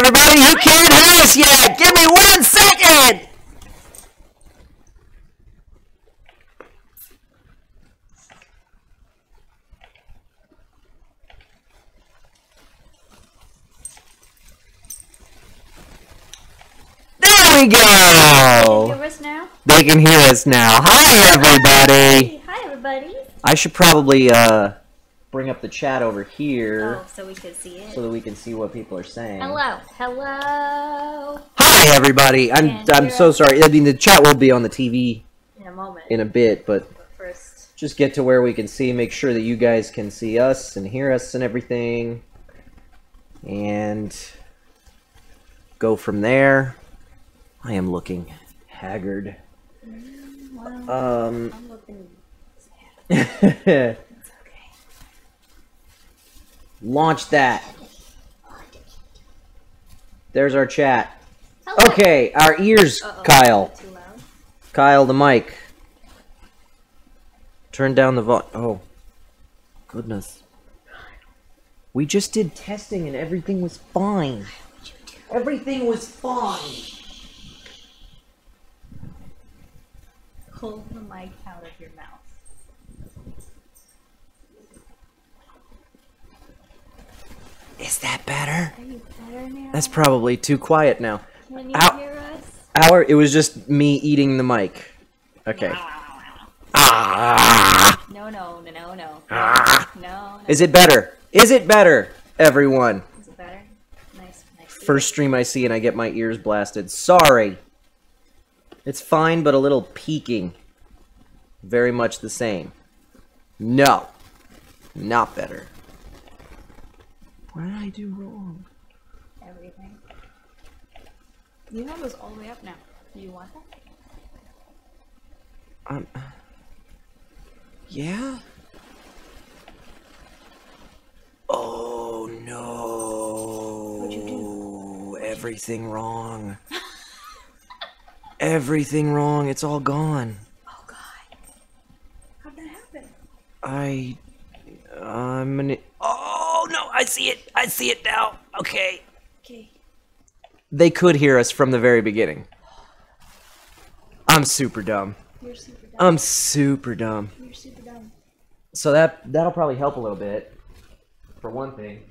everybody! You can't hear us yet! Give me 1 second! There we go! Can you hear us now? They can hear us now. Hi, everybody! Hi, everybody! I should probably, bring up the chat over here. Oh, so we could see it. So that we can see what people are saying. Hello. Hello. Hi, everybody! I'm so sorry. I mean, the chat will be on the TV In a moment. in a bit, but First. just get to where we can see, make sure that you guys can see us and hear us and everything. And go from there. I am looking haggard. Well, I'm looking sad. It's okay. Launch that. There's our chat. Hello. Okay, our ears, Kyle. Too loud? Kyle, the mic. Turn down the volume. Oh, goodness. We just did testing and everything was fine. Everything was fine. Pull the mic out of your mouth. Is that better? Are you better now? That's probably too quiet now. Can you hear us? It was just me eating the mic. Okay. No. Is it better? Is it better, everyone? Is it better? Nice. First stream I see and I get my ears blasted. Sorry. It's fine, but a little peaking. Very much the same. No. Not better. What did I do wrong? Everything. You have us all the way up now. Do you want that? Yeah? Oh, no. What'd you do? Everything wrong. Everything wrong. It's all gone. Oh, God. How'd that happen? Oh, no. I see it. I see it now. Okay. Okay. They could hear us from the very beginning. I'm super dumb. You're super dumb. I'm super dumb. You're super dumb. So that'll probably help a little bit. For one thing.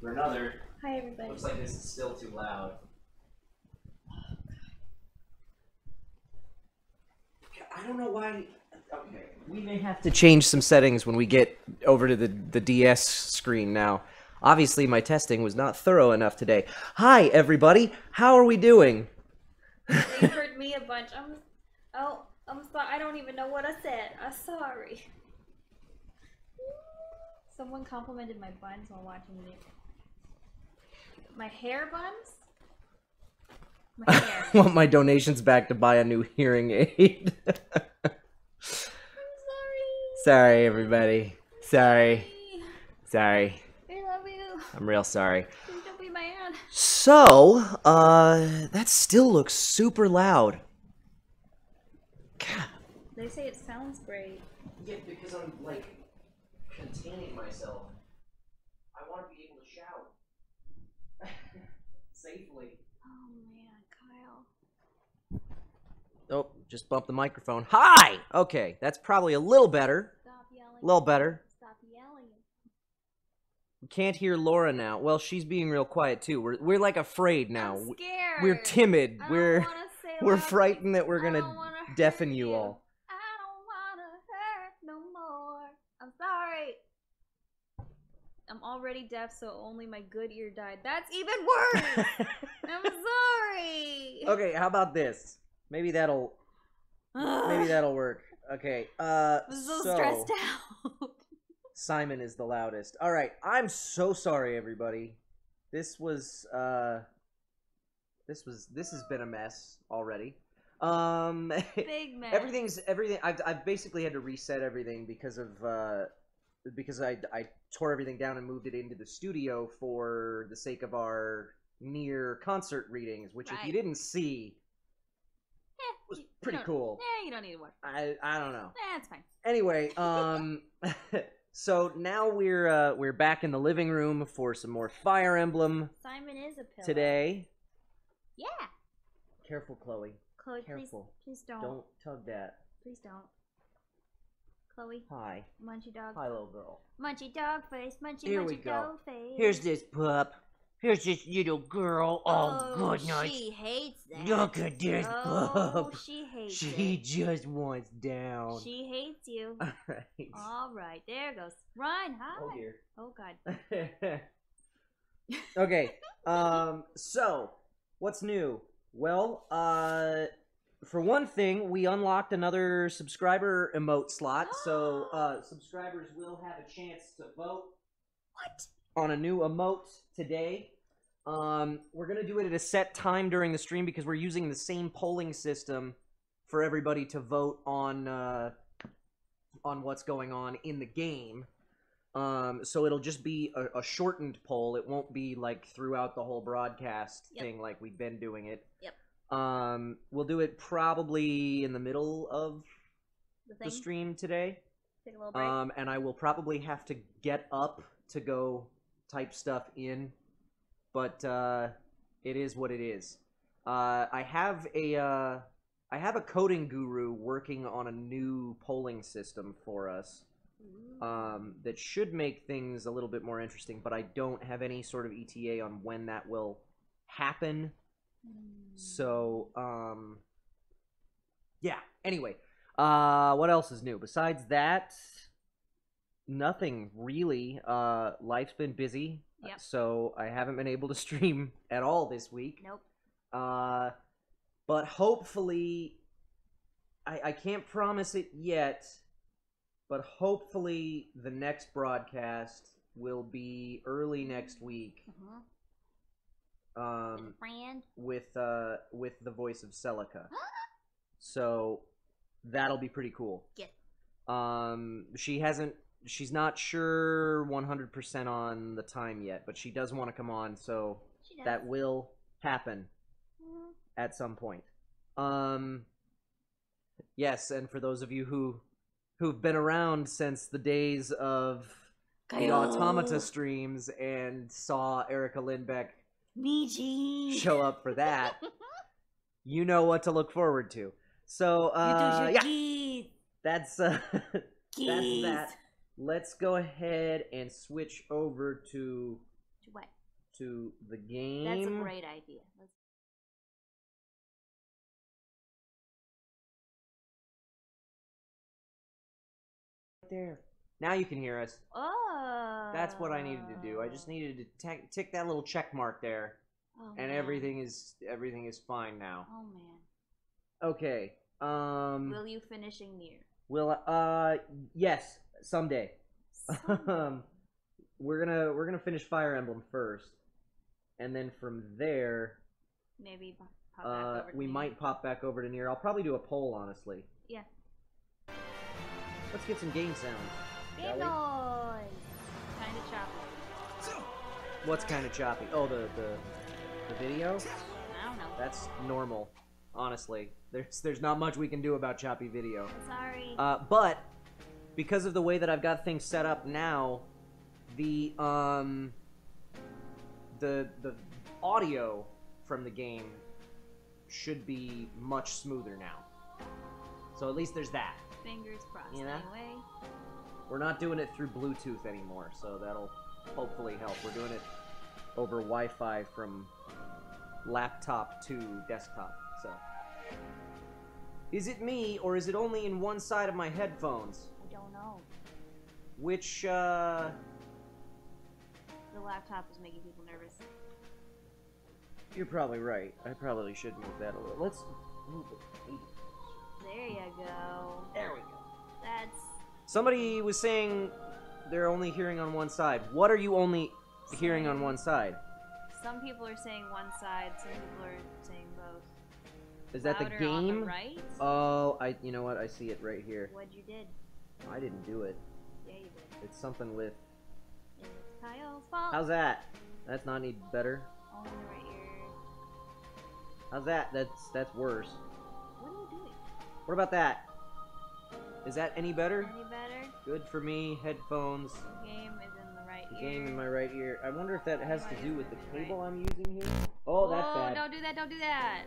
For another, Hi, everybody. looks like this is still too loud. I don't know why. Okay, we may have to change some settings when we get over to the DS screen now. Obviously, my testing was not thorough enough today. Hi, everybody. How are we doing? You heard me a bunch. I'm sorry. I don't even know what I said. I'm sorry. Someone complimented my buns while watching me. My hair buns? My hair. I want my donations back to buy a new hearing aid. I'm sorry. Sorry, everybody. Sorry. I love you. I'm real sorry. Please don't be mad. So, that still looks super loud. God. They say it sounds great. Yeah, because I'm, like, containing myself. I want to be able to shout. Safely. Oh, man, Kyle. Oh, just bumped the microphone. Hi! Okay, that's probably a little better. Stop yelling. A little better. Stop yelling. We can't hear Laura now. Well, she's being real quiet, too. We're like, afraid now. I'm scared. We're timid. I don't We're wanna say we're loud. frightened that we're I gonna don't wanna deafen hurt you all. I don't wanna hurt no more. I'm sorry. I'm already deaf, so only my good ear died. That's even worse. I'm sorry. Okay, how about this? Maybe that'll work. Okay. I'm so stressed out. Simon is the loudest. All right. I'm so sorry, everybody. This has been a mess already. Big mess. Everything. I've basically had to reset everything because I tore everything down and moved it into the studio for the sake of our near concert readings, which if you didn't see, was pretty cool. You don't need to watch. I don't know. It's fine. Anyway, So now we're back in the living room for some more Fire Emblem Simon is a pillow. today. Yeah. Careful, Chloe. Chloe, Careful. please don't. Don't tug that. Please don't. Chloe. Hi. Munchy dog. Hi, little girl. Munchy dog face. Munchy Here we munchy go. dog face. Here's this pup. Here's this little girl. Oh, goodness. She hates that. Look at this Oh, pup. she hates She it. just wants down. She hates you. All right. All right, there goes. Run, hi. Oh dear. Oh God. Okay. So what's new? Well, for one thing, we unlocked another subscriber emote slot, so subscribers will have a chance to vote. What? On a new emote today. We're gonna do it at a set time during the stream because we're using the same polling system for everybody to vote on what's going on in the game. So it'll just be a shortened poll. It won't be like throughout the whole broadcast thing like we've been doing it. Yep. We'll do it probably in the middle of the stream today. Take a little break. And I will probably have to get up to go type stuff in, but it is what it is. I have a coding guru working on a new polling system for us that should make things a little bit more interesting, but I don't have any sort of ETA on when that will happen. So, yeah. Anyway, what else is new? Besides that, nothing really. Life's been busy, so I haven't been able to stream at all this week. Nope. But hopefully, I can't promise it yet, but hopefully the next broadcast will be early next week. With the voice of Celica. So that'll be pretty cool. Yeah. She's not sure 100% on the time yet, but she does want to come on, so that will happen at some point. Yes, and for those of you who've been around since the days of the Automata streams and saw Erica Lindbeck show up for that, you know what to look forward to. So, yeah, that's that. Let's go ahead and switch over to what? To the game. That's a great idea. There. Now you can hear us. Oh. That's what I needed to do. I just needed to tick that little check mark there, and everything is fine now. Oh man. Okay. Will you finishing Nier? Yes, someday. We're gonna finish Fire Emblem first, and then from there, maybe pop back over to we Nier. might pop back over to Nier. I'll probably do a poll, honestly. Yeah. Let's get some game sounds. Game noise. Kind of choppy. What's kind of choppy? Oh, the video? I don't know. That's normal, honestly. There's not much we can do about choppy video. Sorry. But because of the way that I've got things set up now, the audio from the game should be much smoother now. So at least there's that. Fingers crossed. You know? Anyway. We're not doing it through Bluetooth anymore, so that'll hopefully help. We're doing it over Wi-Fi from laptop to desktop, so. Is it me, or is it only in one side of my headphones? I don't know. Which, The laptop is making people nervous. You're probably right. I probably should move that a little. Let's move it. There you go. There we go. That's... Somebody was saying they're only hearing on one side. What are you only hearing on one side? Some people are saying one side, some people are saying both. Is that Louder the game? on the right? Oh, you know what? I see it right here. What'd you did? I didn't do it. Yeah, you did. It's something with... It's Kyle's fault. How's that? That's not any better. Only the right ear. How's that? That's worse. What are you doing? What about that? Is that any better? Any better? Good for me. Headphones. Game is in the right ear. Game in my right ear. I wonder if that has to do with the cable I'm using here. Oh, Oh, that's bad. don't do that, don't do that.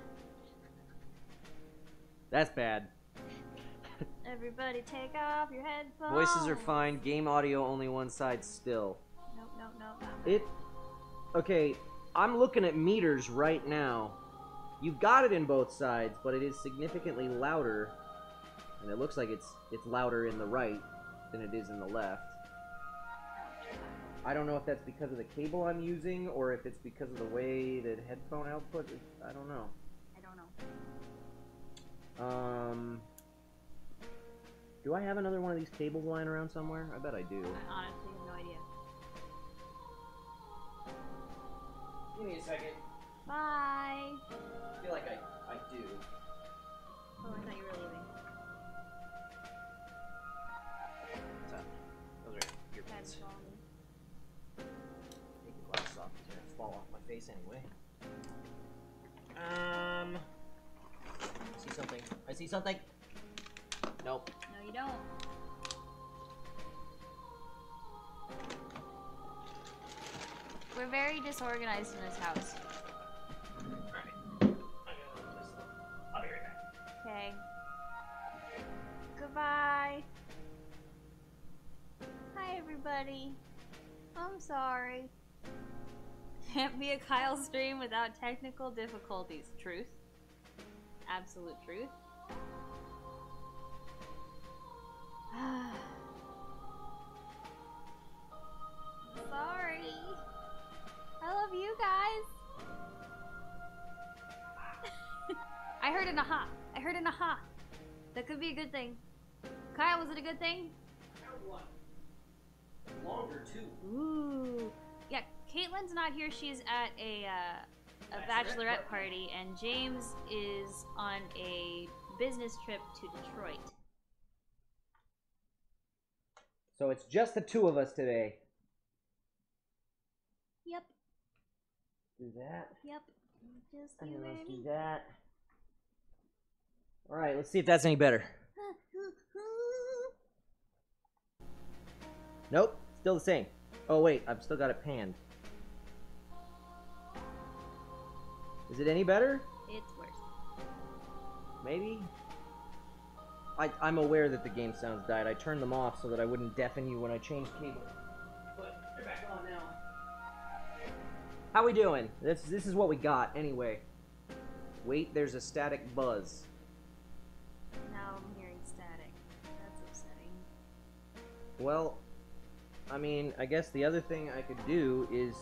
That's bad. Everybody take off your headphones. Voices are fine. Game audio only one side still. Nope. Okay, I'm looking at meters right now. You've got it in both sides, but it is significantly louder. And it looks like it's louder in the right than it is in the left. I don't know if that's because of the cable I'm using or if it's because of the way the headphone output is. I don't know. Do I have another one of these cables lying around somewhere? I bet I do. I honestly have no idea. Give me a second. Bye. I feel like I do. Oh, I thought you were leaving. What's up? Those are your pants. Take the glasses off because they're gonna fall off my face anyway. I see something. I see something. Nope. No, you don't. We're very disorganized in this house. Alright. I'll be right back. Okay. Goodbye. Hi, everybody. I'm sorry. Can't be a Kyle stream without technical difficulties. Truth. Absolute truth. Sorry. I love you guys. I heard an aha. I heard an aha. That could be a good thing. Kyle, was it a good thing? One. Longer too. Ooh. Yeah, Caitlin's not here. She's at a bachelorette party, and James is on a business trip to Detroit. So it's just the two of us today. Yep. Do that. Yep. Just And you then and let's me. do that. Alright, let's see if that's any better. Nope, still the same. Oh wait, I've still got it panned. Is it any better? It's worse. Maybe? I'm aware that the game sounds died. I turned them off so that I wouldn't deafen you when I changed cable. But they're back on now. How we doing? This is what we got, anyway. Wait, there's a static buzz. Now I'm hearing static. That's upsetting. Well, I mean, I guess the other thing I could do is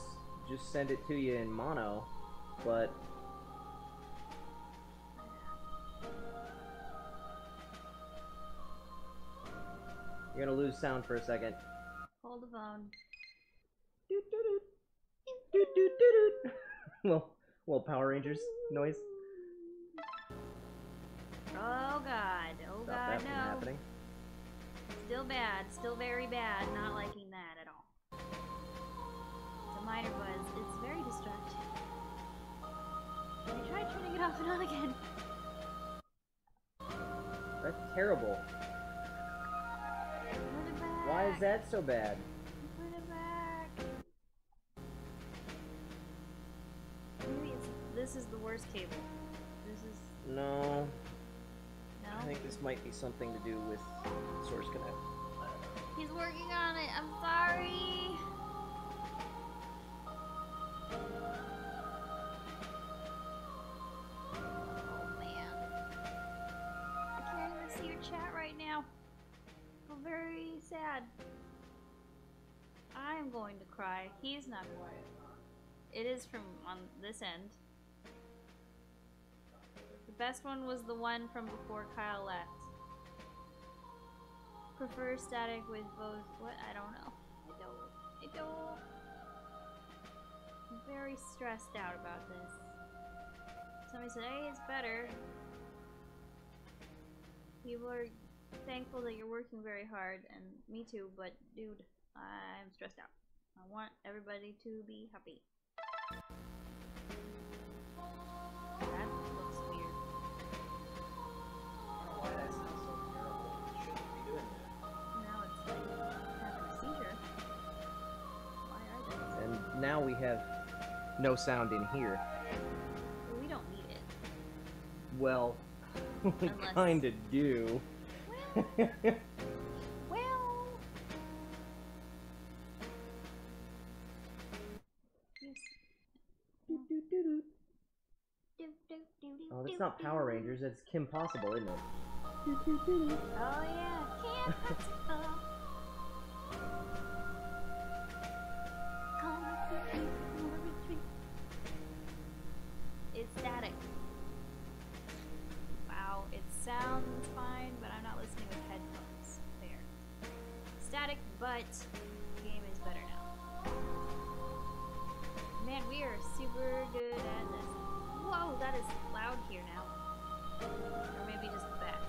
just send it to you in mono, but... You're gonna lose sound for a second. Hold the phone. Doot, doot, doot. Doot, doot, doot, doot. Little Power Rangers noise. Oh god. Oh Stop god, that from no. happening. Still bad. Still very bad. Not liking that at all. It's a minor buzz. It's very distracting. I tried turning it off and on again. That's terrible. Put it back. Why is that so bad? Put it back. Maybe this is the worst cable. This is... No. No? I think this might be something to do with Source Connect. He's working on it. I'm sorry. Oh man. I can't even see your chat right now. I'm very sad. I'm going to cry. He's not quiet. It is from on this end. The best one was the one from before Kyle left. Prefer static with both. What? I don't know. I don't. I'm very stressed out about this. Somebody said, hey, it's better. People are thankful that you're working very hard, and me too, but dude, I'm stressed out. I want everybody to be happy. That looks weird. I don't know why that sounds so terrible. It shouldn't be doing that. Now it's like... we have no sound in here. Well, we don't need it. Well, we Unless- kinda do. Well... Oh, that's not Power Rangers, that's Kim Possible, isn't it? Oh yeah, Kim Possible. It's static. Wow, it sounds fine, but I'm not listening with headphones. There. Static, but the game is better now. Man, we are super good at this. Whoa, that is loud here now. Or maybe just the back.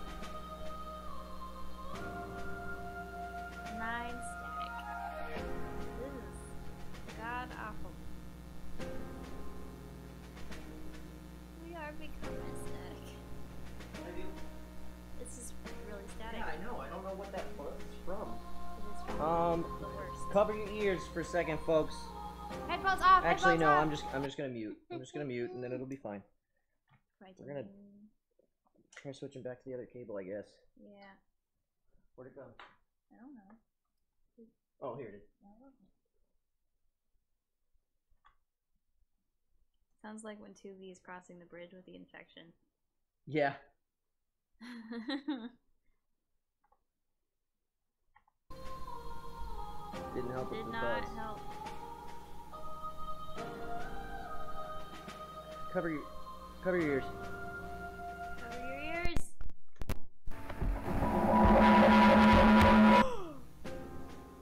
9 static. This is god awful. We are becoming static. This is really static. Yeah, I know. I don't know what that was from. It is from the worst. Cover your ears for a second, folks. Headphones off. Actually, headphones no. off. I'm just gonna mute. I'm just gonna mute, and then it'll be fine. Right, We're gonna try switching back to the other cable, I guess. Yeah. Where'd it go? I don't know. Oh, here it is. Sounds like when 2V is crossing the bridge with the infection. Yeah. Didn't help with Did the not buzz. help. Cover your ears. Cover your ears.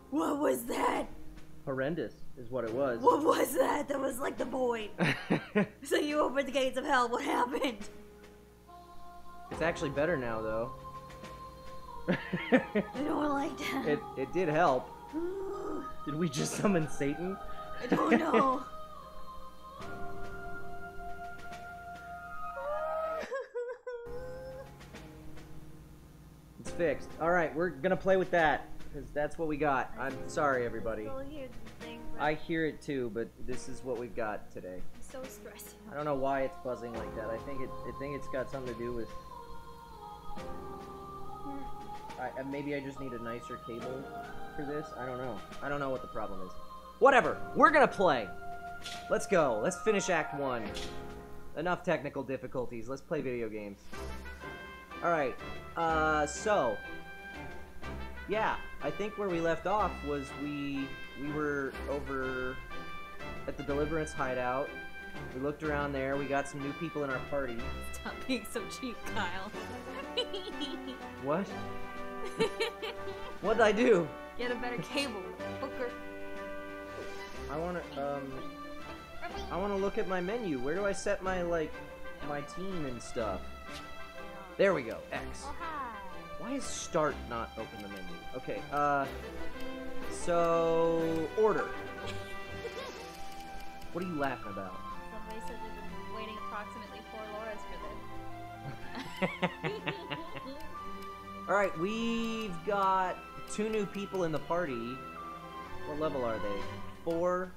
What was that? Horrendous is what it was. What was that? That was like the void. So you opened the gates of hell. What happened? It's actually better now, though. I don't like that. It did help. Did we just summon Satan? I don't know. It's fixed. Alright, we're gonna play with that, because that's what we got. I'm sorry, everybody. Still hear the thing, but I hear it too, but this is what we've got today. I'm so stressed I out. don't know why it's buzzing like that. I think it's got something to do with... maybe I just need a nicer cable for this. I don't know. I don't know what the problem is. Whatever. We're gonna play. Let's go. Let's finish Act 1. Enough technical difficulties. Let's play video games. Alright. So... yeah, I think where we left off was we were over at the Deliverance hideout. We looked around there. We got some new people in our party. Stop being so cheap, Kyle. What? What'd I do? Get a better cable, Booker. I wanna look at my menu. Where do I set my my team and stuff? There we go. X. Oh, hi. Why is start not open the menu? Okay. So order. What are you laughing about? Somebody said they've been waiting approximately 4 Lauras for this. Alright, we've got 2 new people in the party. What level are they? 4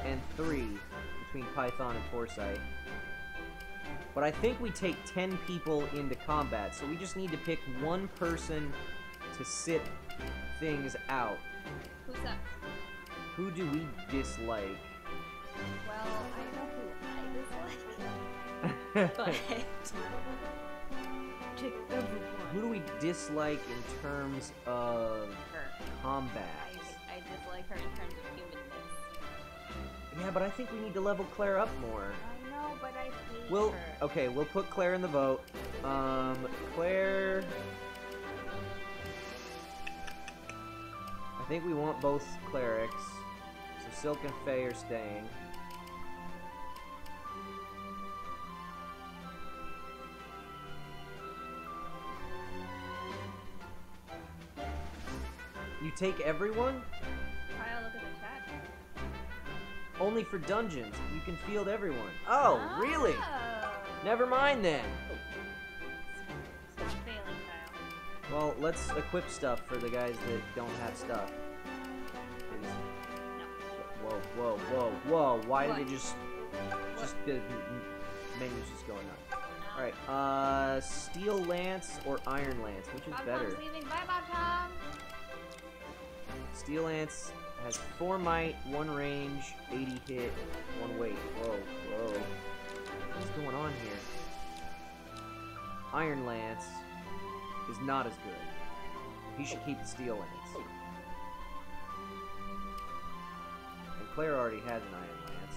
and 3 between Python and Foresight. But I think we take 10 people into combat, so we just need to pick one person to sit things out. Who's that? Who do we dislike? Well, I know who I dislike. But... pick everyone. Who do we dislike in terms of Her. combat? I dislike her in terms of humanness. Yeah, but I think we need to level Claire up more. I know, but I hate We'll her. okay, we'll put Claire in the vote. Claire. I think we want both clerics. So Silk and Faye are staying. You take everyone? Kyle, look at the chat. Only for dungeons. You can field everyone. Oh, really? Never mind then. Stop failing, Kyle. Well, let's equip stuff for the guys that don't have stuff. No. Whoa. Whoa, whoa, whoa. Why What? did it just the menu's just going on? No. Alright, Steel Lance or Iron Lance? Which is Bob better? Tom's leaving. Bye, Bob Tom. Steel Lance has 4 might, 1 range, 80 hit, 1 weight. Whoa, whoa. What's going on here? Iron Lance is not as good. He should keep the Steel Lance. And Claire already has an Iron Lance.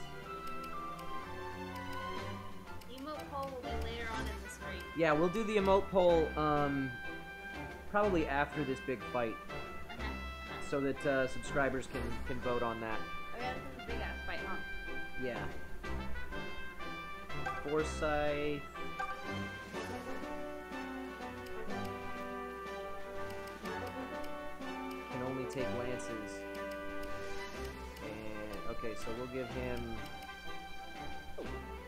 Emote poll will be later on in the stream. Yeah, we'll do the emote poll, probably after this big fight, so that subscribers can vote on that. Oh yeah, this is a big ass fight, huh? Yeah. Forsyth. Can only take lances. And okay, so we'll give him.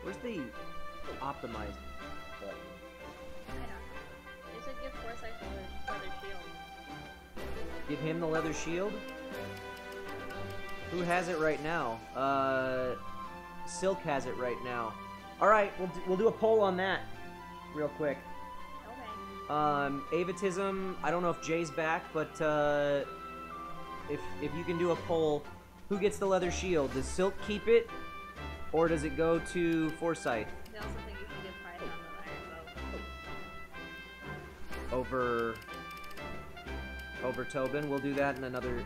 Where's the optimized button? I don't know. They should give Forsyth a leather shield. Give him the leather shield? Who has it right now? Silk has it right now. Alright, we'll do a poll on that real quick. Okay. Avatism, I don't know if Jay's back, but if you can do a poll, who gets the leather shield? Does Silk keep it? Or does it go to Forsyth? They also think you should give Python the iron bow. Over Tobin. We'll do that in another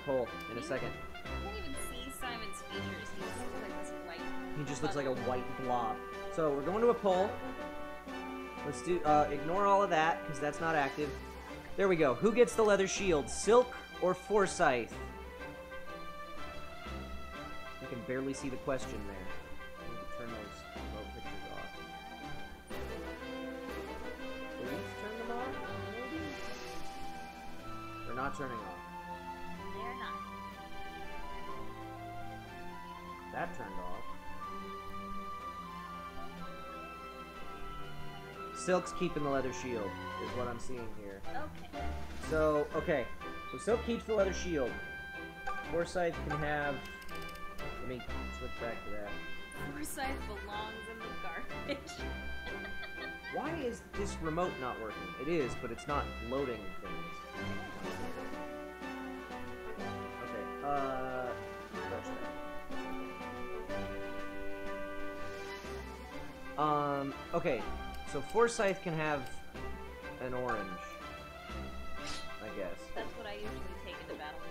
poll in a second. I can't even see Simon's features. He just looks like this white. He just looks like a white blob. So we're going to a poll. Let's do ignore all of that because that's not active. There we go. Who gets the leather shield? Silk or Forsyth? You can barely see the question there. I need to turn those remote pictures off. Please turn them off, maybe? They're not turning off. They're not. That turned off. Silk's keeping the leather shield, is what I'm seeing here. Okay. So Silk keeps the leather shield. Forsyth can have... Let me switch back to that. Forsyth belongs in the garbage. Why is this remote not working? It is, but it's not loading things. Okay, refresh that. Okay, so Forsyth can have an orange, I guess. That's what I usually take into battle.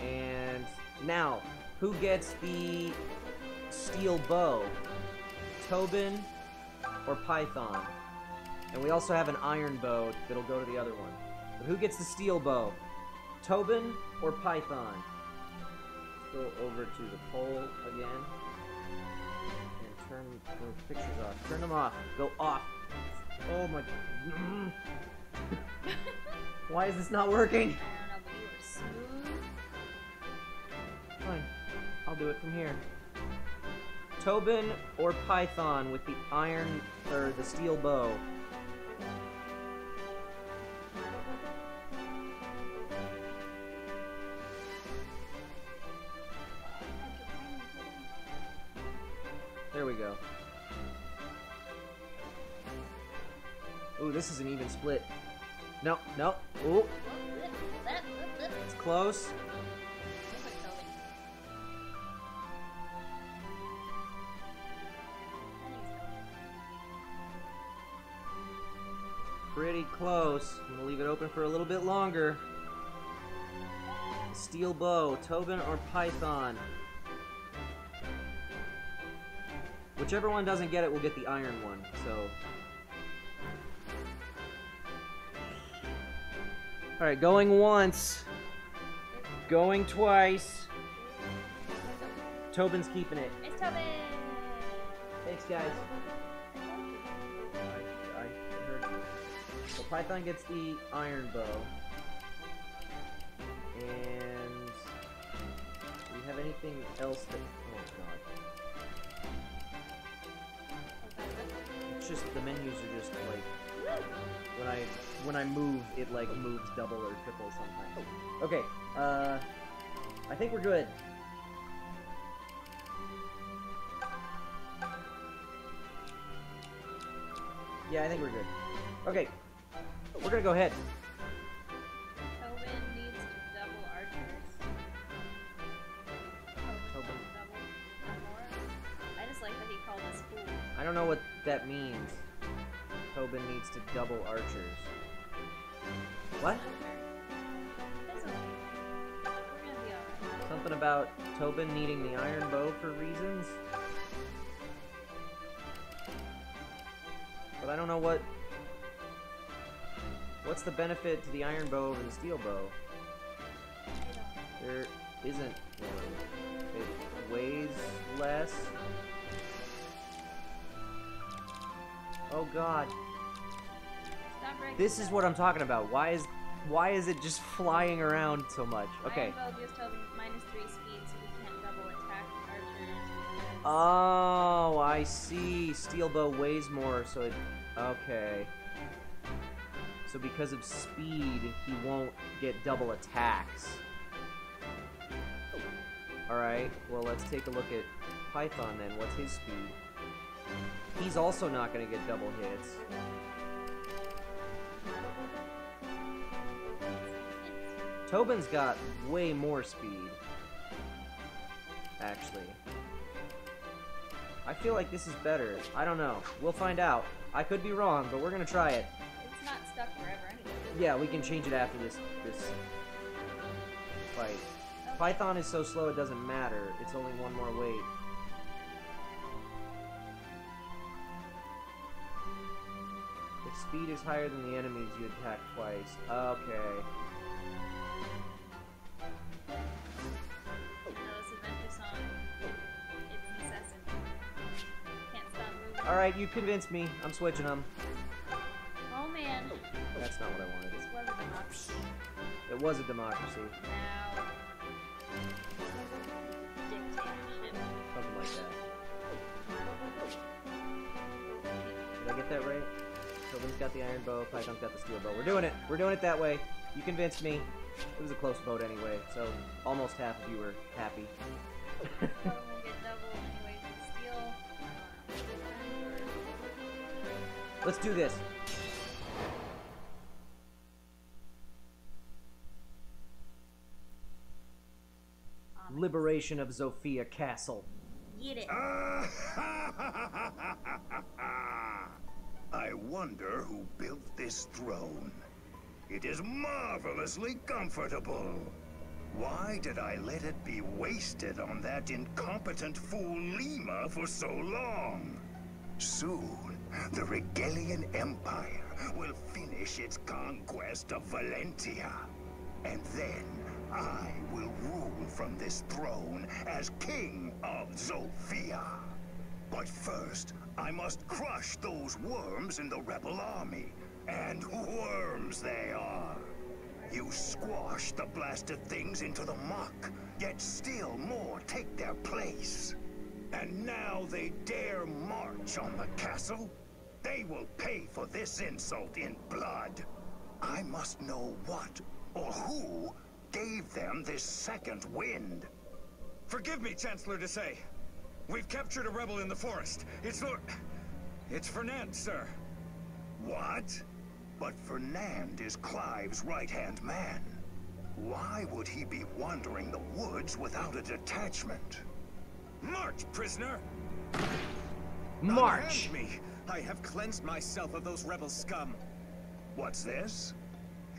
And now, who gets the steel bow? Tobin or Python? And we also have an iron bow that'll go to the other one. But who gets the steel bow? Tobin or Python? Let's go over to the poll again. And turn those pictures off. Turn them off. Go off. Oh my... Why is this not working? I don't know, but you are smooth. Fine. I'll do it from here. Tobin or Python with the iron, or the steel bow? There we go. Ooh, this is an even split. No, no. Ooh, it's close. Pretty close. I'm gonna leave it open for a little bit longer. Steel bow, Tobin or Python? Whichever one doesn't get it will get the iron one, so... Alright, going once. Going twice. Tobin's keeping it. It's Tobin! Thanks, guys. I heard you. So Python gets the iron bow. And... do we have anything else that... oh god. It's just, the menus are just like... when I move, it like moves double or triple sometimes. Okay, I think we're good. Yeah, I think we're good. Okay, we're gonna go ahead. Tobin needs to double archers. Tobin. Double more. I just like that he called us fool. I don't know what that means. Tobin needs to double archers. What? It's okay. We're gonna be alright. Something about Tobin needing the iron bow for reasons? But I don't know what... What's the benefit to the iron bow over the steel bow? There isn't one. It weighs less. Oh god. Stop breaking This is stuff. what I'm talking about. Why is it just flying around so much? Okay. Iron bow gives Tobin -3 speed, so he can't double attack archers. Oh, I see. Steel bow weighs more, so it... Okay. So because of speed, he won't get double attacks. Alright, well let's take a look at Python then. What's his speed? He's also not going to get double hits. Tobin's got way more speed. Actually. I feel like this is better. I don't know. We'll find out. I could be wrong, but we're gonna try it. It's not stuck forever anyway. Yeah, we can change it after this fight. Okay. Python is so slow it doesn't matter. It's only one more weight. If speed is higher than the enemies, you attack twice. Okay. I know this adventure song. It's incessant. Can't stop moving. Alright, you convinced me. I'm switching them. Oh man. That's not what I wanted. This was a democracy. It was a democracy. Now. Dictatorship. Something like that. Did I get that right? Tobin's got the iron bow, Python's got the steel bow. We're doing it! We're doing it that way. You convinced me. It was a close vote anyway, so almost half of you were happy. Tobin will get double anyways with steel. Let's do this. Liberation of Zofia Castle. Get it. I wonder who built this throne. It is marvelously comfortable. Why did I let it be wasted on that incompetent fool Lima for so long? Soon, the Regalian Empire will finish its conquest of Valentia. And then I will rule from this throne as King of Zofia. But first, I must crush those worms in the rebel army. And worms they are. You squash the blasted things into the muck, yet still more take their place. And now they dare march on the castle? They will pay for this insult in blood. I must know what or who gave them this second wind. Forgive me, Chancellor to say. We've captured a rebel in the forest. It's Fernand, sir. What? But Fernand is Clive's right-hand man. Why would he be wandering the woods without a detachment? March, prisoner! March! Unhand me! I have cleansed myself of those rebel scum. What's this?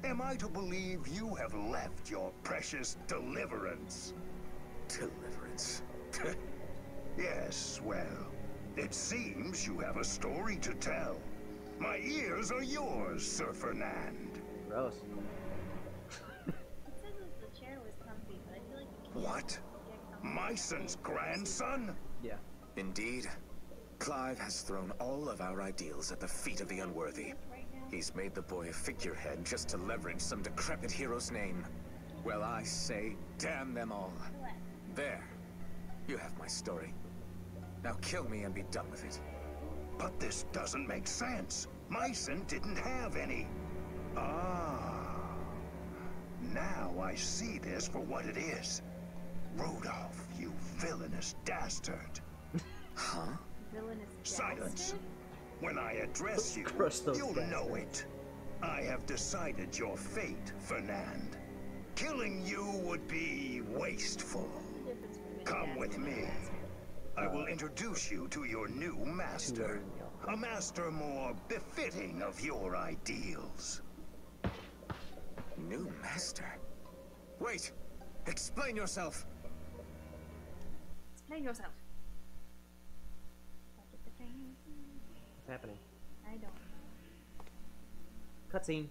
Am I to believe you have left your precious deliverance? Deliverance. Yes, well, it seems you have a story to tell. My ears are yours, Sir Fernand. Gross. It says that the chair was comfy, but I feel like you can't What? get comfy. Myson's grandson? Yeah. Indeed. Clive has thrown all of our ideals at the feet of the unworthy. Right now. He's made the boy a figurehead just to leverage some decrepit hero's name. Well, I say, damn them all. What? There. You have my story. Now kill me and be done with it. But this doesn't make sense. Myson didn't have any. Ah. Now I see this for what it is. Rudolph, you villainous dastard. Huh? Villainous Silence. dastard? When I address you, Crush those you'll know bastards. it. I have decided your fate, Fernand. Killing you would be wasteful. Difference between a Come dad with and a me. bastard. I will introduce you to your new master. A master more befitting of your ideals. New master? Wait! Explain yourself! Explain yourself. What's happening? I don't. Cutscene.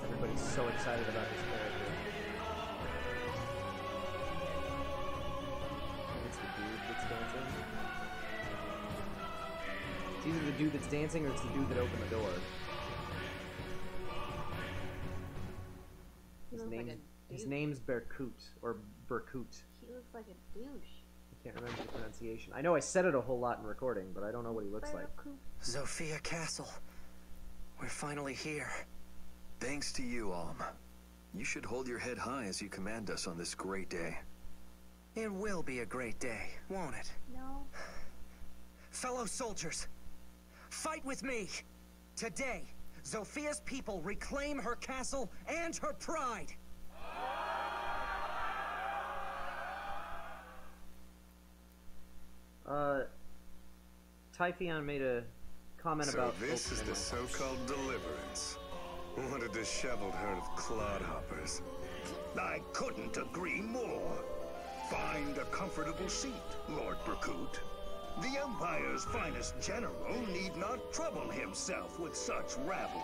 Everybody's so excited about this character. It's the dude that's dancing. It's either the dude that's dancing or it's the dude that opened the door. He His looks like name's, a his douche. name's Berkut, or Berkut. He looks like a douche. I can't remember the pronunciation. I know I said it a whole lot in recording, but I don't know what he looks like. Zofia Castle. We're finally here. Thanks to you, Alm. You should hold your head high as you command us on this great day. It will be a great day, won't it? No. Fellow soldiers, fight with me! Today, Zofia's people reclaim her castle and her pride! Typheon made a comment So about... this oh, is never the mind. so-called deliverance. What a disheveled herd of clodhoppers. I couldn't agree more. Find a comfortable seat, Lord Berkut. The Empire's finest general need not trouble himself with such rabble.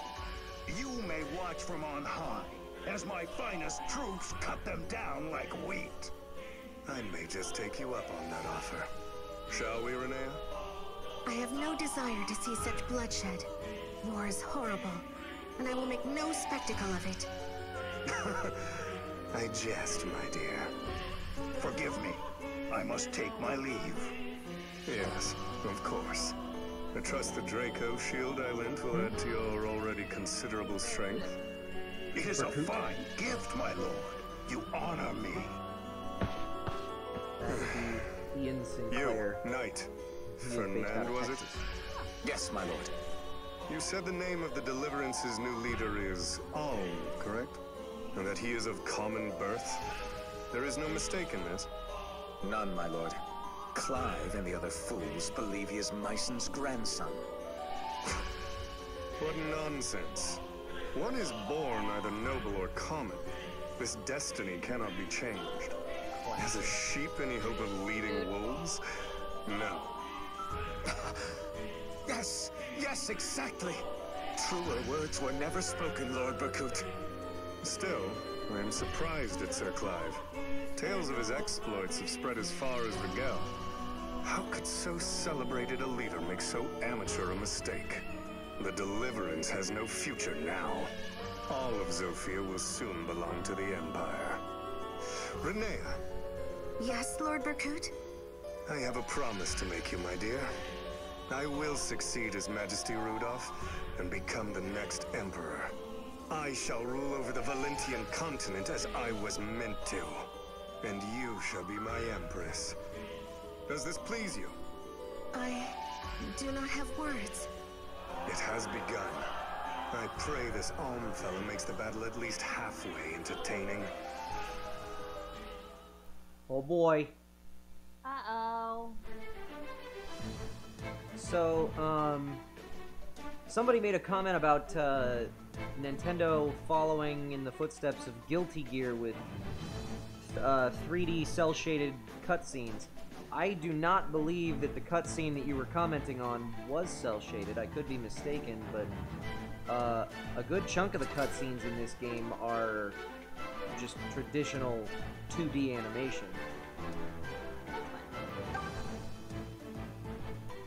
You may watch from on high, as my finest troops cut them down like wheat. I may just take you up on that offer. Shall we, Renea? I have no desire to see such bloodshed. War is horrible, and I will make no spectacle of it. I jest, my dear. Forgive me. I must take my leave. Yes, of course. I trust the Draco shield I lent will add to your already considerable strength. It is a fine gift, my lord. You honor me. That would be Ian You, Sinclair. knight. He is based out Fernand, of was it? Texas. Yes, my lord. You said the name of the Deliverance's new leader is Alm, correct? And that he is of common birth? There is no mistake in this. None, my lord. Clive and the other fools believe he is Myson's grandson. What nonsense. One is born either noble or common. This destiny cannot be changed. Has a sheep any hope of leading wolves? No. Yes, yes, exactly. Truer words were never spoken, Lord Berkut. Still, I am surprised at Sir Clive. Tales of his exploits have spread as far as Rigel. How could so celebrated a leader make so amateur a mistake? The Deliverance has no future now. All of Zofia will soon belong to the Empire. Renea, Yes, Lord Berkut? I have a promise to make you, my dear. I will succeed His Majesty Rudolph and become the next Emperor. I shall rule over the Valentian continent as I was meant to. And you shall be my Empress. Does this please you? I do not have words. It has begun. I pray this Alm fellow makes the battle at least halfway entertaining. Oh boy. Uh-oh. So, somebody made a comment about Nintendo following in the footsteps of Guilty Gear with 3D cel-shaded cutscenes. I do not believe that the cutscene that you were commenting on was cel-shaded. I could be mistaken, but a good chunk of the cutscenes in this game are just traditional 2D animation.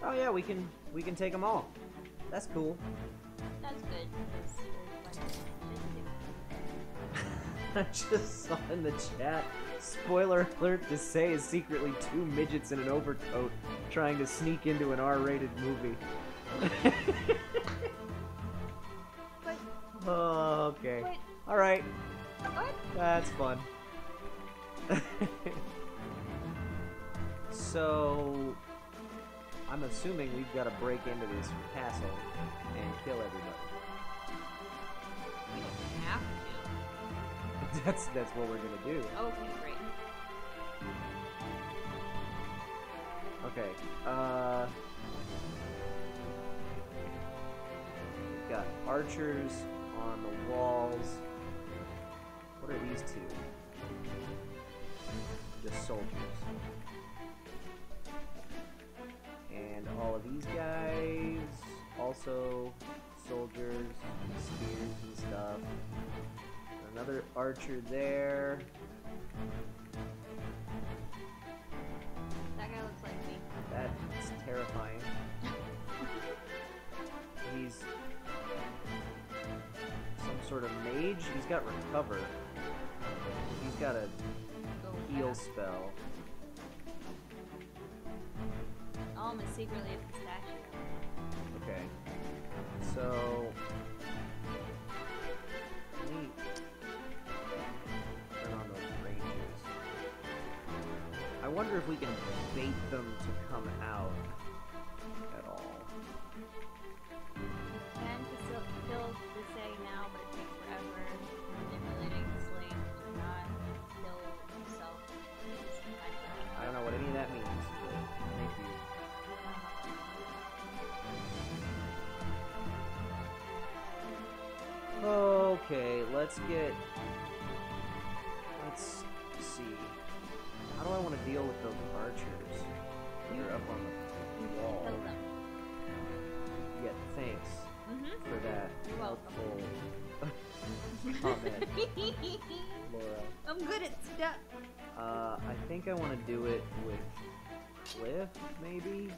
Oh yeah, we can take them all. That's cool. That's good. That's very funny. I just saw in the chat, spoiler alert, to say is secretly 2 midgets in an overcoat trying to sneak into an R-rated movie. But, Oh, okay. but, Alright, what? that's fun. So, I'm assuming we've got to break into this castle and kill everybody. You don't have to. That's what we're gonna do. Okay, great. Okay, we've got archers on the walls. What are these two? Just soldiers. And all of these guys, also soldiers, spears and stuff. Another archer there. That guy looks like me. That's terrifying. He's some sort of mage. He's got recover. He's got a heal spell. Alm is secretly a pistachio. Okay. So let me turn on those ranges. I wonder if we can bait them to come out at all. And to kill the say now, but it takes forever. Manipulating the slave to not kill himself. I don't know what any of that means. But thank you. Okay, let's see. How do I want to deal with those archers? They're up on the wall. Kill them. Yeah, thanks for that You're welcome. helpful comment, Laura. I'm good at stuff. I think I want to do it with Cliff, maybe?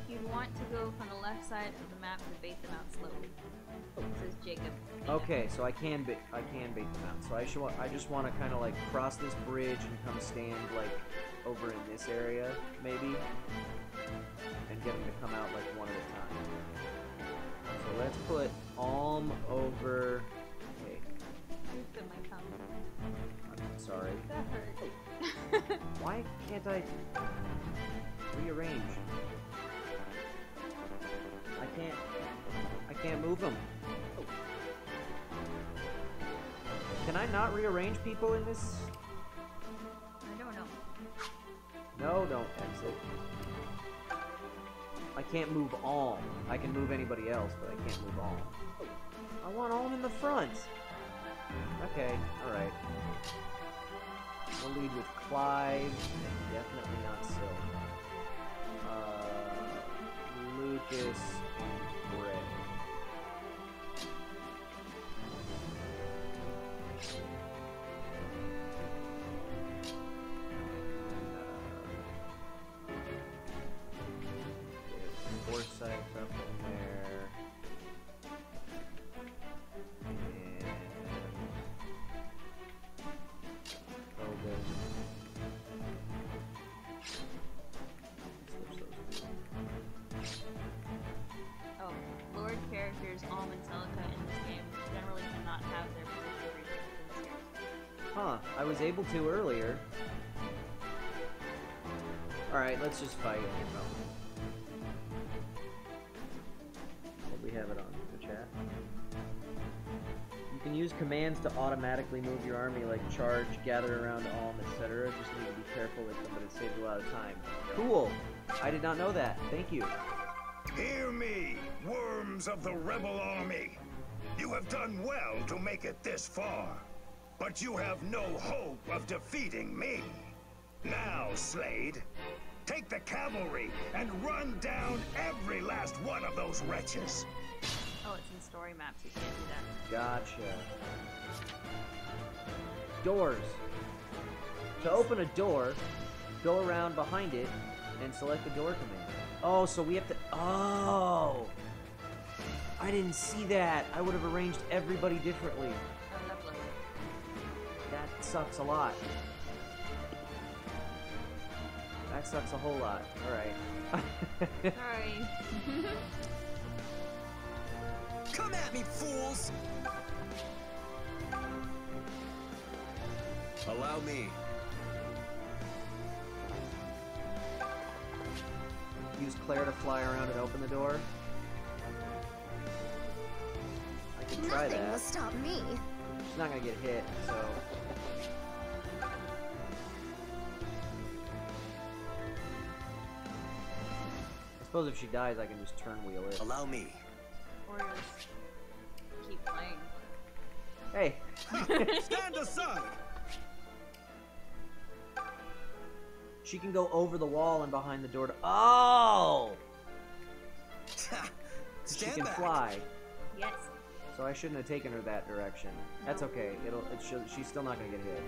You'd want to go from the left side of the map to bait them out slowly. Says Jacob. Okay, so I can bait them out. So I just want to kind of like cross this bridge and come stand like over in this area, maybe, and get them to come out like one at a time. So let's put Alm over. Okay, You bit my tongue. I'm sorry. That hurt. Why can't I rearrange? I can't move them. Can I not rearrange people in this? I don't know. No, don't exit. I can't move Alm. I can move anybody else, but I can't move Alm. I want Alm in the front. Okay, alright. We'll lead with Clive, and definitely not Silk. Lucas and Gray. Forsyth up in there. And Hogan. Switch those two. Oh, Lord characters, Alm and Celica in this game generally cannot have their position reached in series. Huh, I was able to earlier. Alright, let's just fight. What we have it on the chat. You can use commands to automatically move your army like charge, gather around Alm, etc. Just need to be careful with them, but it saves a lot of time. Cool! I did not know that. Thank you. Hear me, worms of the rebel army. You have done well to make it this far, but you have no hope of defeating me. Now, Slade, take the cavalry and run down every last one of those wretches. Oh, it's in story maps, you can't do that. Gotcha. Doors. To open a door, go around behind it and select the door command. Oh, so we have to... Oh! I didn't see that. I would have arranged everybody differently. Oh, lovely. That sucks a lot. That sucks a whole lot. Alright. Sorry. Come at me, fools! Allow me. Use Claire to fly around and open the door. I could try Nothing will that. stop me. She's not gonna get hit, so. I suppose if she dies, I can just turn wheel it. Allow me. Or just keep playing. Hey! Stand aside! She can go over the wall and behind the door to. Oh! She Stand can back. fly. Yes. So I shouldn't have taken her that direction. That's No. okay. She's still not gonna get hit.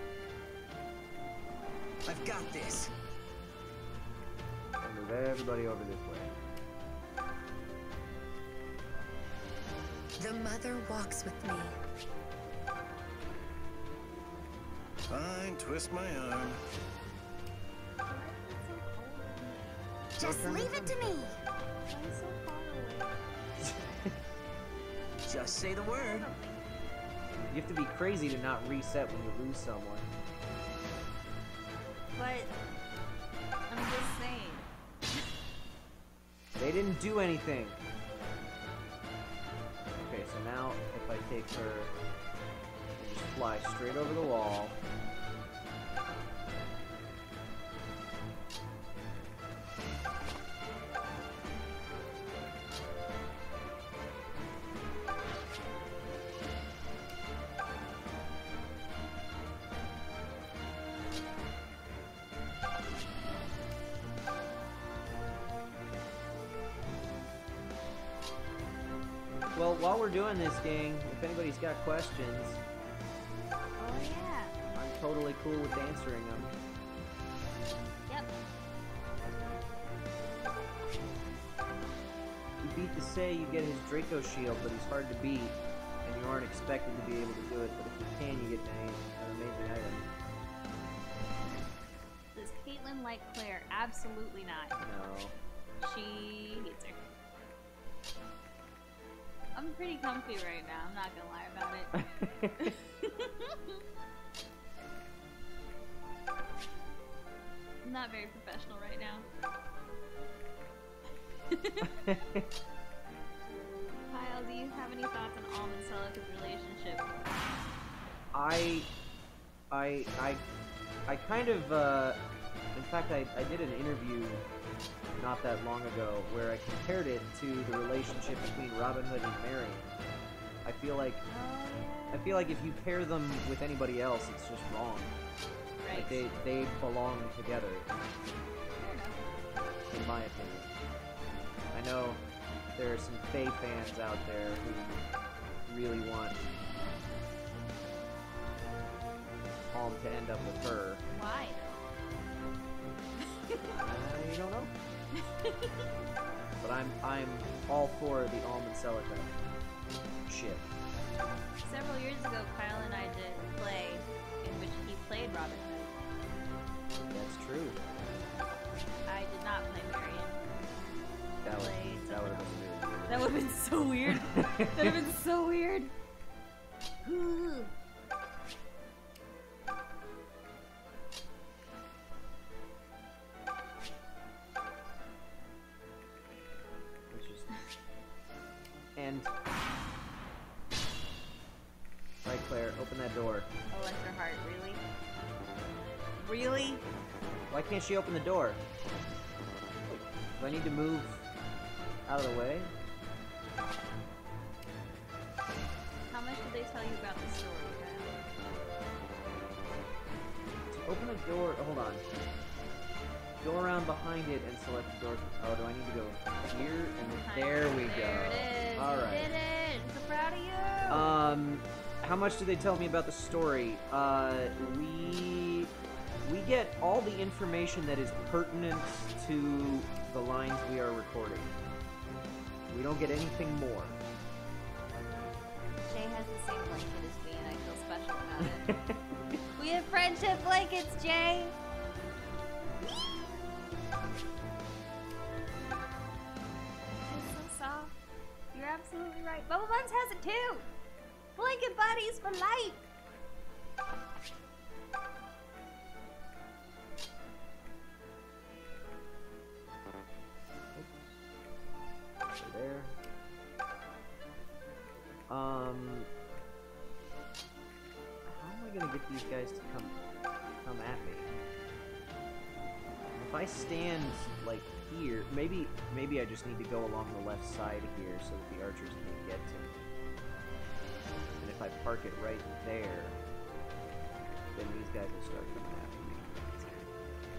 I've got this. I'll move everybody over this way. The mother walks with me. Fine, twist my arm. Just leave it to me. I'm so far away. Just say the word. You have to be crazy to not reset when you lose someone. But I'm just saying. They didn't do anything. Okay, so now if I take her, I just fly straight over the wall. Well, while we're doing this, gang, if anybody's got questions, Oh yeah. I'm totally cool with answering them. Yep. You beat the Say, you get his Draco shield, but he's hard to beat, and you aren't expected to be able to do it, but if you can, you get an amazing item. Does Caitlyn like Claire? Absolutely not. No. She hates her. I'm pretty comfy right now, I'm not gonna lie about it. I'm not very professional right now. Kyle, do you have any thoughts on Alm and Celica's relationship? I kind of, in fact, I did an interview not that long ago where I compared it to the relationship between Robin Hood and Marion. I feel like if you pair them with anybody else, it's just wrong. Right. Like they belong together, Fair enough. in my opinion. I know there are some Faye fans out there who really want Alm to end up with her. Why? I don't know. But I'm all for the Alm and Celica shit. Several years ago, Kyle and I did a play in which he played Robin Hood. That's true. I did not play Marion. That Played would have been weird. That would have been so weird. That would have been so weird. Ooh. And right, Claire, open that door. Electra Heart, really? Really? Why can't she open the door? Do I need to move out of the way? How much did they tell you about the story, Kyle? To open the door, hold on. Go around behind it and select the door. Oh, do I need to go here? And there we go. There it is. All You right. did it. I'm so proud of you. How much did they tell me about the story? We get all the information that is pertinent to the lines we are recording. We don't get anything more. Shay has the same blanket as me, and I feel special about it. friendship blankets, Jay. It's so soft. You're absolutely right. Bubble Buns has it too. Blanket buddies for life. There. How am I gonna get these guys to come at me? If I stand like here, maybe I just need to go along the left side here so that the archers can't get to me. And if I park it right there, then these guys will start coming after me.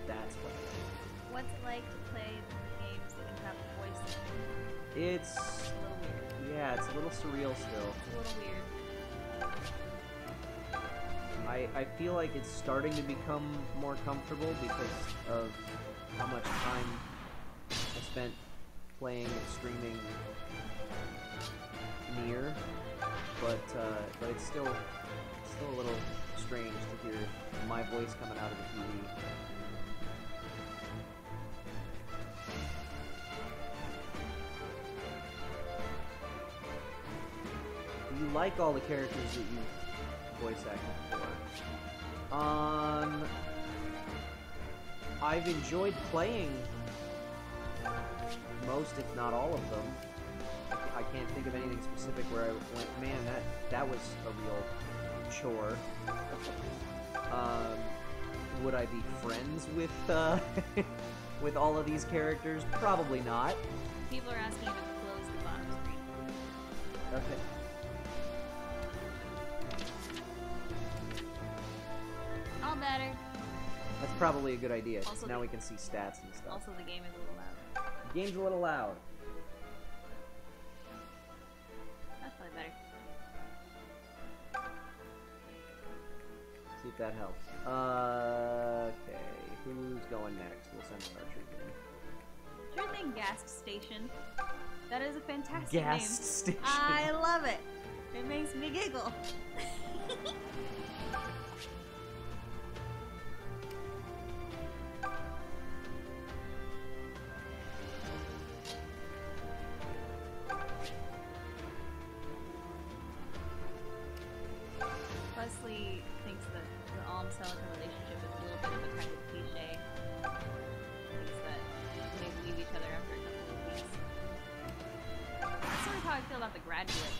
That's what I think. What's it like to play the games that you have a voice in? It's A little weird. yeah, it's a little surreal still. It's a little weird. I feel like it's starting to become more comfortable because of how much time I spent playing and streaming near, but it's still a little strange to hear my voice coming out of the TV. Do you like all the characters that you voice acted for? I've enjoyed playing most, if not all of them. I can't think of anything specific where I went, man, that was a real chore. Would I be friends with with all of these characters? Probably not. People are asking you to close the bottom screen. Okay. All better. That's probably a good idea. Also Now the- we can see stats and stuff. Also, the game is a little loud. Game's a little loud. That's probably better. See if that helps. Okay. Who's going next? We'll send archers in. Sure thing, Gas Station. That is a fantastic Gas name. Station. I love it. It makes me giggle. Wesley thinks that the Alm-Celica relationship is a little bit of a kind of cliche. Thinks that they leave each other after a couple of weeks. That's sort of how I feel about The Graduate.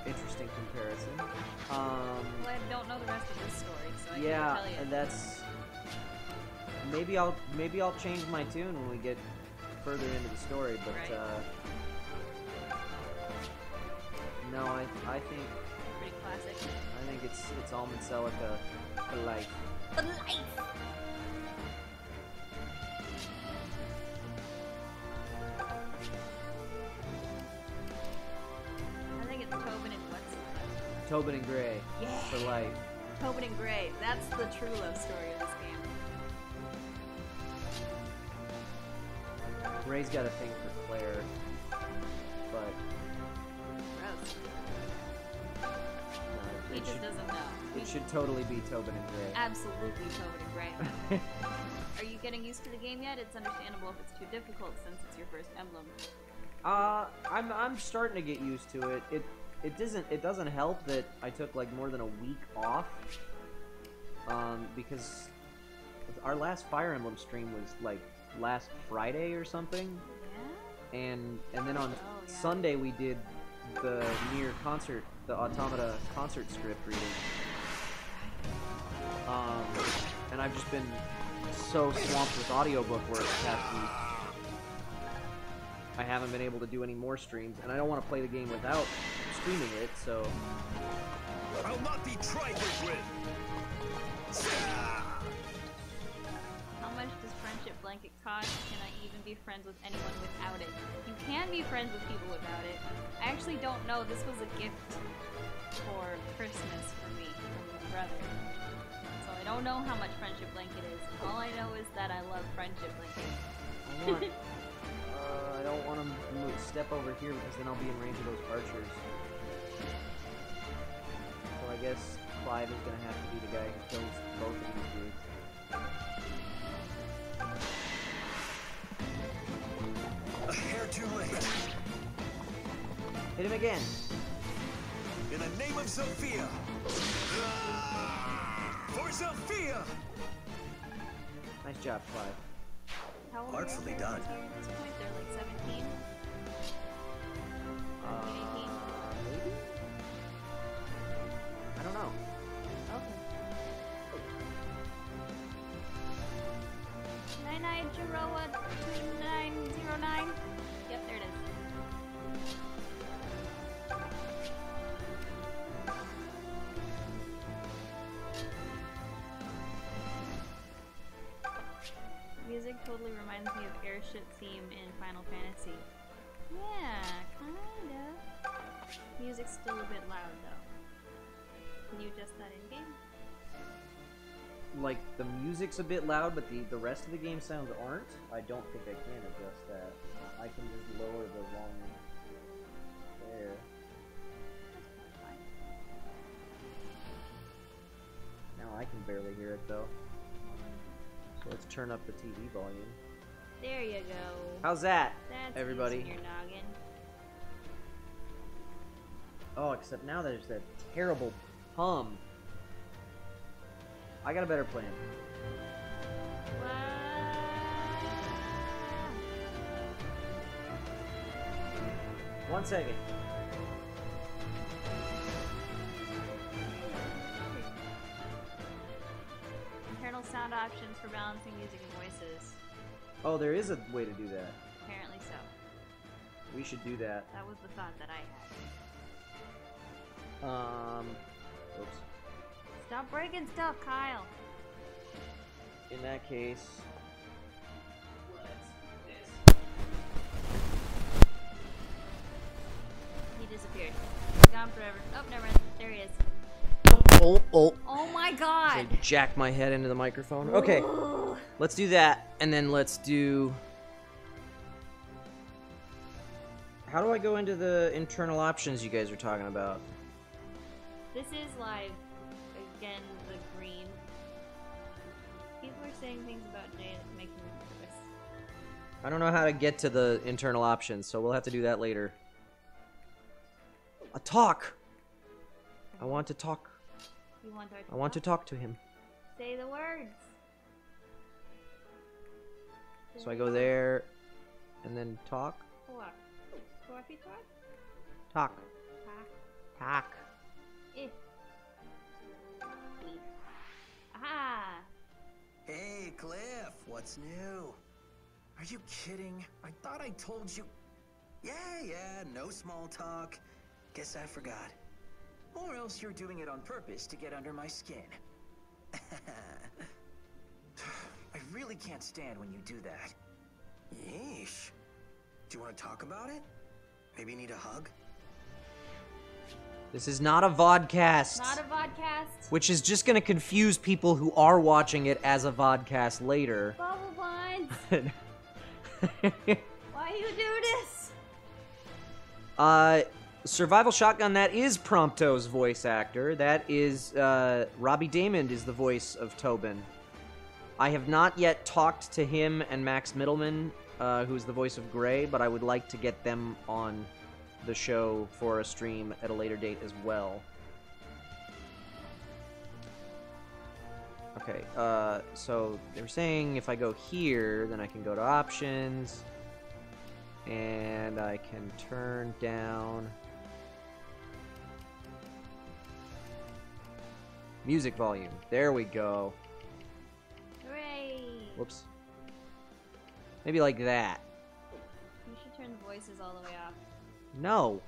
Interesting comparison. Well, I don't know the rest of this story, so I Yeah, can't tell you. and that's maybe I'll change my tune when we get further into the story, but Right. no, I think Pretty classic. it's Almond Celica for life. For life! I think it's Tobin and what's Tobin and Gray Yeah. for life. Tobin and Gray. That's the true love story of this game. Gray's got a thing for Claire, but Gross. He it just should, doesn't know. it should totally be Tobin and Gray. Absolutely Tobin and Gray. Are you getting used to the game yet? It's understandable if it's too difficult since it's your first Emblem. I'm starting to get used to it. It doesn't help that I took like more than a week off. Because our last Fire Emblem stream was like last Friday or something. Yeah? And then on Oh, yeah. Sunday we did the Nier concert, the Automata concert script reading. And I've just been so swamped with audiobook work the past week. I haven't been able to do any more streams, and I don't want to play the game without streaming it, so... I'll not be trifled with! How much does Friendship Blanket cost? Can I even be friends with anyone without it? You can be friends with people without it. I actually don't know. This was a gift for Christmas for me from my brother. So I don't know how much Friendship Blanket is. All I know is that I love Friendship Blanket. I don't want to step over here because then I'll be in range of those archers. I guess Clive is gonna have to be the guy who kills both of these dudes. A hair too late. Hit him again. In the name of Sophia. For Sophia! Nice job, Clive. How old Artfully are done. at this point? They're like 17? Maybe? I don't know. Okay. Nine Jiroa 2909. Yep, there it is. Music totally reminds me of Airship theme in Final Fantasy. Yeah, kinda. Music's still a bit loud though. Can you adjust that in game? Like, the music's a bit loud, but the rest of the game sounds aren't. I don't think I can adjust that. I can just lower the volume there. Now I can barely hear it though. So let's turn up the TV volume. There you go. How's that, That's everybody? using your noggin. Oh, except now there's that terrible hum. I got a better plan. Wow. 1 second. Internal sound options for balancing music and voices. Oh, there is a way to do that. Apparently so. We should do that. That was the thought that I had. Oops. Stop breaking stuff, Kyle. In that case, He disappeared. He's gone forever. Oh, never mind. There he is. oh, Oh my god! I jacked my head into the microphone. Okay, let's do that, and then let's do. How do I go into the internal options you guys are talking about? This is live. Again, the green. People are saying things about Jay that make me nervous. I don't know how to get to the internal options, so we'll have to do that later. A talk. I want to talk. You want our I want to talk to him. Say the words. So I go there, and then talk. Talk. Talk. Talk. Talk. Eh. Ah. Hey, Cliff, what's new? Are you kidding? I thought I told you. Yeah, no small talk. Guess I forgot. Or else you're doing it on purpose to get under my skin. I really can't stand when you do that. Yeesh. Do you want to talk about it? Maybe need a hug? This is not a vodcast. Not a vodcast. Which is just going to confuse people who are watching it as a vodcast later. Bubble Bonds. Why you do this? Survival Shotgun, that is Prompto's voice actor. That is, Robbie Damon is the voice of Tobin. I have not yet talked to him and Max Middleman, who's the voice of Gray, but I would like to get them on the show for a stream at a later date as well. Okay, so they were saying if I go here, then I can go to options, and I can turn down music volume. There we go. Hooray! Whoops. Maybe like that. You should turn the voices all the way off. No.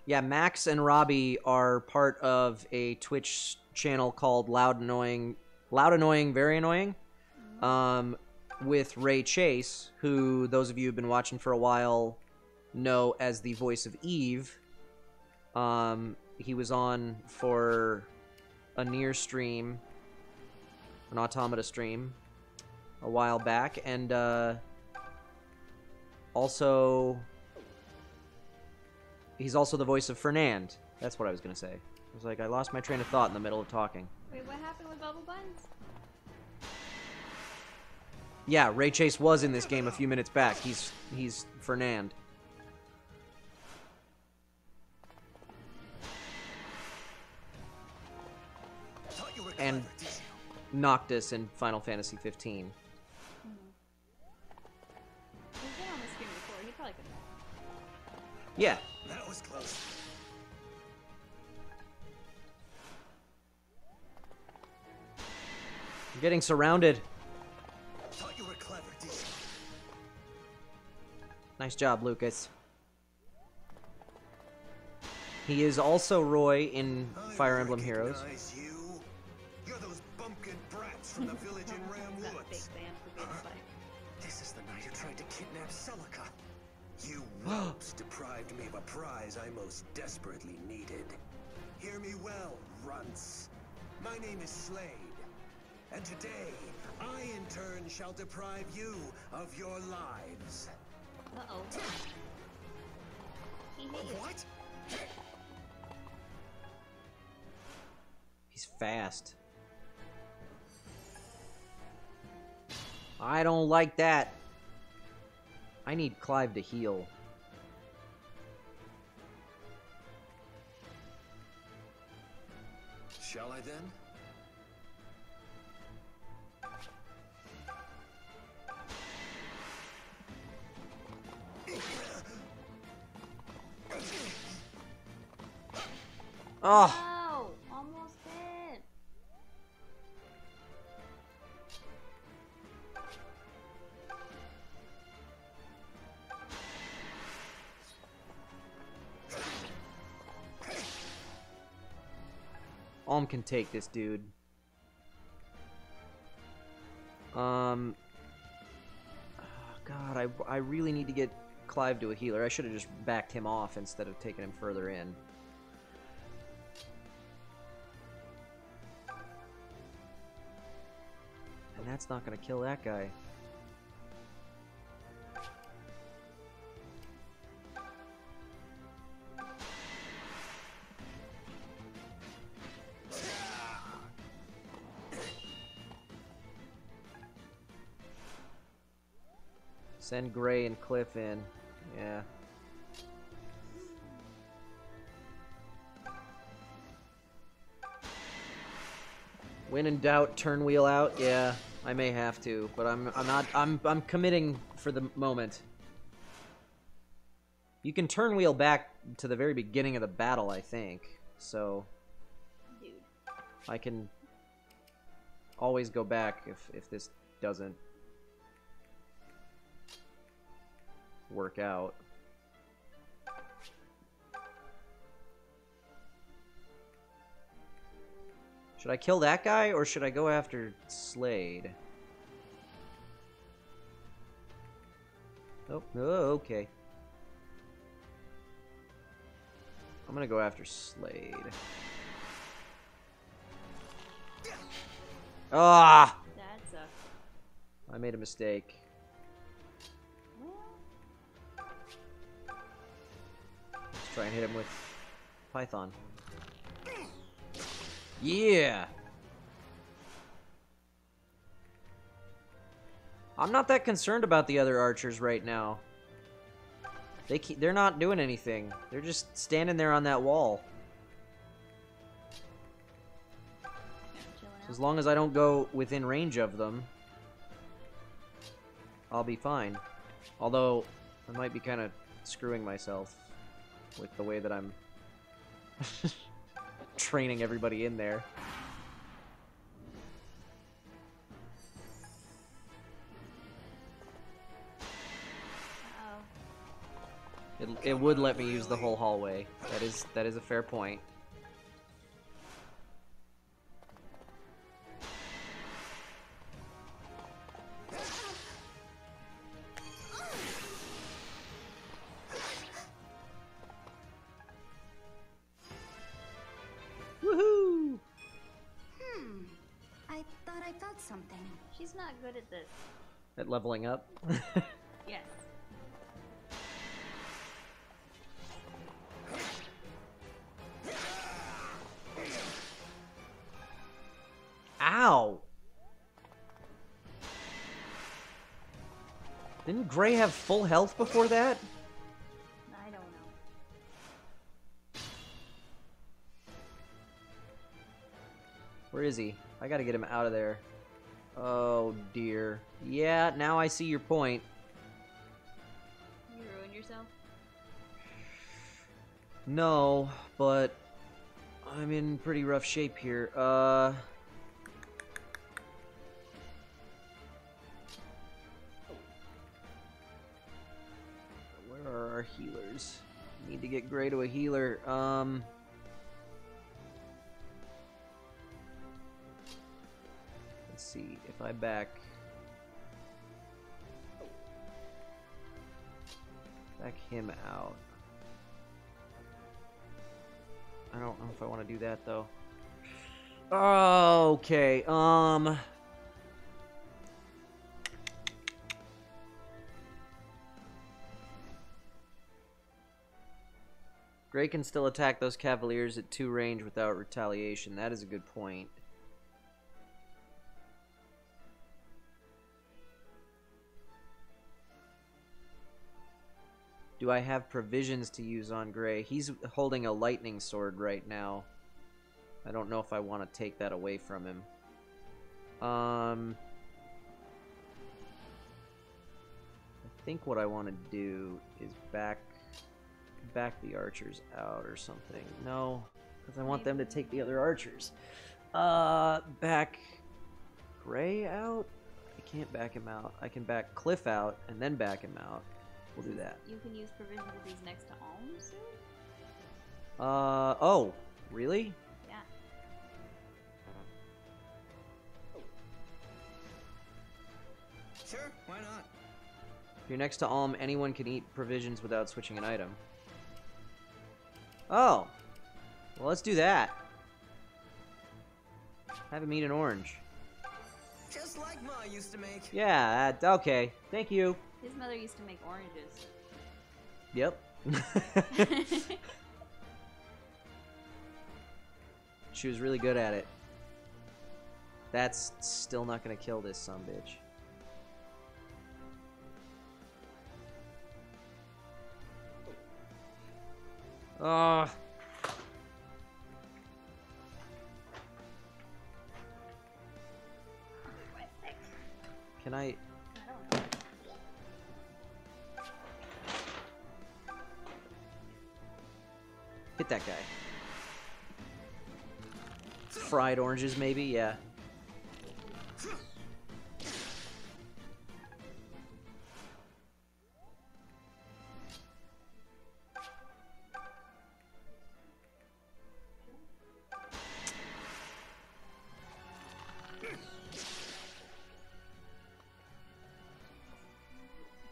Yeah, Max and Robbie are part of a Twitch channel called Loud Annoying, Very Annoying, with Ray Chase, who those of you who've been watching for a while know as the voice of Eve. He was on for a Nier stream, an Automata stream, a while back, and also... He's also the voice of Fernand. That's what I was gonna say. I was like, I lost my train of thought in the middle of talking. Wait, what happened with Bubble Buns? Yeah, Ray Chase was in this game a few minutes back. He's Fernand. And Noctis in Final Fantasy 15. He's been on this game before. He probably could. Yeah. That was close. I'm getting surrounded. Thought you were clever, did you? Nice job, Lucas. He is also Roy in Fire Emblem Heroes. Recognize you. You're those bumpkin brats from the village in Ram Not a big Woods. fan for being a fight. This is the night you tried to kidnap Celica. You whelps deprived me of a prize I most desperately needed. Hear me well, runts. My name is Slade. And today, I in turn shall deprive you of your lives. Uh-oh. He hit you. What? He's fast. I don't like that. I need Clive to heal. Shall I then? Oh, No! Almost dead. Alm can take this dude. God, I really need to get Clive to a healer. I should have just backed him off instead of taking him further in. And that's not gonna kill that guy. Send Gray and Cliff in. Yeah. When in doubt, turn wheel out. Yeah, I may have to, but I'm committing for the moment. You can turn wheel back to the very beginning of the battle, I think. So Dude. I can always go back if this doesn't work out. Should I kill that guy, or should I go after Slade? Oh, okay. I'm gonna go after Slade. Ah! That's a... I made a mistake. Let's try and hit him with Python. Yeah! I'm not that concerned about the other archers right now. They're not doing anything. They're just standing there on that wall. Chilling So as long as I don't go within range of them, I'll be fine. Although, I might be kind of screwing myself with the way that I'm training everybody in there. It would let me use the whole hallway. That is a fair point. Woohoo! I thought I felt something. She's not good at this. At leveling up. Yes. Ow! Didn't Gray have full health before that? I don't know. Where is he? I gotta get him out of there. Oh dear. Yeah, now I see your point. You ruined yourself? No, but I'm in pretty rough shape here. Where are our healers? Need to get Gray to a healer. Let's see if I back him out. I don't know if I want to do that though. Okay, Gray can still attack those Cavaliers at 2 range without retaliation. That is a good point. Do I have provisions to use on Gray? He's holding a lightning sword right now. I don't know if I want to take that away from him. I think what I want to do is back the archers out or something. No, because I want them to take the other archers. Back Gray out? I can't back him out. I can back Cliff out and then back him out. We'll do that. You can use provisions of these next to Alms soon? Oh, really? Yeah. Sure, why not? If you're next to Alm, anyone can eat provisions without switching an item. Oh. Well, let's do that. Have him eat an orange. Just like Ma used to make. Yeah, okay. Thank you. His mother used to make oranges. Yep. She was really good at it. That's still not gonna kill this sumbitch. Ugh. Can I... Hit that guy. Fried oranges, maybe? Yeah.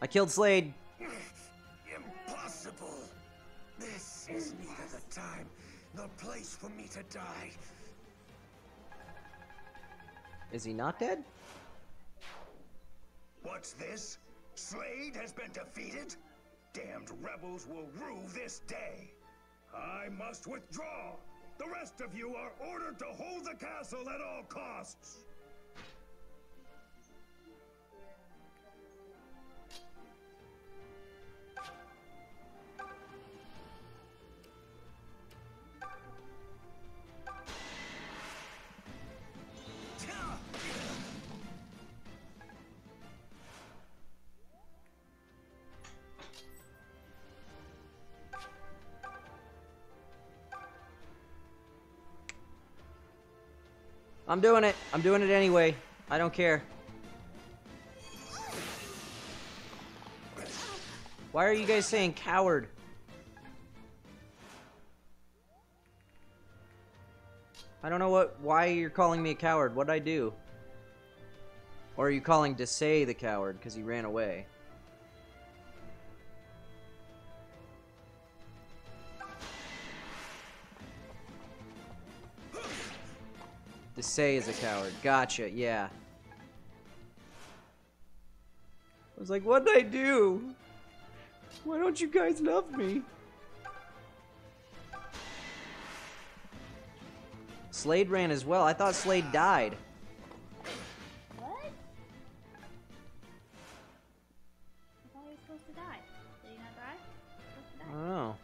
I killed Slade. Impossible! This is neither the time nor place for me to die. Is he not dead? What's this? Slade has been defeated? Damned rebels will rue this day. I must withdraw. The rest of you are ordered to hold the castle at all costs. I'm doing it. I'm doing it anyway. I don't care. Why are you guys saying coward? I don't know why you're calling me a coward. What'd I do? Or are you calling Desai the coward because he ran away? Desai is a coward. Gotcha, yeah. I was like, what'd I do? Why don't you guys love me? Slade ran as well. I thought Slade died. supposed to die? Did he not die? Supposed to I die. don't know.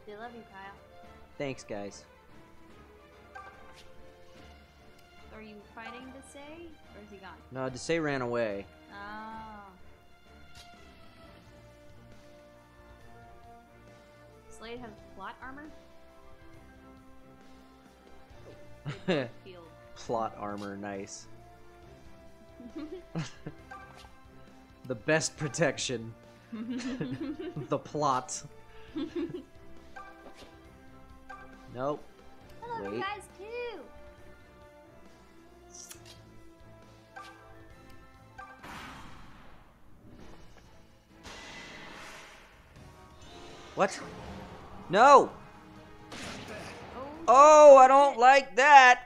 They love you, Kyle. Thanks, guys. Are you fighting to say, or is he gone? No, Desai ran away. Oh. Slade has plot armor? Field. Plot armor, nice. The best protection. The plot. Nope. I love you Wait. guys too. What? No! Oh, Oh, I don't like that!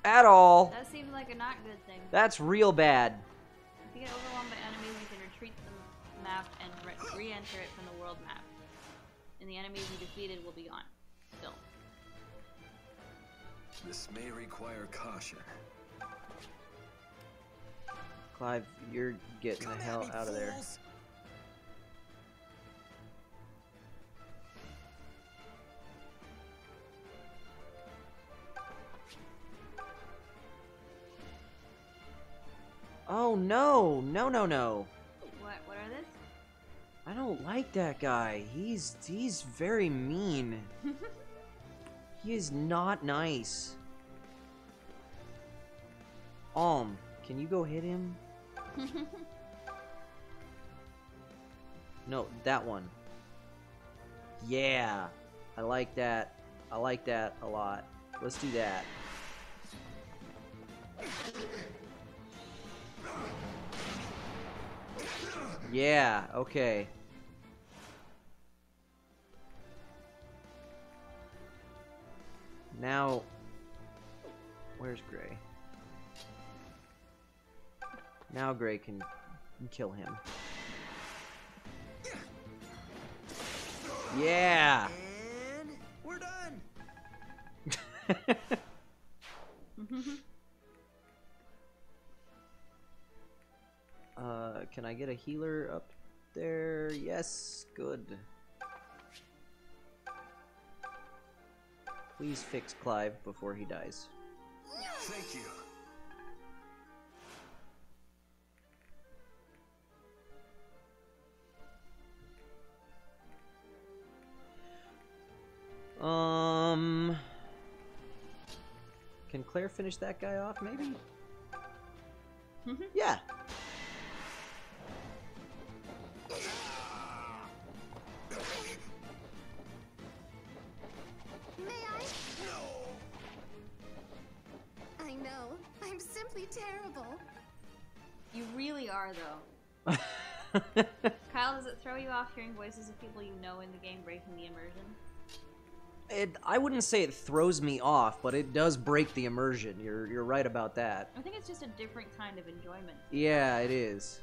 At all. that seems like a not good thing. That's real bad. If you get overwhelmed by enemies, you can retreat to the map and re-enter it from the world map. And the enemies you defeated will be gone. Still. This may require caution. Clive, you're getting the hell out of there. Oh no! No, no, no! What are this? I don't like that guy. He's very mean. He is not nice. Can you go hit him? No, that one. Yeah. I like that. I like that a lot. Let's do that. Yeah, okay. Now, where's Gray? Now Gray can kill him. Yeah! And we're done. Can I get a healer up there? Yes, good. Please fix Clive before he dies. Thank you. Can Claire finish that guy off, maybe? Yeah. May I? I know. I'm simply terrible. You really are, though. Kyle, does it throw you off hearing voices of people you know in the game breaking the immersion? I wouldn't say it throws me off, but it does break the immersion. You're right about that. I think it's just a different kind of enjoyment. Yeah, it is.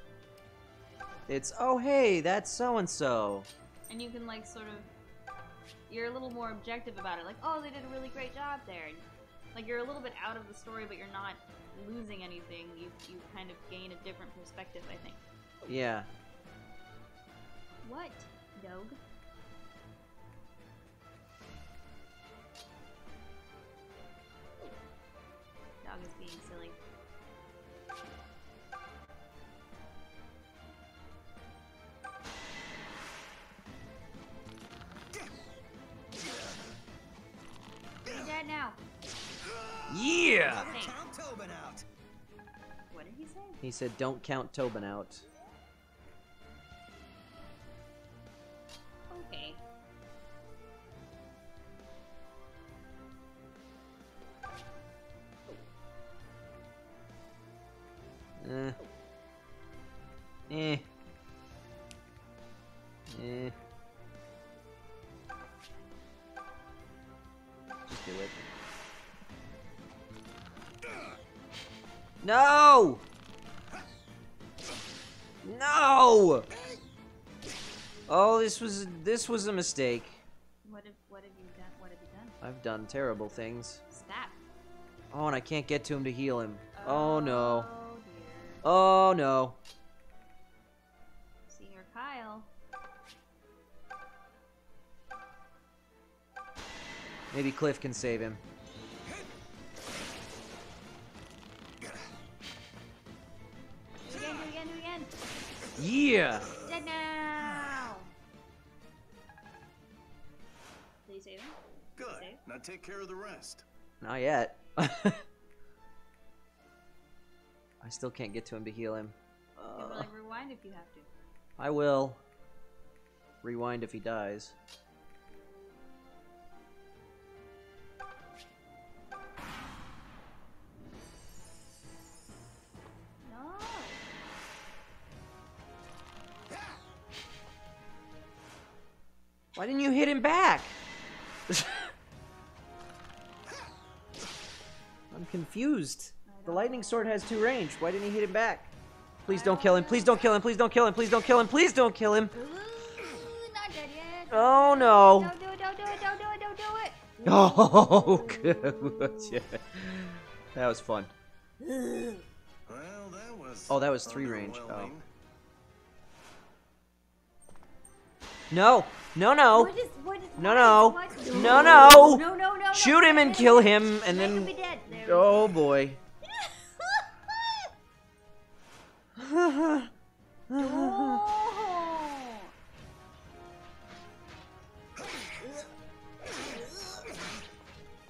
It's, oh hey, that's so-and-so. And you can, like, sort of... You're a little more objective about it. Like, oh, they did a really great job there. And, like, you're a little bit out of the story, but you're not losing anything. You kind of gain a different perspective, I think. Yeah. What, Dog? Dog is being silly. He's dead now. Yeah! Thanks. Count Tobin out. What did he say? He said, don't count Tobin out. Okay. Eh. Eh. Eh. Just do it. No! No! Oh, this was a mistake. What have you done? What have you done? I've done terrible things. Stab. Oh, and I can't get to him to heal him. Oh no. Oh dear. Oh no. Senior Kyle. Maybe Cliff can save him. Do it again, do it again. Yeah! Dead now! Did you save him? Good. Save? Now take care of the rest. Not yet. I still can't get to him to heal him. You can, like, rewind if you have to. I will. Rewind if he dies. No! Why didn't you hit him back? I'm confused. The lightning sword has 2 range. Why didn't he hit him back? Please don't kill him. Please don't kill him. Please don't kill him. Please don't kill him. Please don't kill him. Ooh, not dead yet. Oh no. Don't do it, don't do it, don't do it, don't do it! Oh, good. That was fun. Well, that was. Oh, that was 3 range. Oh. underwhelming. No. No, no. What is, No, no. what? No, no. No, no, no. Shoot him and kill him, and Make him then... be dead. There Oh, boy. Oh.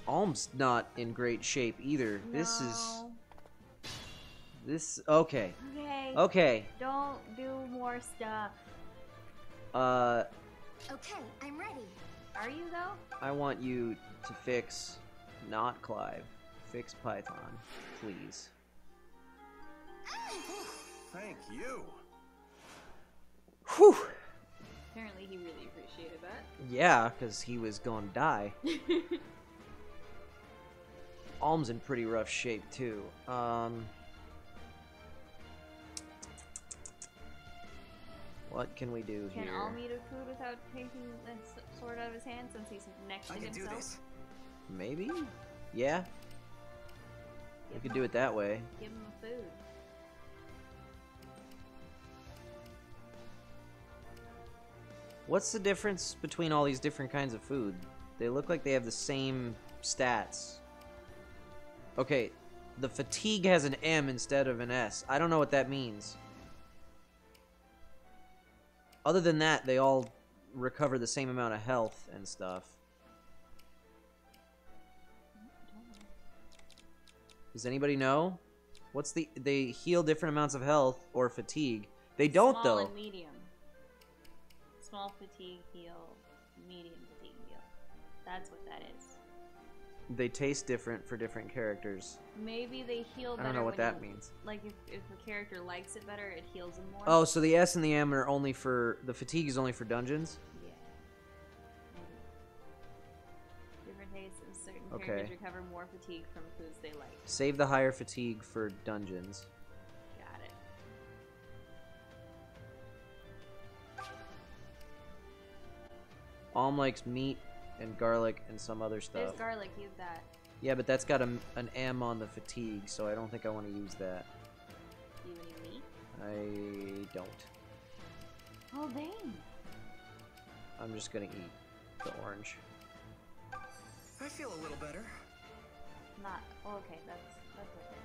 Alm's not in great shape either. This is... No. This... Okay. Okay. Okay. Don't do more stuff. Okay, I'm ready. Are you though? I want you to fix... Not Clive. Fix Python. Please. Thank you. Whew! Apparently he really appreciated that. Yeah, because he was gonna die. Alm's in pretty rough shape, too. What can we do Can here? Alm eat a food without taking the sword out of his hand since he's next to I can himself? do this. Maybe? Yeah. We could do it that way. Give him a food. What's the difference between all these different kinds of food? They look like they have the same stats. Okay, the fatigue has an M instead of an S. I don't know what that means. Other than that, they all recover the same amount of health and stuff. Does anybody know? What's the... They heal different amounts of health or fatigue. They don't, Small though. and medium. Small fatigue heal, medium fatigue heal. That's what that is. They taste different for different characters. Maybe they heal I better. don't know what when that you- means. Like if a character likes it better, it heals them more. Oh, so the S and the M are only for... The fatigue is only for dungeons? Yeah. Maybe. Different tastes and certain Okay. characters recover more fatigue from foods they like. Save the higher fatigue for dungeons. Got it. Alm likes meat and garlic and some other stuff. There's garlic, use that. Yeah, but that's got an M on the fatigue, so I don't think I want to use that. Do you need meat? I don't. Oh, dang. I'm just gonna eat the orange. I feel a little better. Not. Oh, okay, that's okay.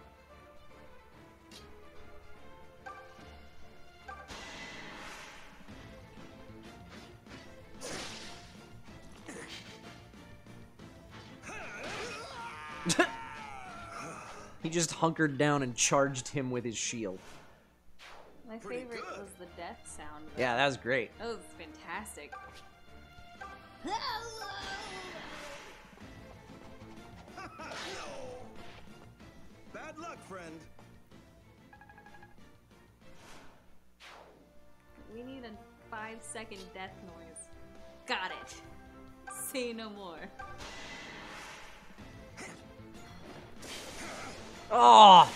He just hunkered down and charged him with his shield. My Pretty favorite good. was the death sound. though. Yeah, that was great. That was fantastic. Bad luck, friend. We need a 5-second death noise. Got it. Say no more. Oh!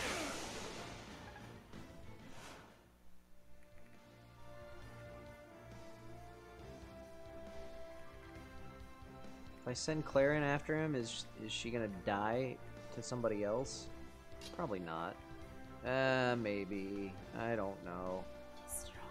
If I send Claire in after him, is she gonna die to somebody else? Probably not. Maybe. I don't know. Destroyer.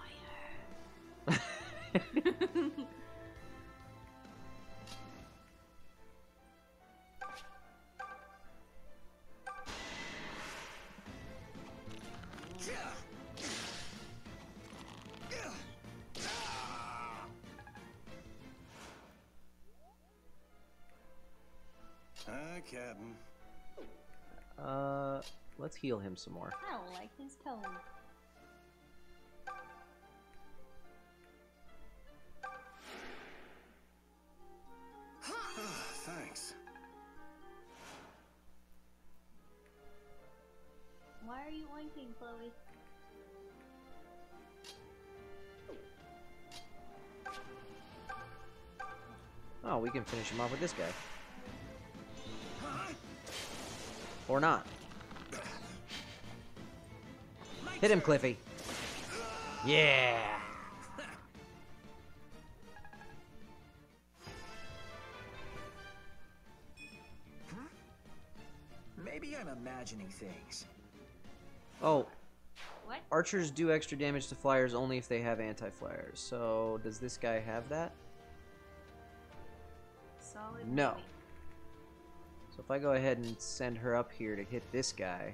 Hi, Captain. Let's heal him some more. I don't like his tone. Thanks. Why are you oinking, Chloe? Oh, we can finish him off with this guy. Or not. Hit him, Cliffy. Yeah. Maybe I'm imagining things. Oh. What? Archers do extra damage to flyers only if they have anti-flyers. So, does this guy have that? Solid. No. maybe. So if I go ahead and send her up here to hit this guy,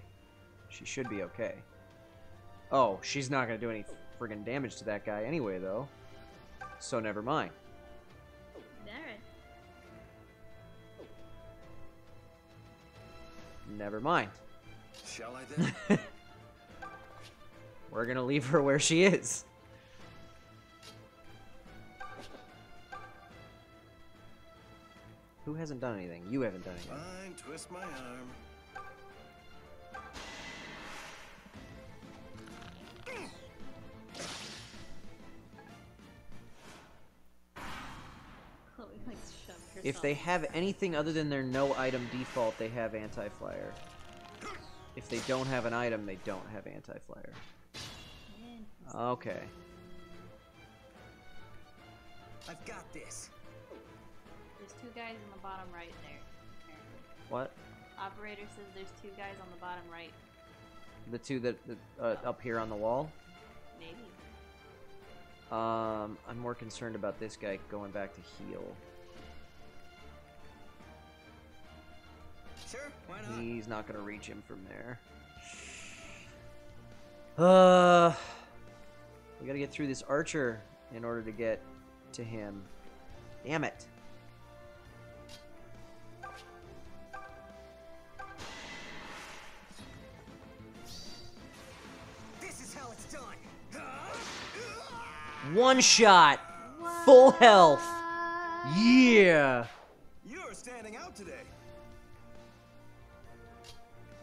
she should be okay. Oh, she's not going to do any friggin' damage to that guy anyway, though. So never mind. Alright. Never mind. Shall I then? We're going to leave her where she is. Who hasn't done anything? You haven't done anything. Fine, twist my arm. Chloe like shoved herself. If they have anything other than their no item default, they have anti-flyer. If they don't have an item, they don't have anti-flyer. Okay. I've got this. There's two guys in the bottom right there. Apparently. What? Operator says there's two guys on the bottom right. The two that up here on the wall? Maybe. I'm more concerned about this guy going back to heal. Sure, why not? He's not gonna reach him from there. We gotta get through this archer in order to get to him. Damn it. This is how it's done. One shot! Full health! Yeah! You're standing out today.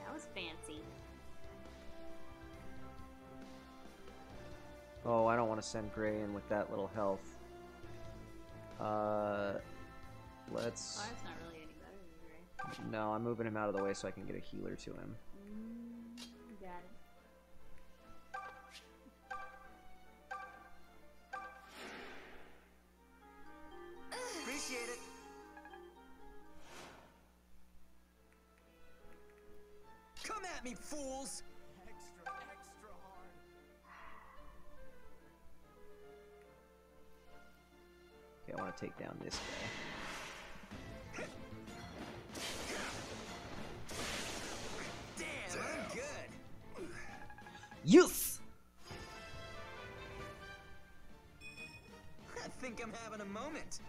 That was fancy. Oh, I don't want to send Gray in with that little health. Let's... Oh, that's not really any better than Gray. No, I'm moving him out of the way so I can get a healer to him. Got it. Appreciate it. Come at me, fools! Extra hard. Okay, I want to take down this guy. Damn, I'm good. Yes! I think I'm having a moment.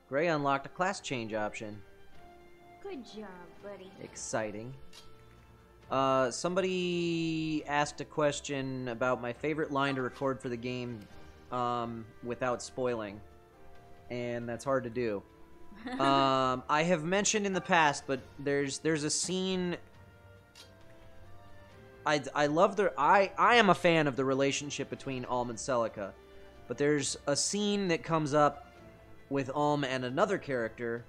Gray unlocked a class change option. Good job, buddy. Exciting. Somebody asked a question about my favorite line to record for the game without spoiling. And that's hard to do. I have mentioned in the past, but there's a scene... I love the... I am a fan of the relationship between Alm and Celica. But there's a scene that comes up with Alm and another character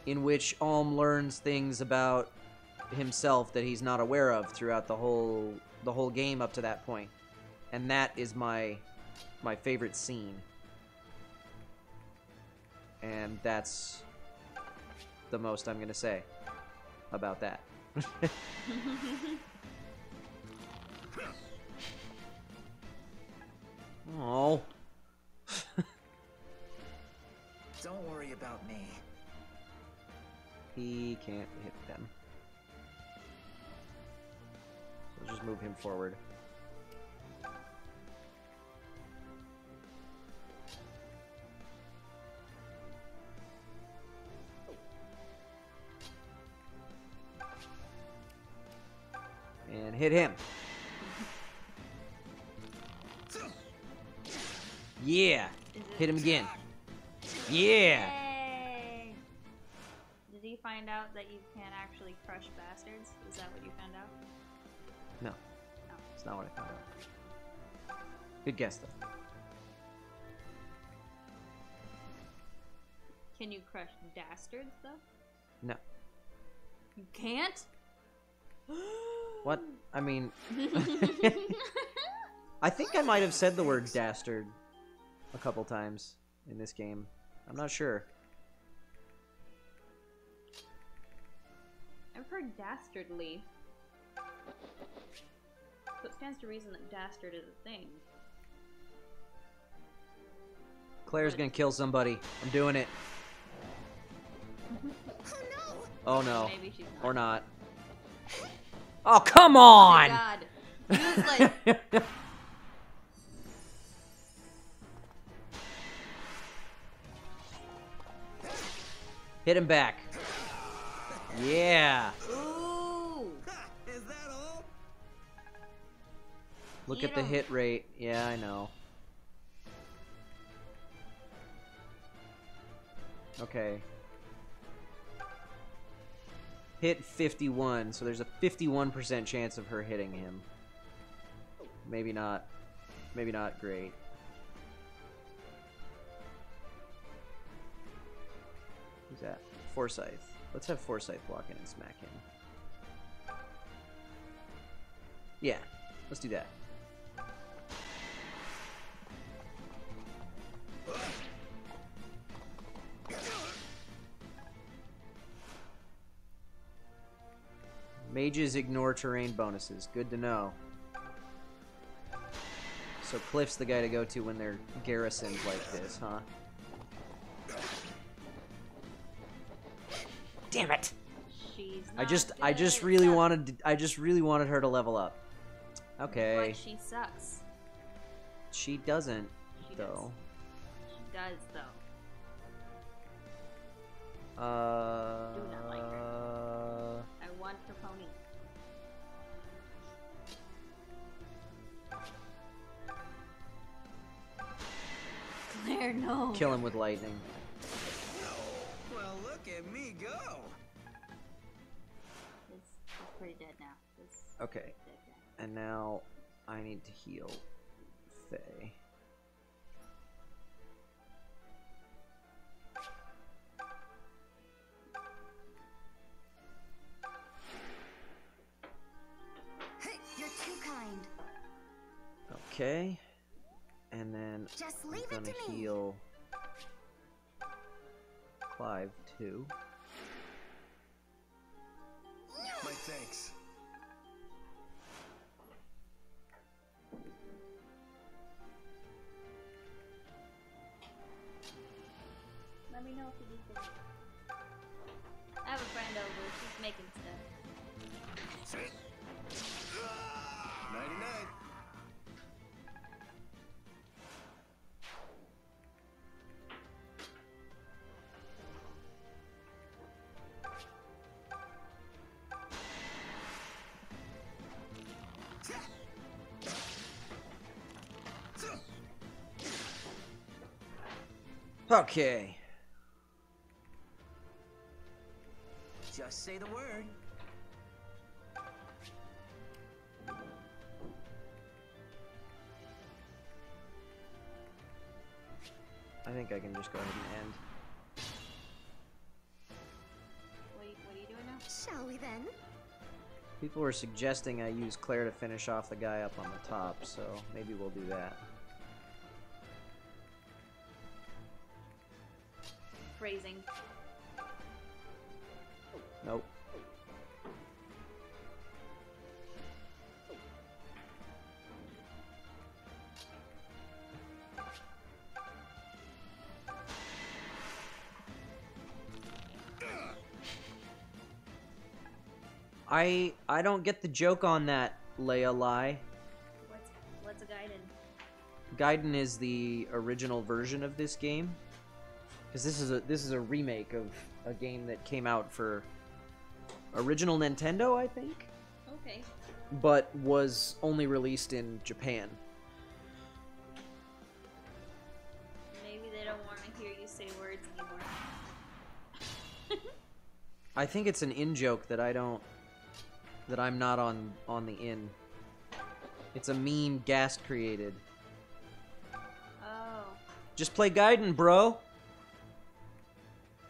in which Alm learns things about himself that he's not aware of throughout the whole game up to that point. And that is my favorite scene. And that's the most I'm gonna say about that. Oh. Don't worry about me. He can't hit them. So just move him forward. And hit him. Yeah. Hit him again. Yeah. Yay! Did you find out that you can't actually crush bastards? Is that what you found out? No. No. It's not what I found out. Good guess, though. Can you crush dastards, though? No. You can't? What? I mean... I think I might have said the word dastard a couple times in this game. I'm not sure. I've heard dastardly. So it stands to reason that dastard is a thing. Claire's gonna kill somebody. I'm doing it. Oh no. Maybe she's not. Or not. Oh, come on! Oh my god. Useless. Hit him back. Yeah. Ooh. Is that all? Look at the hit rate. Yeah, I know. Okay. Hit 51, so there's a 51% chance of her hitting him. Maybe not. Maybe not great. Who's that? Forsyth. Let's have Forsyth walk in and smack him. Yeah, let's do that. Mages ignore terrain bonuses. Good to know. So Cliff's the guy to go to when they're garrisoned like this, huh? Damn it! She's I just not really good. wanted her to level up. Okay. But she sucks. She doesn't, She though. She does, though. Do not like her. I want her pony. Claire, no. Kill him with lightning. Well, look at me go. It's pretty dead now. It's Okay. dead now. And now I need to heal Faye. Hey, you're too kind. Okay. And then Just I'm leave it gonna to me. heal Clive too. My thanks. Let me know if you need this. I have a friend over. She's making stuff. 99. Okay. Just say the word. I think I can just go ahead and end. What are you doing now? Shall we then? People were suggesting I use Claire to finish off the guy up on the top, so maybe we'll do that. Phrasing. Nope. I don't get the joke on that, Leia Lai. What's a Gaiden? Gaiden is the original version of this game, because this is a remake of a game that came out for original Nintendo, I think. Okay. But was only released in Japan. Maybe they don't want to hear you say words anymore. I think it's an in-joke that I'm not on the in. It's a meme Gast created. Oh. Just play Gaiden, bro.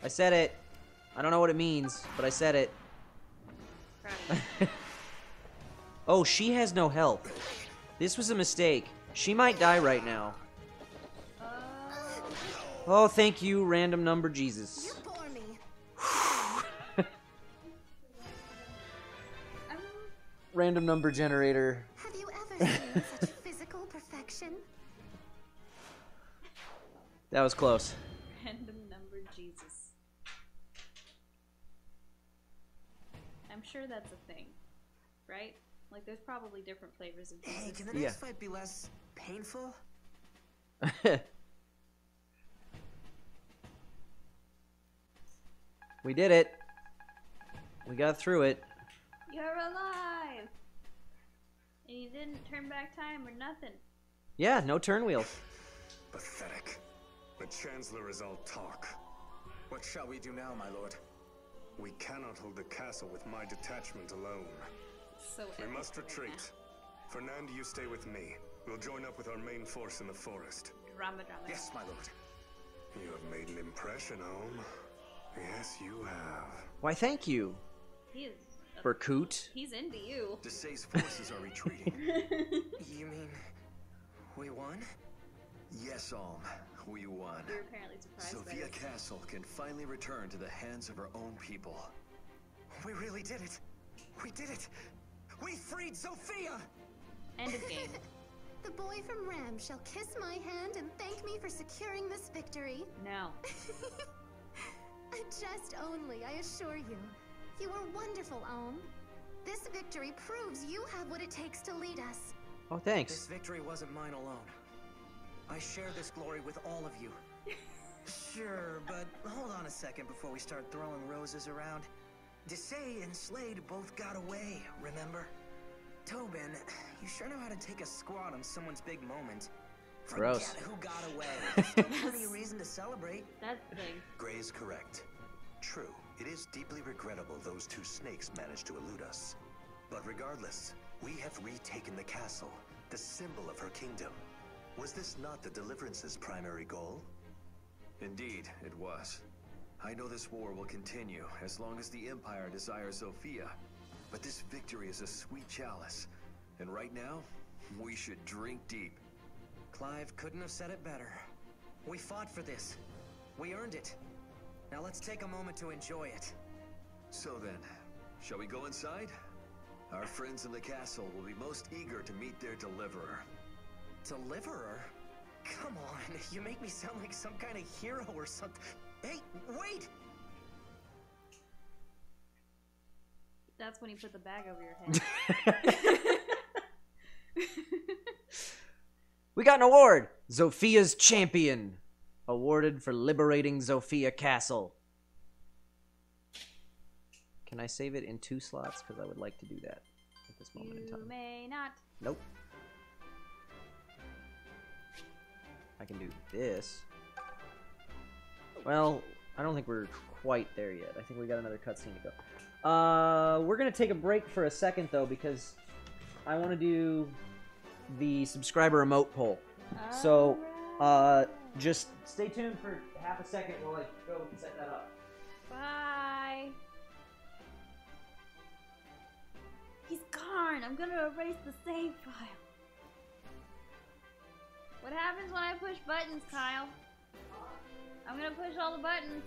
I said it. I don't know what it means, but I said it. Oh, she has no health. This was a mistake. She might die right now. Oh, thank you, random number Jesus. You bore me. Random number generator. Have you ever seen such physical perfection? That was close. Random number Jesus. I'm sure that's a thing, right? Like, there's probably different flavors of Jesus. Hey, can the next fight be less painful? We did it. We got through it. You're alive! And you didn't turn back time or nothing. Yeah, no turn wheels. Pathetic. The Chancellor is all talk. What shall we do now, my lord? We cannot hold the castle with my detachment alone. So We must retreat. Fernand, you stay with me. We'll join up with our main force in the forest. Drama. Yes, my lord. You have made an impression, Ohm. Yes, you have. Why, thank you. He is. Berkut. He's into you. Desai's forces are retreating. You mean we won? Yes, Alm, we won. You're apparently surprised by Sophia this. Castle can finally return to the hands of her own people. We really did it. We did it. We freed Sophia. End of game. The boy from Ram shall kiss my hand and thank me for securing this victory. No. A jest only, I assure you. You are wonderful, Ohm. This victory proves you have what it takes to lead us. Oh, thanks. This victory wasn't mine alone. I share this glory with all of you. Sure, but hold on a second before we start throwing roses around. Desai and Slade both got away, remember? Tobin, you sure know how to take a squat on someone's big moment. Gross. Forget who got away. There's still plenty of reason to celebrate. That's the thing. Gray is correct. True, it is deeply regrettable those two snakes managed to elude us. But regardless, we have retaken the castle, the symbol of her kingdom. Was this not the Deliverance's primary goal? Indeed, it was. I know this war will continue as long as the Empire desires Sophia. But this victory is a sweet chalice. And right now, we should drink deep. Clive couldn't have said it better. We fought for this. We earned it. Now let's take a moment to enjoy it. So then, shall we go inside? Our friends in the castle will be most eager to meet their deliverer. Deliverer? Come on, you make me sound like some kind of hero or something. Hey, wait! That's when you put the bag over your head. We got an award! Zophia's Champion. Awarded for liberating Zofia Castle. Can I save it in 2 slots? Because I would like to do that at this moment in You time. may not. Nope. I can do this. Well, I don't think we're quite there yet. I think we got another cutscene to go. We're going to take a break for a second, though, because I want to do the subscriber emote poll. So, just stay tuned for half a second while I go set that up. Bye. He's gone. I'm gonna erase the save file. What happens when I push buttons, Kyle? I'm gonna push all the buttons.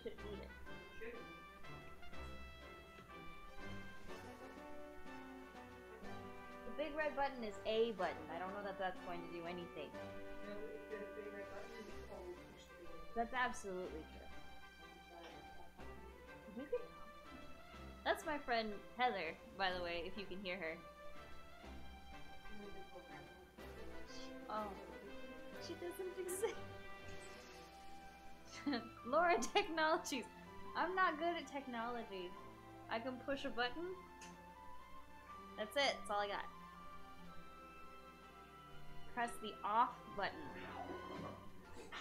should eat it. The big red button is a button. I don't know that that's going to do anything. That's absolutely true. You can. That's my friend Heather, by the way, if you can hear her. Oh, she doesn't exist. Laura Technologies. I'm not good at technology. I can push a button. That's it. That's all I got. Press the off button.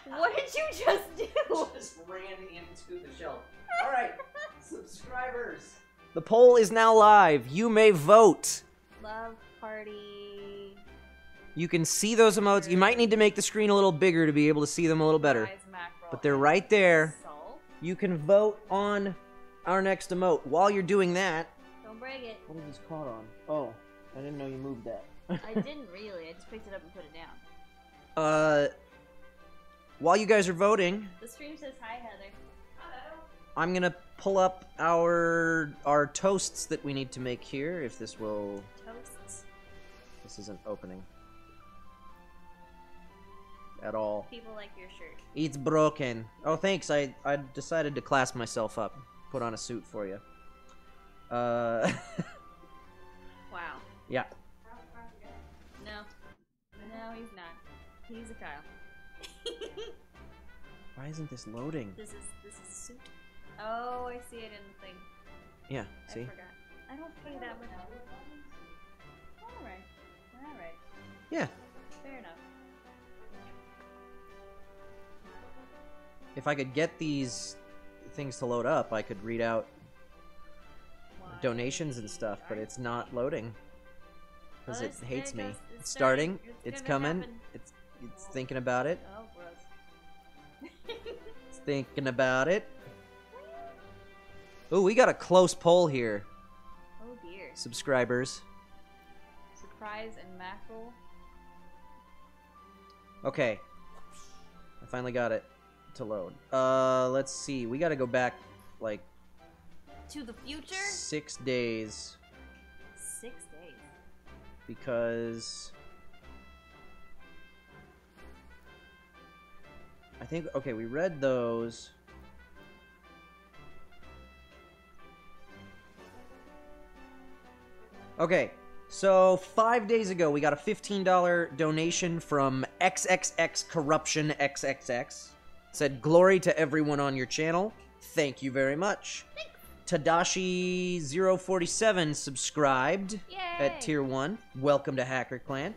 What did you just do? Just ran into the shelf. Alright, subscribers. The poll is now live. You may vote. Love party. You can see those emotes. You might need to make the screen a little bigger to be able to see them a little better. But they're right there. You can vote on our next emote. While you're doing that... Don't break it. What is this caught on? Oh, I didn't know you moved that. I didn't really. I just picked it up and put it down. While you guys are voting... The stream says hi, Heather. Hello. I'm gonna pull up our toasts that we need to make here, if this will... Toasts? This isn't opening. At all. People like your shirt. It's broken. Oh, thanks. I decided to class myself up. Put on a suit for you. Wow. Yeah. No. No, he's not. He's a Kyle. Why isn't this loading? This is a suit. Oh, I see it in the thing. Yeah, see? I forgot. I don't pay that much. Alright. Alright. Yeah. Fair enough. If I could get these things to load up, I could read out donations and stuff, but it's not loading. Because it hates me. It's starting. It's coming. It's thinking about it. Oh, gross. It's thinking about it. Ooh, we got a close poll here. Oh dear. Subscribers. Surprise and mackerel. Okay. I finally got it to load. Let's see. We gotta go back, like... To the future? 6 days. 6 days. Because... I think... Okay, we read those... Okay, so 5 days ago, we got a $15 donation from XXX Corruption XXX. Said, glory to everyone on your channel. Thank you very much. Tadashi047 subscribed at Tier 1. Welcome to Hacker Clan.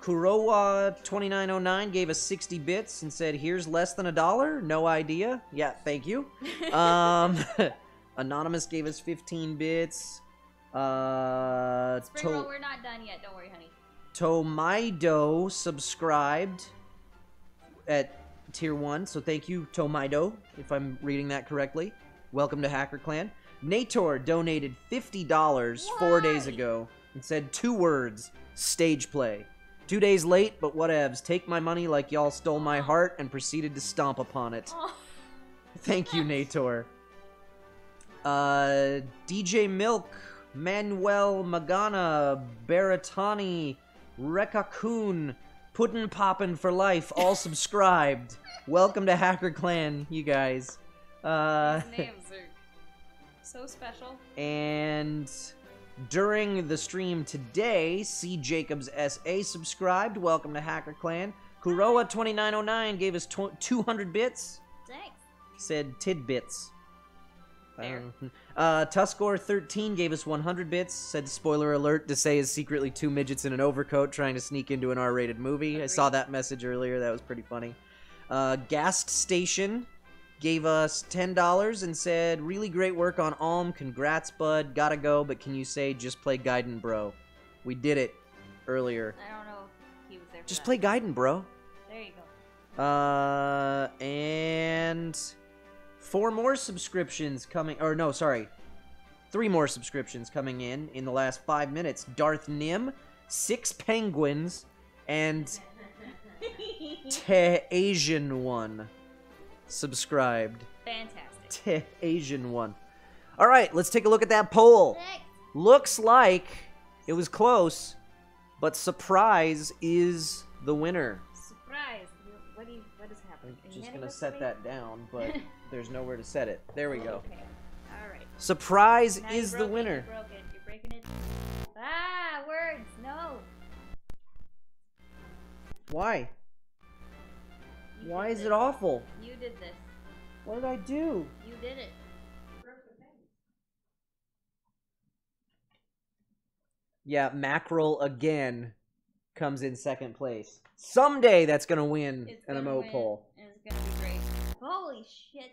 Kurowa2909 gave us 60 bits and said, here's less than $1. No idea. Yeah, thank you. Anonymous gave us 15 bits. Spring we're not done yet. Don't worry, honey. Tomaido subscribed at Tier 1, so thank you, Tomaido, if I'm reading that correctly. Welcome to Hacker Clan. Nator donated $50 4 days ago and said 2 words, stage play. 2 days late, but whatevs. Take my money like y'all stole my heart and proceeded to stomp upon it. Thank you, Nator. DJ Milk, Manuel Magana, Baratani, Rekakun, Puddin' Poppin' for life, all subscribed. Welcome to Hacker Clan, you guys. These names are so special. And during the stream today, C. Jacobs SA subscribed. Welcome to Hacker Clan. Kuroa2909 gave us 200 bits. Thanks. Said tidbits. Tuskor13 gave us 100 bits. Said, spoiler alert, to say is secretly 2 midgets in an overcoat trying to sneak into an R-rated movie. Agreed. I saw that message earlier. That was pretty funny. Gast Station gave us $10 and said, really great work on Alm. Congrats, bud. Gotta go, but can you say just play Gaiden, bro? We did it earlier. I don't know if he was there for just that. play Gaiden, bro. There you go. And 4 more subscriptions coming, or no, sorry. 3 more subscriptions coming in the last 5 minutes. Darth Nim, 6 Penguins, and Asian one subscribed. Fantastic. Asian one. All right, let's take a look at that poll. Looks like it was close, but surprise is the winner. Surprise! What is happening? I'm just gonna set that down, but there's nowhere to set it. There we go. Okay. All right. Surprise Now is you the broke it, winner. You broke it. You're breaking it. Ah, words. No. Why? You Why did is this. it awful? You did this. What did I do? You did it. Yeah, Mackerel again comes in second place. Someday that's gonna win It's an gonna emote win, poll. and it's gonna be great. Holy shit!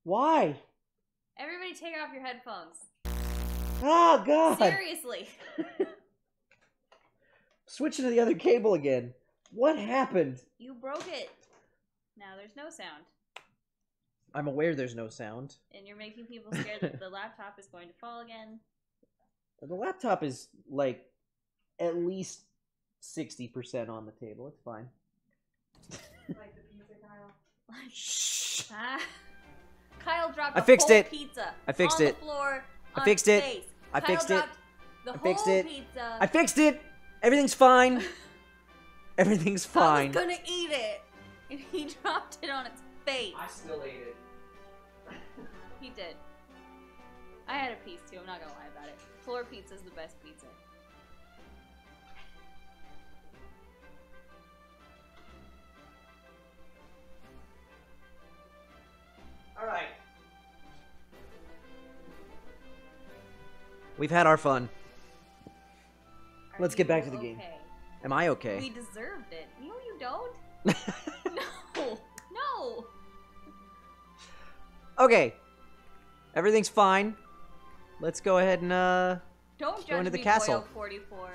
Why? Everybody, take off your headphones. Oh God! Seriously. Switching to the other cable again. What happened? You broke it. Now there's no sound, I'm aware there's no sound. and you're making people scared that the laptop is going to fall again. The laptop is like at least 60% on the table. It's fine. Like the pizza, Kyle. Shh. Kyle dropped I the fixed whole it. pizza I fixed on it. the floor. I on fixed it. space. I Kyle fixed it. dropped The I fixed whole it. Pizza. I fixed it. Everything's fine. Everything's I fine. was gonna eat it, and he dropped it on its face. I still ate it. He did. I had a piece too. I'm not gonna lie about it. Floor pizza's the best pizza. All right. We've had our fun. Let's get back to the game. Am I okay? We deserved it. No, you don't. No. No. Okay. Everything's fine. Let's go ahead and Don't go judge into the me, castle. Boyle 44.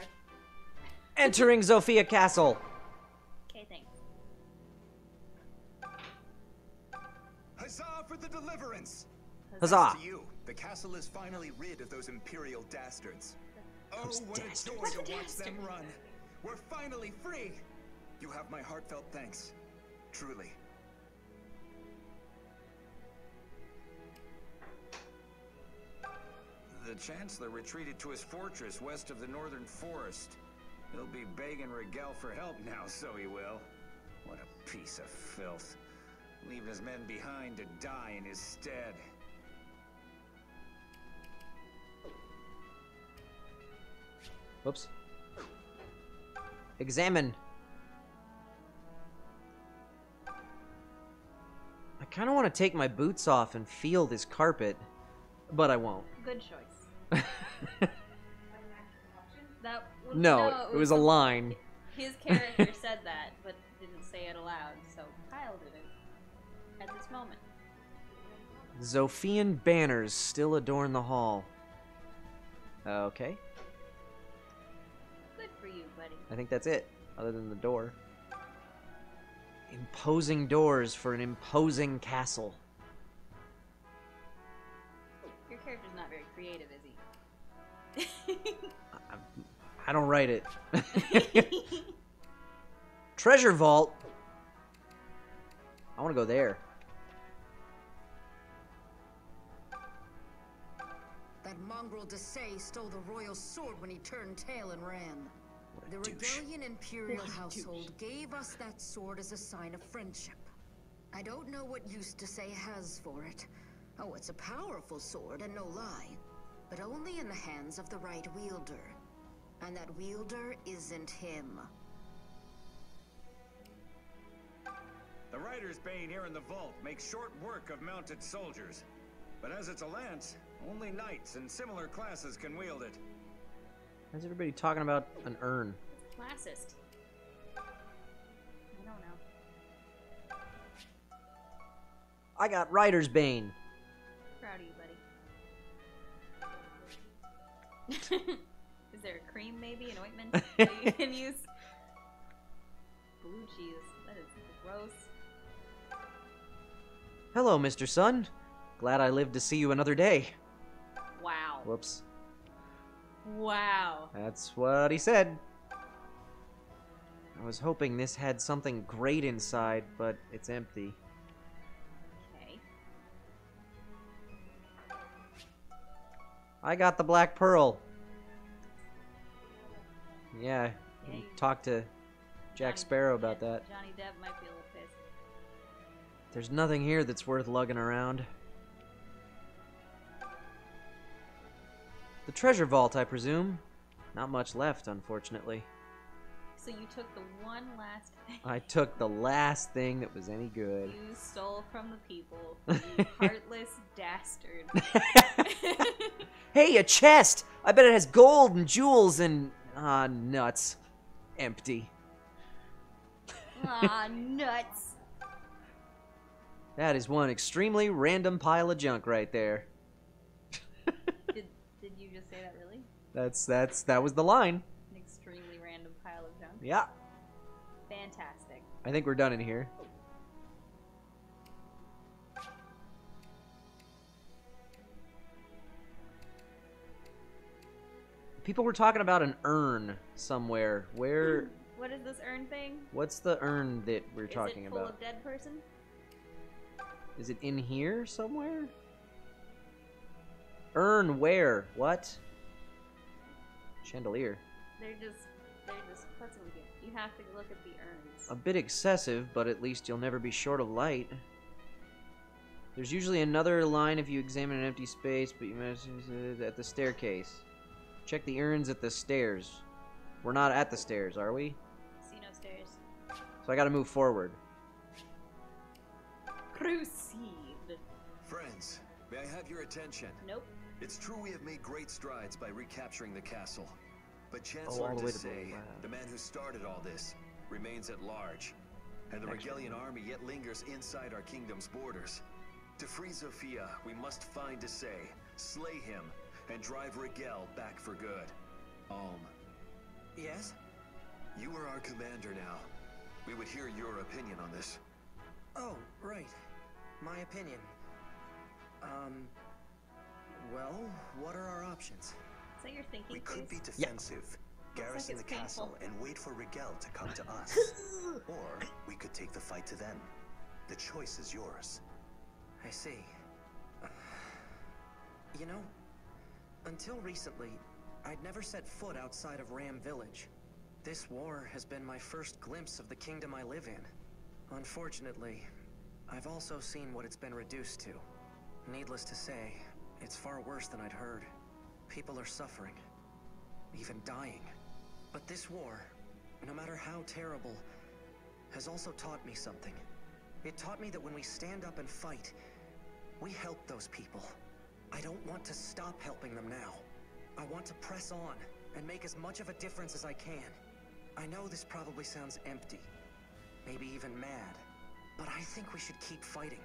Entering Zofia Castle. Okay, thanks. Huzzah for the deliverance! Huzzah. To you, the castle is finally rid of those Imperial dastards. Oh, Those what dastards. a joy to watch them run! We're finally free! You have my heartfelt thanks. Truly. The Chancellor retreated to his fortress west of the northern forest. He'll be begging Rigel for help now, so he will. What a piece of filth. Leaving his men behind to die in his stead. Whoops. Examine. I kind of want to take my boots off and feel this carpet, but I won't. Good choice. That No, it was a line. His character said that, but didn't say it aloud, so Kyle did it at this moment. Zophian banners still adorn the hall. Okay. Good for you, buddy. I think that's it, other than the door. Imposing doors for an imposing castle. Your character's not very creative, is he? I don't write it. Treasure vault. I want to go there. That mongrel Desai stole the royal sword when he turned tail and ran. The Regalian Imperial household gave us that sword as a sign of friendship. I don't know what use Desai has for it. Oh, it's a powerful sword and no lie, but only in the hands of the right wielder. And that wielder isn't him. The Rider's Bane here in the vault makes short work of mounted soldiers. But as it's a lance, only knights and similar classes can wield it. Why is everybody talking about an urn? Classist. I don't know. I got Rider's Bane. Proud of you, buddy. Is there a cream, maybe? An ointment that you can use? Blue cheese. That is gross. Hello, Mr. Sun. Glad I lived to see you another day. Wow. Whoops. Wow. That's what he said. I was hoping this had something great inside, but it's empty. Okay. I got the Black Pearl. Yeah, you talk to Jack Sparrow about that. Johnny Depp might be a little pissed. There's nothing here that's worth lugging around. The treasure vault, I presume. Not much left, unfortunately. So you took the one last thing. I took the last thing that was any good. You stole from the people, you heartless dastard. Hey, a chest! I bet it has gold and jewels and... ah, nuts. Empty. Aw, nuts. That is one extremely random pile of junk right there. Did you just say that really? That was the line. An extremely random pile of junk? Yeah. Fantastic. I think we're done in here. People were talking about an urn somewhere. Where? What is this urn thing? What's the urn that we're talking Is it full about? of dead person? Is it in here somewhere? Urn where? What? Chandelier. They're just what's it again? You have to look at the urns. A bit excessive, but at least you'll never be short of light. There's usually another line if you examine an empty space, but you must at the staircase. Check the urns at the stairs. We're not at the stairs, are we? See no stairs. So I gotta move forward. Proceed. Friends, may I have your attention? Nope. It's true we have made great strides by recapturing the castle. But all Chancellor the way to the Desay, lab. the man who started all this, remains at large. And the Regalian army yet lingers inside our kingdom's borders. To free Zofia, we must find Desay, slay him, and drive Rigel back for good. Yes? You are our commander now. We would hear your opinion on this. Oh, right. My opinion. Well, what are our options? Is that your thinking We could be face? defensive, garrison the it's painful. castle, and wait for Rigel to come to us. Or we could take the fight to them. The choice is yours. I see. You know, until recently, I'd never set foot outside of Ram Village. This war has been my first glimpse of the kingdom I live in. Unfortunately, I've also seen what it's been reduced to. Needless to say, it's far worse than I'd heard. People are suffering, even dying. But this war, no matter how terrible, has also taught me something. It taught me that when we stand up and fight, we help those people. I don't want to stop helping them now. I want to press on and make as much of a difference as I can. I know this probably sounds empty, maybe even mad, but I think we should keep fighting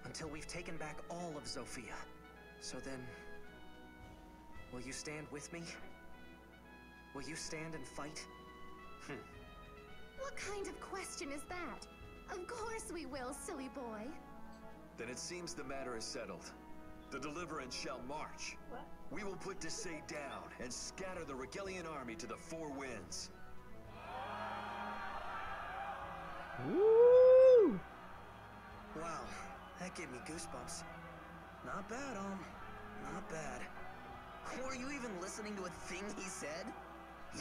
until we've taken back all of Zofia. So then, will you stand with me? Will you stand and fight? What kind of question is that? Of course we will, silly boy. Then it seems the matter is settled. The Deliverance shall march. What? We will put Desay down and scatter the Regalian army to the four winds. Woo! Wow, that gave me goosebumps. Not bad, not bad. Were you even listening to a thing he said?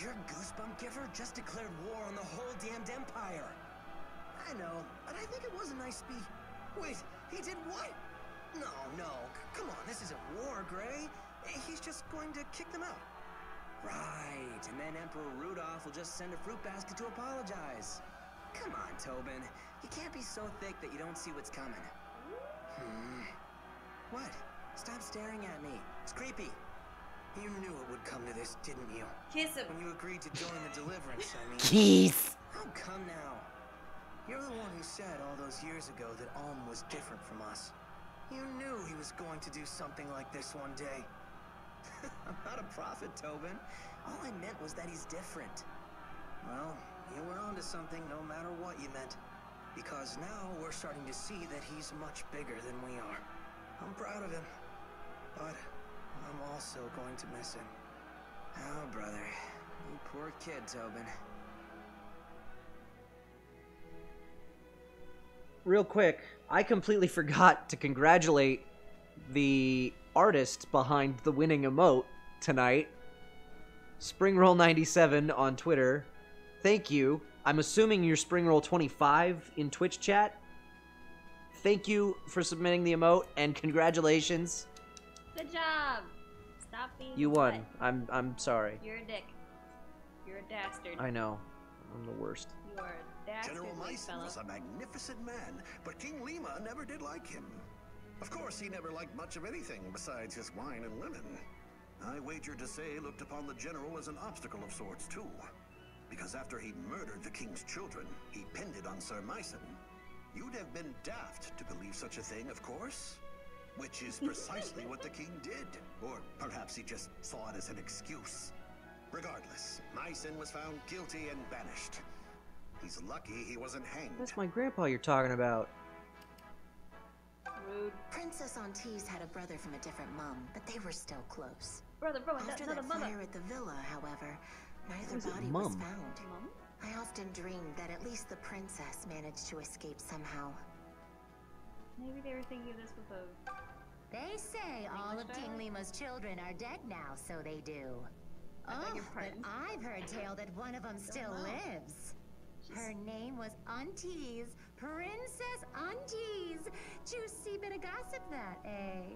Your goosebump giver just declared war on the whole damned empire. I know, but I think it was a nice speech. Wait, he did what? No, come on, this isn't war, Gray. He's just going to kick them out. Right, and then Emperor Rudolph will just send a fruit basket to apologize. Come on, Tobin. You can't be so thick that you don't see what's coming. What? Stop staring at me. It's creepy. You knew it would come to this, didn't you? Kiss him. When you agreed to join the Deliverance, I mean. Keith! Oh, come now. You're the one who said all those years ago that Ulm was different from us. You knew he was going to do something like this one day. I'm not a prophet, Tobin. All I meant was that he's different. Well, you were onto something no matter what you meant. Because now we're starting to see that he's much bigger than we are. I'm proud of him. But I'm also going to miss him. Oh, brother. You poor kid, Tobin. Real quick, I completely forgot to congratulate the artist behind the winning emote tonight. Springroll97 on Twitter. Thank you. I'm assuming you're Springroll25 in Twitch chat. Thank you for submitting the emote, and congratulations. Good job. Stop being. You won. upset. I'm sorry. You're a dick. You're a dastard. I know. I'm the worst. You are a dastard. General big Meissen fella. was a magnificent man, but King Lima never did like him. Of course, he never liked much of anything besides his wine and women. I wager Desai looked upon the general as an obstacle of sorts, too. Because after he murdered the king's children, he pinned it on Sir Meissen. You'd have been daft to believe such a thing, of course. Which is precisely what the king did. Or perhaps he just saw it as an excuse. Regardless, Meissen was found guilty and banished. He's lucky he wasn't hanged. That's my grandpa you're talking about. Rude. Princess Antise had a brother from a different mom, but they were still close. Brother, After another that mother. fire at the villa, however, neither Was it body Mum? was found. Mom? I often dreamed that at least the princess managed to escape somehow. Maybe they were thinking of this with a. They say all of King Lima's children are dead now, so they do. I beg your But pardon. I've heard tale that one of them still lives. Her name was Antise, Princess Antise. Juicy bit of gossip that, eh?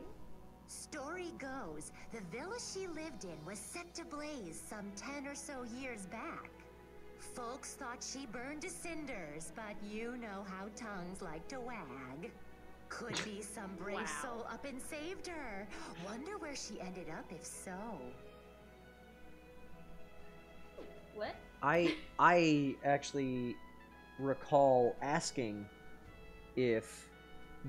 Story goes, the villa she lived in was set to blaze some 10 or so years back. Folks thought she burned to cinders, but you know how tongues like to wag. Could be some brave Wow. soul up and saved her. Wonder where she ended up if so. What? I actually recall asking if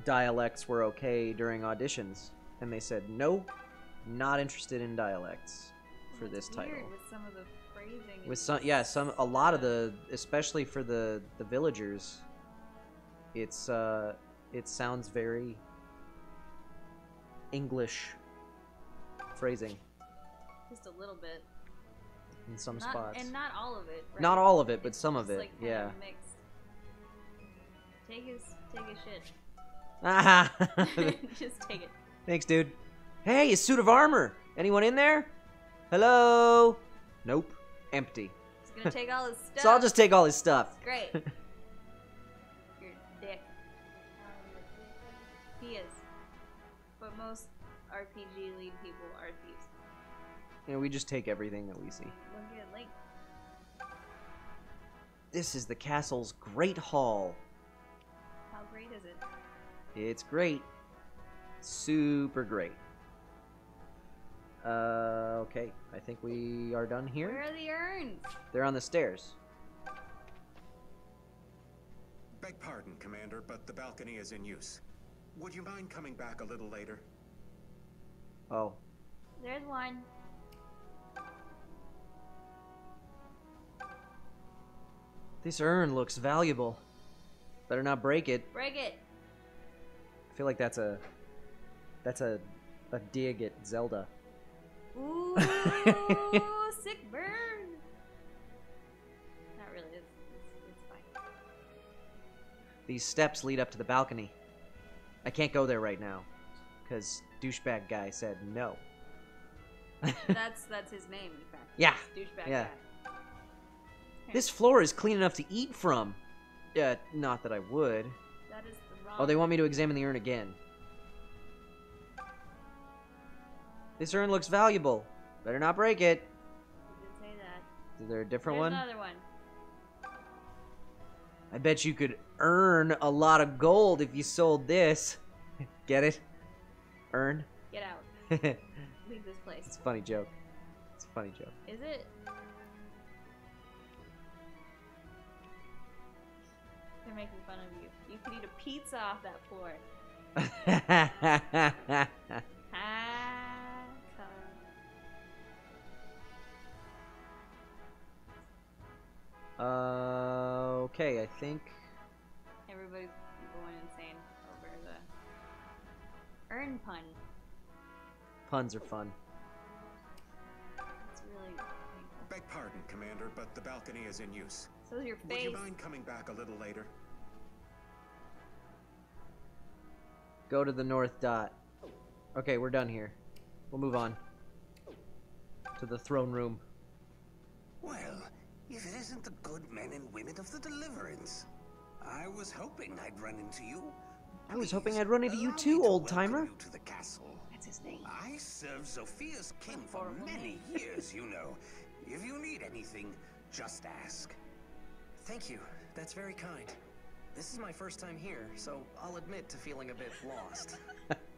dialects were okay during auditions, and they said no, not interested in dialects for It's this title. weird with some of the phrasing. With some, yeah, a lot of the, especially for the villagers, it sounds very English phrasing Just a little bit. in some Not, spots. and not all of it. Right? Not all of it, but It's some of just, it, like, kinda yeah. Mixed. Take his shit. Ah! Just take it. Thanks, dude. Hey, a suit of armor. Anyone in there? Hello? Nope. Empty. He's gonna take all his stuff. So I'll just take all his stuff. Great. You're a dick. He is. But most RPG lead people are thieves. You know, we just take everything that we see. Look at Link. This is the castle's Great Hall. How great is it? It's great. Super great. Okay. I think we are done here. Where are the urns? They're on the stairs. Beg pardon, Commander, but the balcony is in use. Would you mind coming back a little later? Oh. There's one. This urn looks valuable. Better not break it. Break it. I feel like that's a dig at Zelda. Ooh, sick burn. Not really. It's fine. These steps lead up to the balcony. I can't go there right now, because douchebag guy said no. That's his name, in fact. Yeah. Douchebag Yeah. guy. This floor is clean enough to eat from. Not that I would. That is the wrong. Oh, they want me to examine the urn again. This urn looks valuable. Better not break it. You did say that. Is there a different There's one? another one. I bet you could earn a lot of gold if you sold this. Get it? Earn? Get out. It's Leave this place. a funny joke. It's a funny joke. Is it? They're making fun of you. You could eat a pizza off that floor. Ah, Okay, I think everybody's going insane over the urn pun. puns are fun. It's really painful. Beg pardon, Commander, but the balcony is in use. So is your Would face. you mind coming back a little later? Go to the north dot. Okay, we're done here. We'll move on to the throne room. Well, if it isn't the good men and women of the Deliverance. I was hoping I'd run into you. I was Please, hoping I'd run into you allow too, me to old-timer. welcome you to the castle. That's his name. I served Sophia's king for Horrible many name. years, you know. If you need anything, just ask. Thank you. That's very kind. This is my first time here, so I'll admit to feeling a bit lost.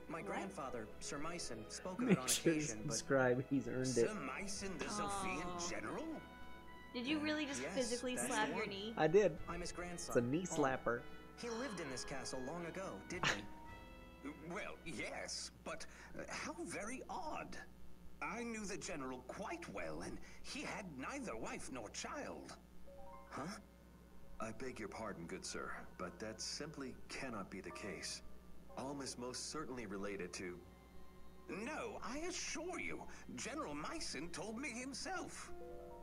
My grandfather, Sir Myson, spoke of it on Make sure to occasion, but subscribe. He's earned it. Sir Myson the Sophian General? Did you really just Yes, physically that's slap the your one. knee? I did. I'm his It's grandson. a knee Oh, slapper. he lived in this castle long ago, didn't he? Well, yes, but how very odd. I knew the general quite well, and he had neither wife nor child. Huh? I beg your pardon, good sir, but that simply cannot be the case. Alm is most certainly related to... No, I assure you, General Myson told me himself.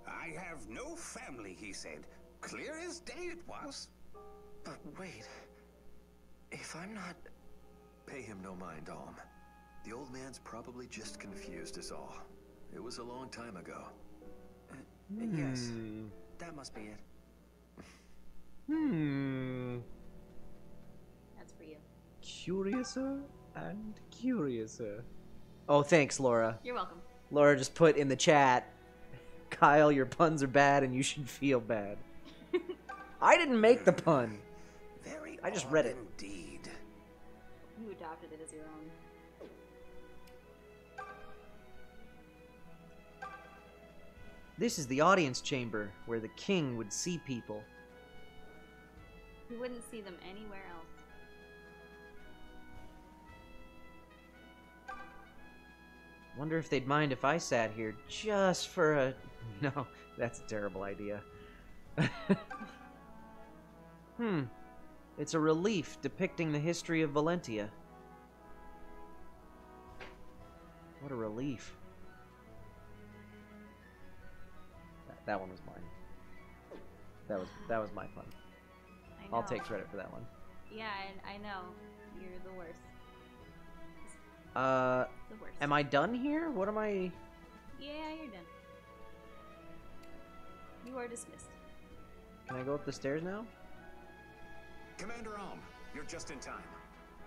I have no family, he said. Clear as day it was. But wait. If I'm not... Pay him no mind, Alm. The old man's probably just confused is all. It was a long time ago. Yes, that must be it. That's for you. Curiouser and curiouser. Oh, thanks, Laura. You're welcome. Laura just put in the chat, Kyle, your puns are bad and you should feel bad. I didn't make the pun. Very I just odd read it. Indeed. You adopted it as your own. This is the audience chamber where the king would see people. You wouldn't see them anywhere else. Wonder if they'd mind if I sat here just for a... No, that's a terrible idea. It's a relief depicting the history of Valentia. What a relief. That one was mine. That was my fun. I know. I'll take credit for that one. Yeah, I know. You're the worst. The worst. Am I done here? What am I... Yeah, you're done. You are dismissed. Can I go up the stairs now? Commander Alm, you're just in time.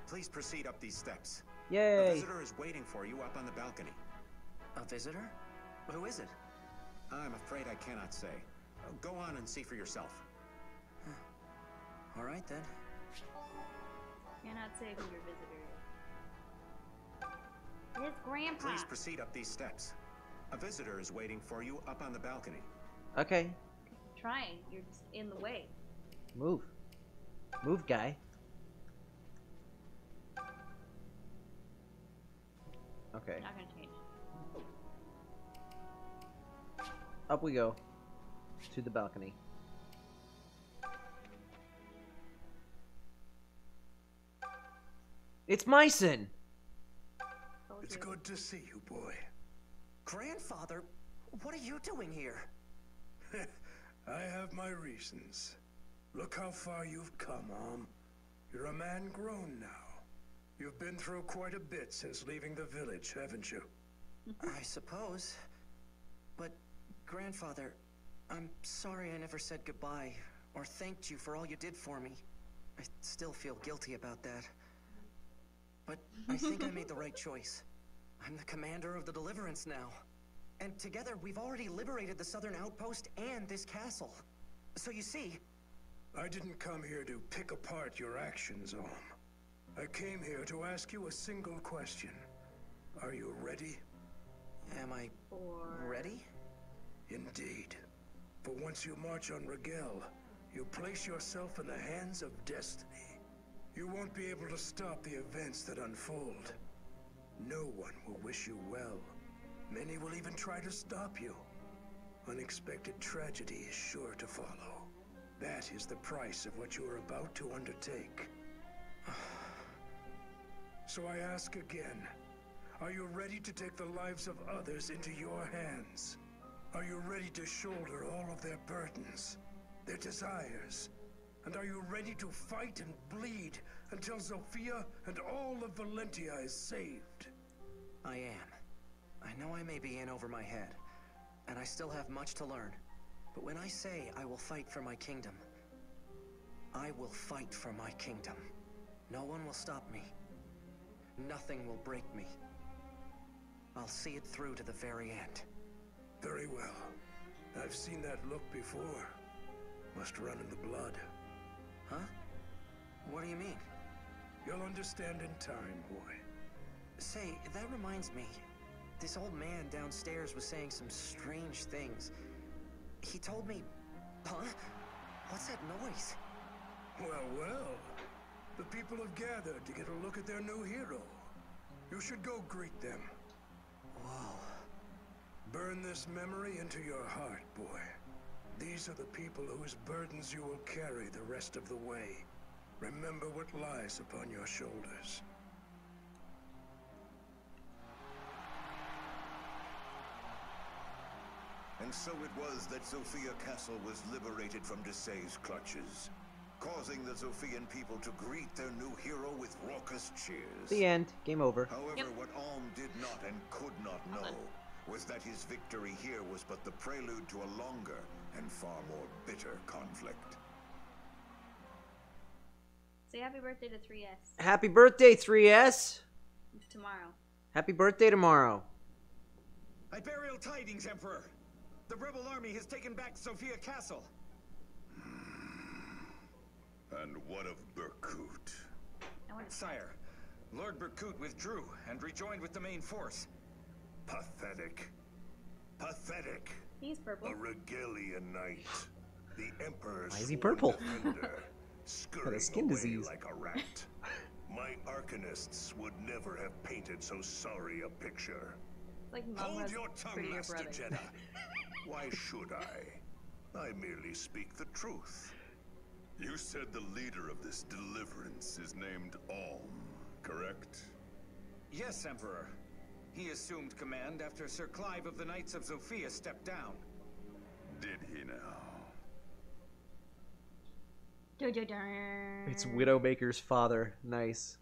Please proceed up these steps. A Yay! visitor is waiting for you up on the balcony. A visitor? Who is it? I'm afraid I cannot say. Go on and see for yourself. All right, then. Cannot say who your visitor is. It's Grandpa. Please proceed up these steps. A visitor is waiting for you up on the balcony. Okay. Trying. You're just in the way. Move. Move, guy. Okay. Not gonna change. Up we go. To the balcony. It's Myson! Told It's you. good to see you, boy. Grandfather, what are you doing here? I have my reasons. Look how far you've come, You're a man grown now. You've been through quite a bit since leaving the village, haven't you? I suppose. But, Grandfather, I'm sorry I never said goodbye or thanked you for all you did for me. I still feel guilty about that. But I think I made the right choice. I'm the commander of the Deliverance now. And together we've already liberated the southern outpost and this castle. So you see... I didn't come here to pick apart your actions, I came here to ask you a single question. Are you ready? Am I ready? Indeed. For once you march on Rigel, you place yourself in the hands of destiny. You won't be able to stop the events that unfold. No one will wish you well. Many will even try to stop you. Unexpected tragedy is sure to follow. That is the price of what you are about to undertake. So I ask again, are you ready to take the lives of others into your hands? Are you ready to shoulder all of their burdens, their desires? And are you ready to fight and bleed until Sophia and all of Valentia is saved? I am. I know I may be in over my head, and I still have much to learn. But when I say I will fight for my kingdom, I will fight for my kingdom. No one will stop me. Nothing will break me. I'll see it through to the very end. Very well. I've seen that look before. Must run in the blood. Huh? What do you mean? You'll understand in time, boy. Say, that reminds me. This old man downstairs was saying some strange things. He told me... Huh? What's that noise? Well, well. The people have gathered to get a look at their new hero. You should go greet them. Whoa. Burn this memory into your heart, boy. These are the people whose burdens you will carry the rest of the way. Remember what lies upon your shoulders. And so it was that Sophia Castle was liberated from Desai's clutches, causing the Sophian people to greet their new hero with raucous cheers. The end. Game over. However, what Alm did not and could not know was that his victory here was but the prelude to a longer and far more bitter conflict. Say happy birthday to 3S. Happy birthday, 3S! It's tomorrow. Happy birthday tomorrow. I bear ill tidings, Emperor. The rebel army has taken back Sophia Castle. And what of Berkut? Sire, Lord Berkut withdrew and rejoined with the main force. Pathetic. Pathetic. He's purple. A Regalian knight. The Emperor's Why is he purple? defender, Got a skin away disease. like a rat. My arcanists would never have painted so sorry a picture. Like Mom Hold has your tongue, prettier Master brother. Jeddah. Why should I? I merely speak the truth. You said the leader of this deliverance is named Alm, correct? Yes, Emperor. He assumed command after Sir Clive of the Knights of Sophia stepped down. Did he now? It's Widowmaker's father. Nice.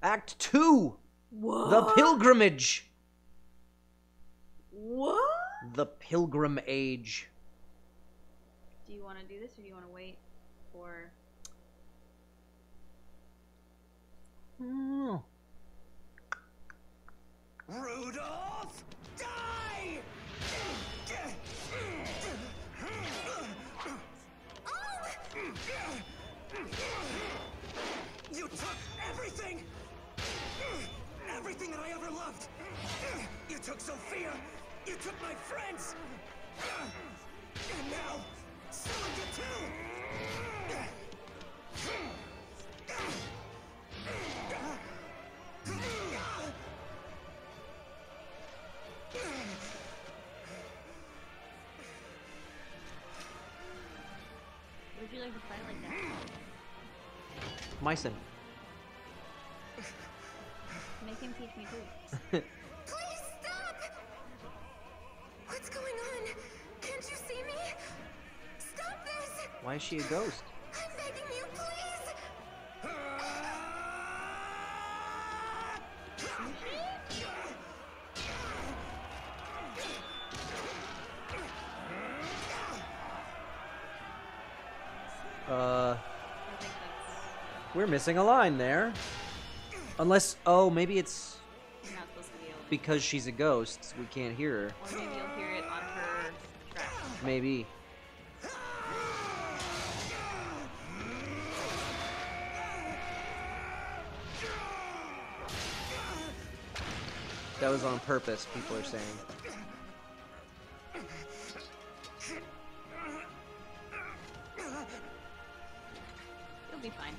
Act 2! What? The Pilgrimage! What? The Pilgrim Age. Do you want to do this or do you want to wait for... Oh. Rudolph, die! You took everything! Everything that I ever loved! You took Sophia! You took my friends! And now, Cylinder too! Would you like to fight like that? Myson. Make him teach me too. Please stop! What's going on? Can't you see me? Stop this! Why is she a ghost? I'm begging you, please! We're missing a line there. Unless, oh, maybe it's You're not supposed to be able to. because she's a ghost, so we can't hear her. Or maybe you'll hear it on her track. Maybe. That was on purpose, people are saying. You'll be fine.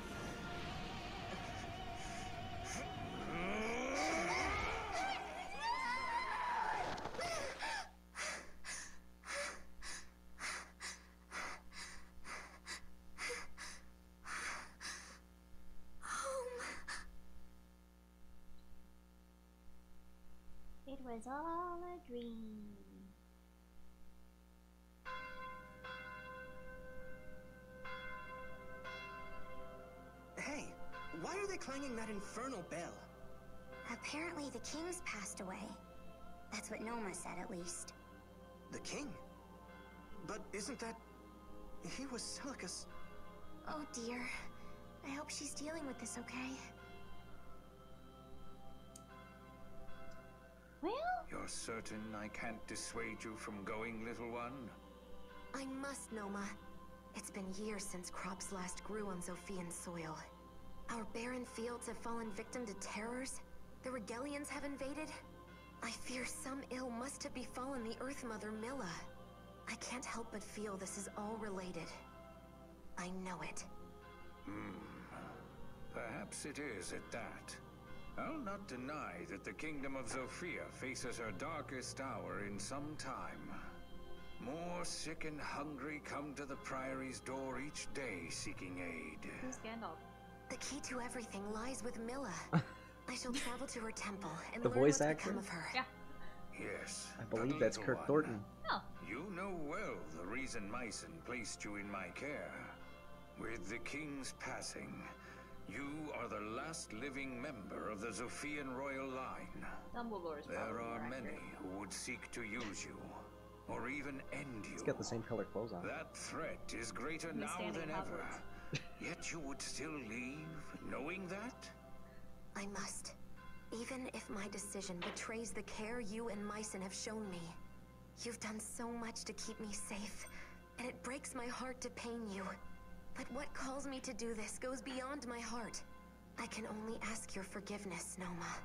It was all a dream. Why are they clanging that infernal bell? Apparently the king's passed away. That's what Noma said, at least. The king? But isn't that... He was Celica's... Oh dear. I hope she's dealing with this okay. Well? You're certain I can't dissuade you from going, little one? I must, Noma. It's been years since crops last grew on Zophian soil. Our barren fields have fallen victim to terrors. The Regalians have invaded. I fear some ill must have befallen the Earth Mother Milla. I can't help but feel this is all related. I know it. Perhaps it is at that. I'll not deny that the Kingdom of Zofia faces her darkest hour in some time. More sick and hungry come to the Priory's door each day seeking aid. Who's Gandalf? The key to everything lies with Milla. I shall travel to her temple and The learn voice what's actor? become of her. Yeah. Yes. I believe but that's little Kirk one, Thornton. Oh. You know well the reason Mycen placed you in my care. With the King's passing, you are the last living member of the Zophian royal line. Dumbledore's There probably are more many accurate. who would seek to use you, or even end you. He's got the same color clothes on. That threat is greater He's now standing than ever. Hogwarts. Yet you would still leave, knowing that? I must. Even if my decision betrays the care you and Mycen have shown me. You've done so much to keep me safe, and it breaks my heart to pain you. But what calls me to do this goes beyond my heart. I can only ask your forgiveness, Noma.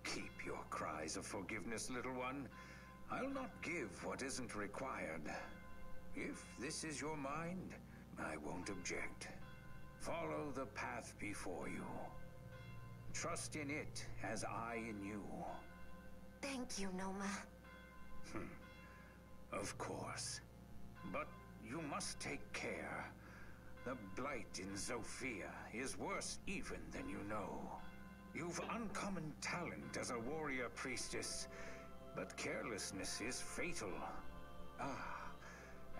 Keep your cries of forgiveness, little one. I'll not give what isn't required. If this is your mind, I won't object. Follow the path before you. Trust in it as I in you. Thank you, Noma. Of course. But you must take care. The blight in Zofia is worse even than you know. You've uncommon talent as a warrior priestess, but carelessness is fatal.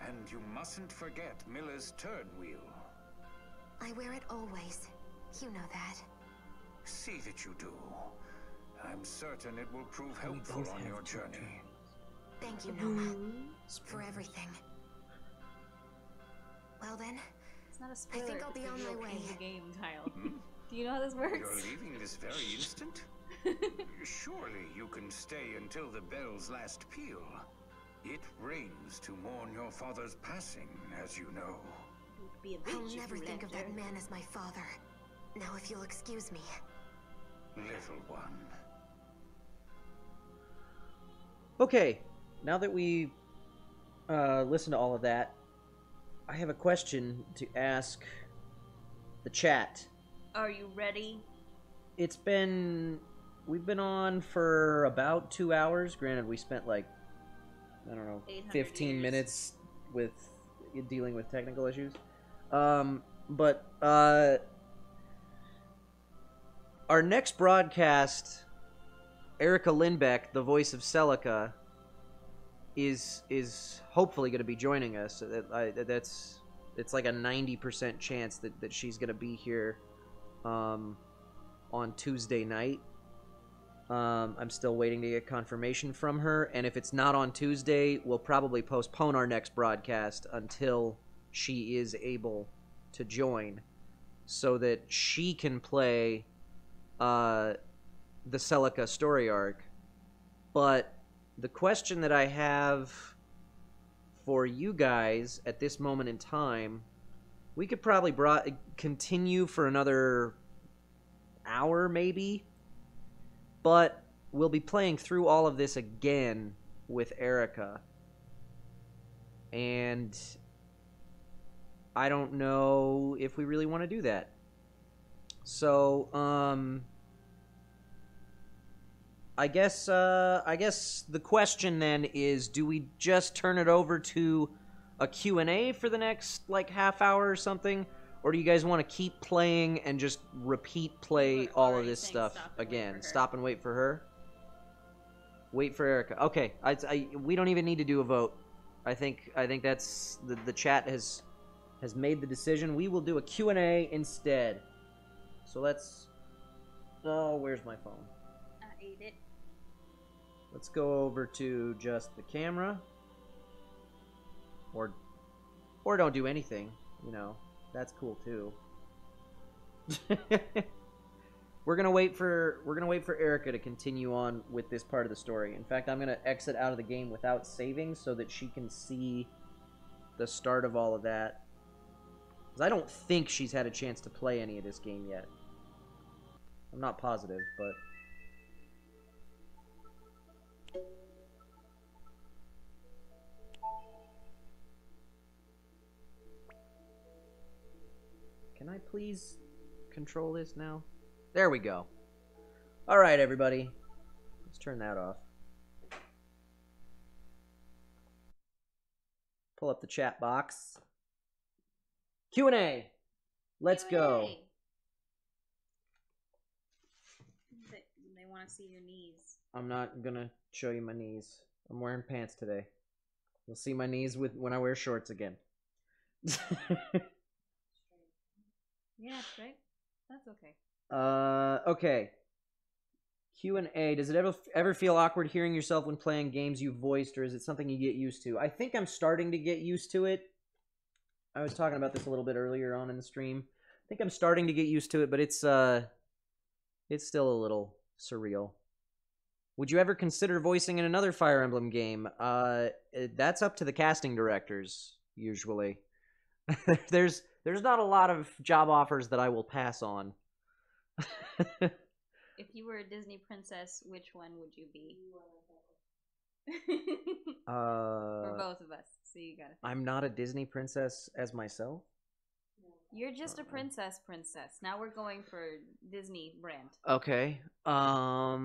And you mustn't forget Miller's turn wheel. I wear it always. You know that. See that you do. I'm certain it will prove helpful on your journey. Thank you, Noma, for everything. Well then, It's not a I spoiler. think I'll be it's on a my real way. in the game, Kyle. Do you know how this works? You're leaving this very instant? Surely you can stay until the bells last peal. It rains to mourn your father's passing, as you know. Be a I'll bitch if never you think of left that her. man as my father. Now if you'll excuse me. Little one. Okay, now that we listened to all of that, I have a question to ask the chat. Are you ready? We've been on for about 2 hours. Granted, we spent like, I don't know, 800 15 years. minutes with dealing with technical issues. Our next broadcast, Erica Lindbeck, the voice of Celica, is hopefully going to be joining us. It's like a 90% chance that she's going to be here on Tuesday night. I'm still waiting to get confirmation from her, and if it's not on Tuesday, we'll probably postpone our next broadcast until she is able to join, so that she can play the Celica story arc. But the question that I have for you guys at this moment in time, we could probably continue for another hour maybe, but we'll be playing through all of this again with Erica, and I don't know if we really want to do that. So I guess the question then is, do we just turn it over to a Q&A for the next like half hour or something, or do you guys want to keep playing and just repeat play all of this stuff again? Stop and wait for her. Wait for Erica. Okay, we don't even need to do a vote. I think that's the chat has made the decision. We will do a Q&A instead. So let's... Oh, where's my phone? I ate it. Let's go over to just the camera. Or don't do anything, you know. That's cool too. We're gonna wait for Erica to continue on with this part of the story. In fact, I'm gonna exit out of the game without saving so that she can see the start of all of that. Because I don't think she's had a chance to play any of this game yet. I'm not positive, but... Can I please control this now? There we go. Alright, everybody. Let's turn that off. Pull up the chat box. Q&A! Let's go. They want to see your knees. I'm not gonna show you my knees. I'm wearing pants today. You'll see my knees when I wear shorts again. Yeah, right? That's okay. Okay. Q&A. Does it ever feel awkward hearing yourself when playing games you voiced, or is it something you get used to? I think I'm starting to get used to it. I was talking about this a little bit earlier on in the stream. I think I'm starting to get used to it, but it's still a little surreal. Would you ever consider voicing in another Fire Emblem game? That's up to the casting directors, usually. There's not a lot of job offers that I will pass on. If you were a Disney princess, which one would you be? For both of us. So you gotta think. I'm not a Disney princess as myself. You're just a princess. Now we're going for Disney brand. Okay. I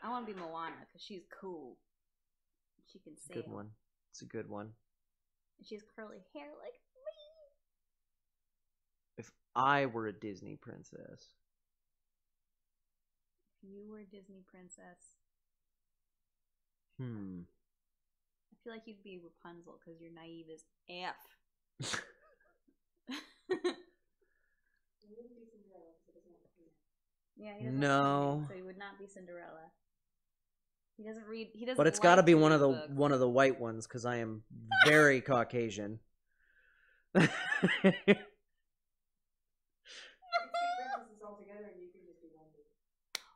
want to be Moana because she's cool. She can sail. Good one. It's a good one. And she has curly hair like me. If I were a Disney princess. If you were a Disney princess. I feel like you'd be Rapunzel because you're naive as F. Yeah, he doesn't No. so he would not be Cinderella. He doesn't read. He doesn't. But it's got to be one of the white ones because I am very Caucasian.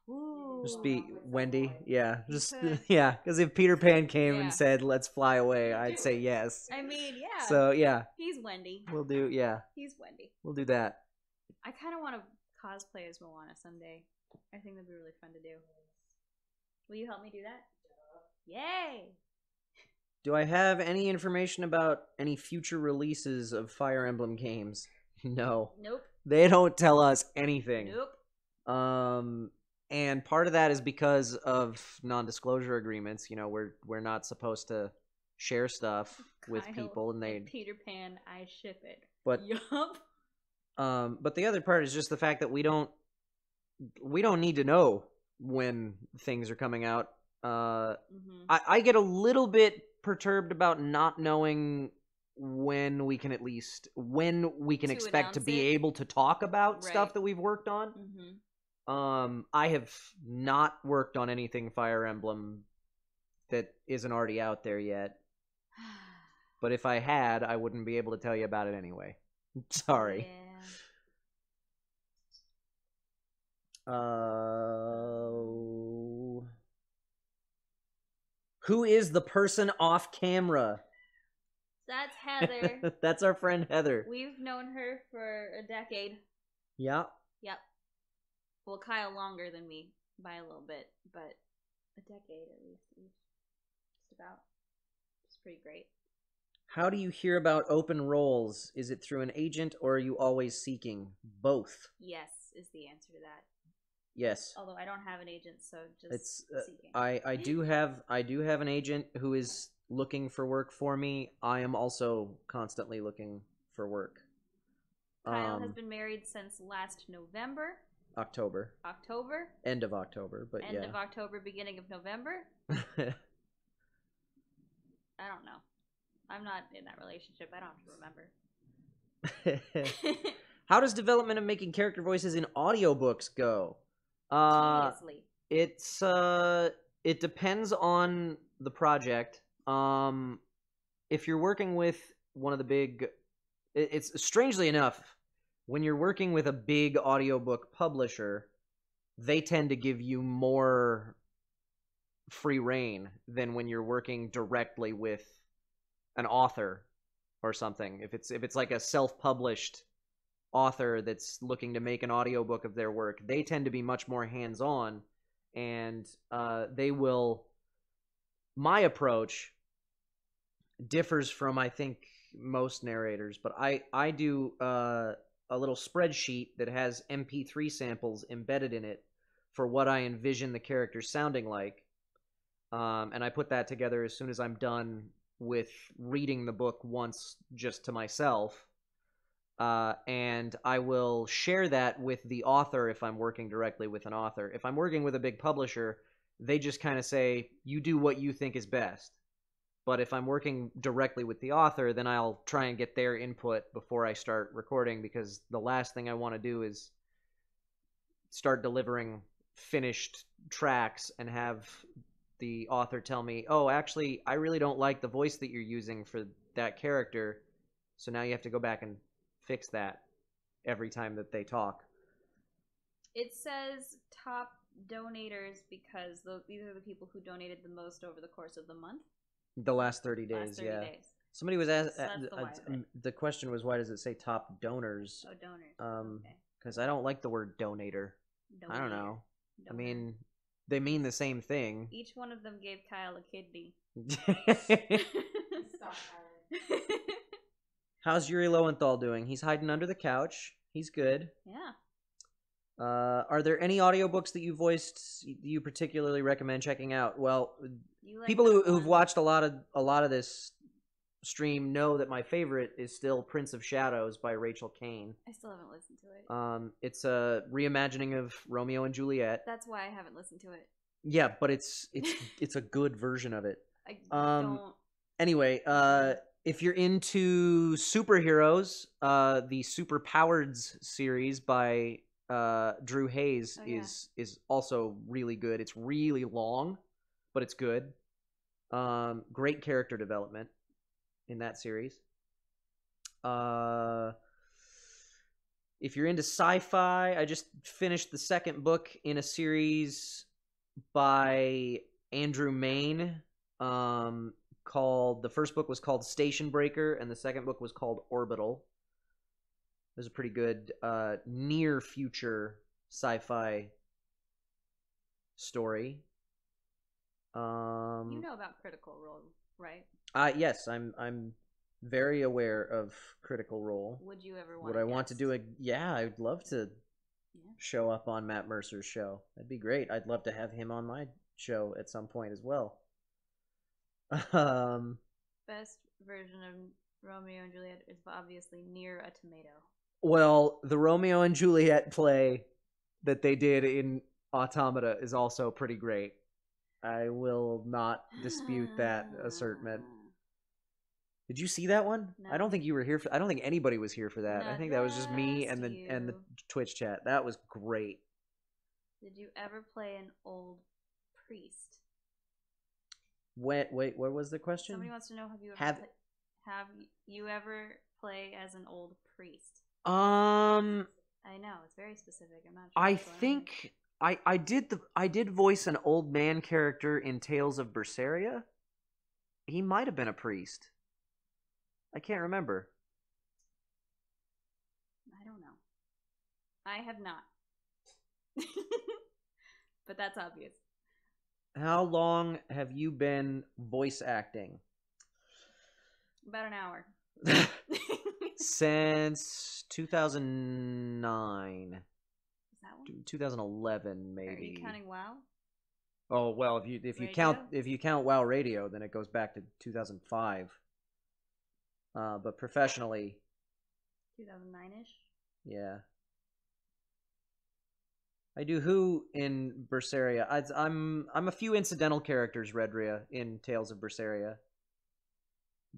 Ooh. Just be Wendy, yeah. Just yeah, because if Peter Pan came and said, "Let's fly away," I'd say yes. I mean, yeah. So yeah, he's Wendy. We'll do He's Wendy. We'll do that. I kind of want to cosplay as Moana someday. I think that'd be really fun to do. Will you help me do that? Yay! Do I have any information about any future releases of Fire Emblem games? No. Nope. They don't tell us anything. Nope. And part of that is because of non-disclosure agreements. You know, we're not supposed to share stuff with people, and they Peter Pan, I ship it. But yup. But the other part is just the fact that we don't need to know when things are coming out. I get a little bit perturbed about not knowing when we can expect to be able to talk about stuff that we've worked on. I have not worked on anything Fire Emblem that isn't already out there yet. But if I had, I wouldn't be able to tell you about it anyway. Sorry. Who is the person off camera? That's Heather. That's our friend Heather. We've known her for a decade. Yeah. Yep. Well, Kyle longer than me by a little bit, but a decade at least. Just about. It's pretty great. How do you hear about open roles? Is it through an agent or are you always seeking? Both. Yes, is the answer to that. Yes. Although I don't have an agent, so just seeking. I do have an agent who is looking for work for me. I am also constantly looking for work. Kyle has been married since last November. October. End of October, but End of October, beginning of November. I don't know. I'm not in that relationship. I don't have to remember. How does development of making character voices in audiobooks go? Tediously. It depends on the project. If you're working with one of the big, it's strangely enough, when you're working with a big audiobook publisher, they tend to give you more free reign than when you're working directly with an author or something. If it's like a self-published author that's looking to make an audiobook of their work, they tend to be much more hands-on, and they will. My approach differs from, I think, most narrators, but I do a little spreadsheet that has MP3 samples embedded in it for what I envision the characters sounding like, and I put that together as soon as I'm done with reading the book once just to myself, and I will share that with the author if I'm working directly with an author. If I'm working with a big publisher, they just kind of say, you do what you think is best. But if I'm working directly with the author, then I'll try and get their input before I start recording, because the last thing I want to do is start delivering finished tracks and have the author tell me, oh, actually, I really don't like the voice that you're using for that character, so now you have to go back and fix that every time that they talk. It says top donators because these are the people who donated the most over the course of the month. The last 30 days, Last 30 yeah. days. Somebody was asked. So that's the why of it. The question was, why does it say top donors? Oh, donors. Okay. Because I don't like the word donator. I don't know. Donor. I mean, they mean the same thing. Each one of them gave Kyle a kidney. Stop, Tyler. How's Yuri Lowenthal doing? He's hiding under the couch. He's good. Yeah. Are there any audiobooks that you voiced you particularly recommend checking out? Well, people who've watched a lot of this stream know that my favorite is still Prince of Shadows by Rachel Kane. I still haven't listened to it. It's a reimagining of Romeo and Juliet. That's why I haven't listened to it. Yeah, but it's a good version of it. I don't. Anyway, if you're into superheroes, the Superpowereds series by Drew Hayes is also really good. It's really long, but it's good. Great character development in that series. If you're into sci-fi, I just finished the second book in a series by Andrew Mayne, called, the first book was called Station Breaker, and the second book was called Orbital. It was a pretty good near future sci-fi story. You know about Critical Role, right? Yes, I'm very aware of Critical Role. Would you ever want? Would I want to do a? Yeah, I'd love to show up on Matt Mercer's show. That'd be great. I'd love to have him on my show at some point as well. Best version of Romeo and Juliet is obviously Near a Tomato. Well, the Romeo and Juliet play that they did in Automata is also pretty great. I will not dispute that assertment. Did you see that one? No. I don't think you were here for. I don't think anybody was here for that. No, I think that was just me and the you. Twitch chat. That was great. Did you ever play an old priest? Wait, what was the question? Somebody wants to know, have you ever play as an old priest? I know, it's very specific. I'm not sure. I think I did voice an old man character in Tales of Berseria. He might have been a priest. I can't remember. I don't know. I have not. But that's obvious. How long have you been voice acting? About an hour. Since 2009. Is that one? 2011 maybe. Are you counting WoW? Oh well, if you count WoW Radio, then it goes back to 2005. But professionally, 2009-ish. Yeah. I do who in Berseria. I'm a few incidental characters, Redria, in Tales of Berseria,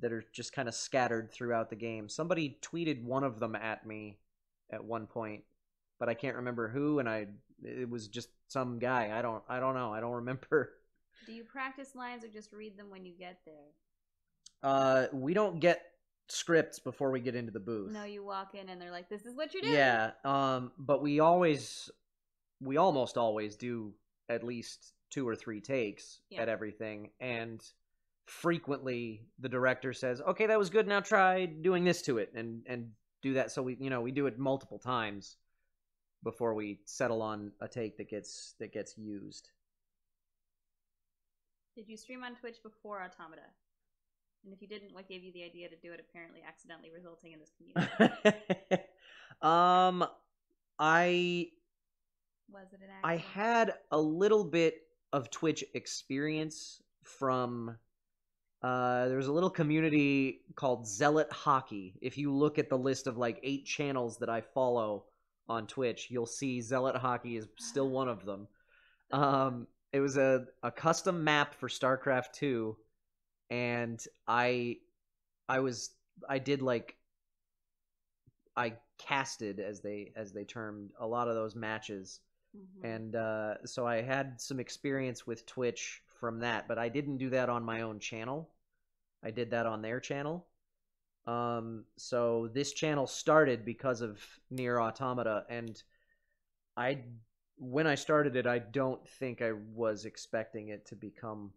that are just kind of scattered throughout the game. Somebody tweeted one of them at me at one point, but I can't remember who, and it was just some guy. I don't know. I don't remember. Do you practice lines or just read them when you get there? We don't get scripts before we get into the booth. No, you walk in and they're like, "This is what you do." Yeah, but we almost always do at least 2 or 3 takes at everything, and frequently the director says, "Okay, that was good. Now try doing this to it," and do that. So we do it multiple times before we settle on a take that gets used. Did you stream on Twitch before Automata? And if you didn't, what gave you the idea to do it, apparently accidentally resulting in this community? Was it an accident? I had a little bit of Twitch experience from there was a little community called Zealot Hockey. If you look at the list of like 8 channels that I follow on Twitch, you'll see Zealot Hockey is still one of them. It was a custom map for StarCraft 2, and I casted, as they termed, a lot of those matches. And so I had some experience with Twitch from that, but I didn't do that on my own channel. I did that on their channel. So this channel started because of Nier Automata, and when I started it, I don't think I was expecting it to become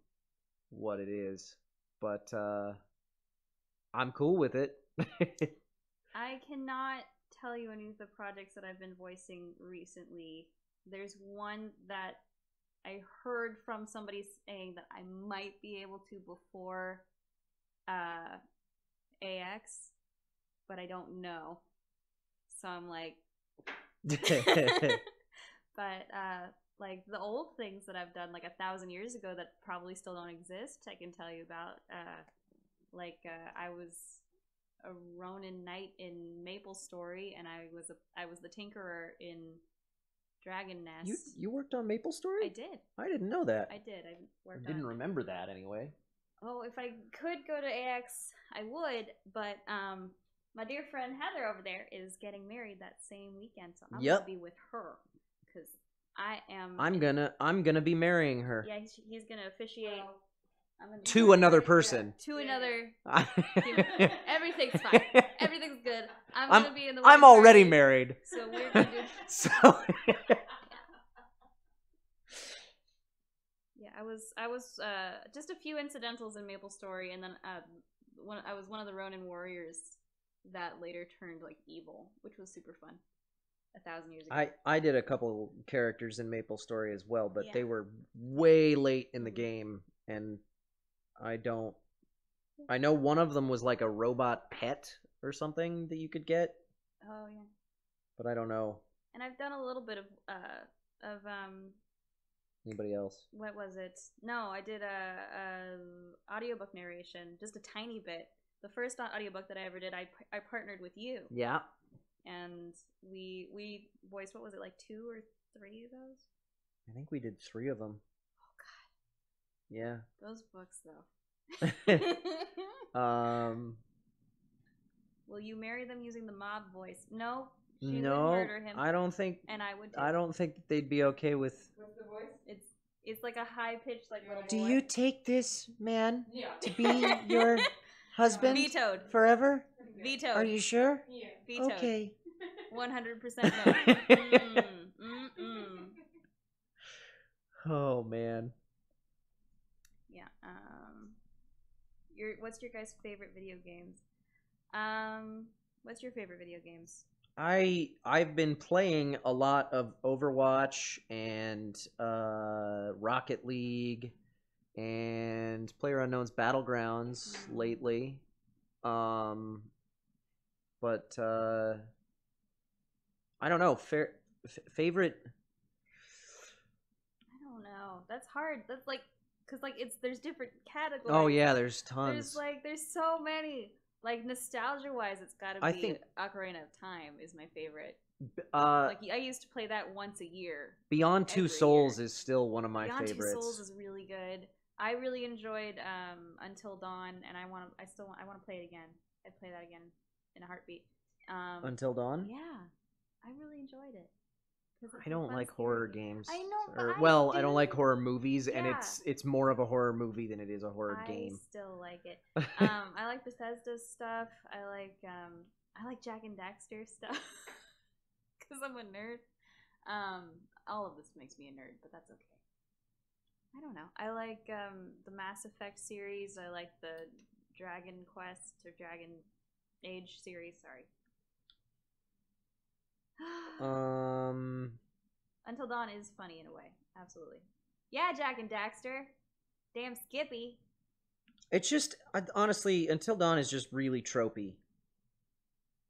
what it is, but I'm cool with it. I cannot tell you any of the projects that I've been voicing recently. There's one that I heard from somebody saying that I might be able to before AX, but I don't know. So I'm like... But like the old things that I've done like 1,000 years ago that probably still don't exist, I can tell you about. I was a Ronin knight in Maple Story, and I was the Tinkerer in Dragon Nest. You worked on Maple Story? I did. I didn't know that. I did. I worked. I didn't remember that anyway. Oh, if I could go to AX, I would. But my dear friend Heather over there is getting married that same weekend, so I'm gonna be with her because I am. I'm gonna be marrying her. Yeah, he's gonna officiate. To another person. To another. Everything's fine. Everything's good. I'm gonna be in the. I'm already married. So we're gonna do. So. Yeah, I was just a few incidentals in Maple Story, and then I was one of the Ronin warriors that later turned like evil, which was super fun. 1,000 years ago. I did a couple characters in Maple Story as well, but they were way late in the game, and I know one of them was like a robot pet or something that you could get. Oh yeah. But I don't know. And I've done a little bit of anybody else? What was it? No, I did a audiobook narration, just a tiny bit. The first audiobook that I ever did, I partnered with you. Yeah. And we voiced, what was it, like 2 or 3 of those? I think we did 3 of them. Oh god. Yeah. Those books though. Will you marry them using the mob voice? No. She would murder him. I don't think. And I would too. I don't think they'd be okay with. What's the voice? It's like a high pitched like little boy. Do you take this man to be your husband? Vetoed. Forever? Vetoed. Are you sure? Yeah. Vetoed. Okay. 100% no. Oh man. Yeah. What's your guys' favorite video games? What's your favorite video games? I've been playing a lot of Overwatch and Rocket League and PlayerUnknown's Battlegrounds lately. But I don't know. Favorite. I don't know. That's hard. That's like, cause like there's different categories. Oh yeah, there's tons. There's so many. Like nostalgia-wise, it's gotta be Ocarina of Time is my favorite. Like I used to play that once a year. Beyond Two Souls is still one of my favorites. Beyond Two Souls is really good. I really enjoyed Until Dawn, and I want to play it again. I'd play that again in a heartbeat. Until Dawn? Yeah. 'Cause it's I a don't fun, like scary horror game. games. I know, but Or, I well, do. I don't like horror movies, and Yeah. it's more of a horror movie than it is a horror I game. still like it. I like Bethesda's stuff. I like Jack and Daxter stuff because I'm a nerd. All of this makes me a nerd, but that's okay. I don't know. I like the Mass Effect series. I like the Dragon Quest or Dragon Age series. Sorry. Until Dawn is funny in a way. Absolutely. Yeah, Jack and Daxter. Damn Skippy. It's just honestly, Until Dawn is just really tropey.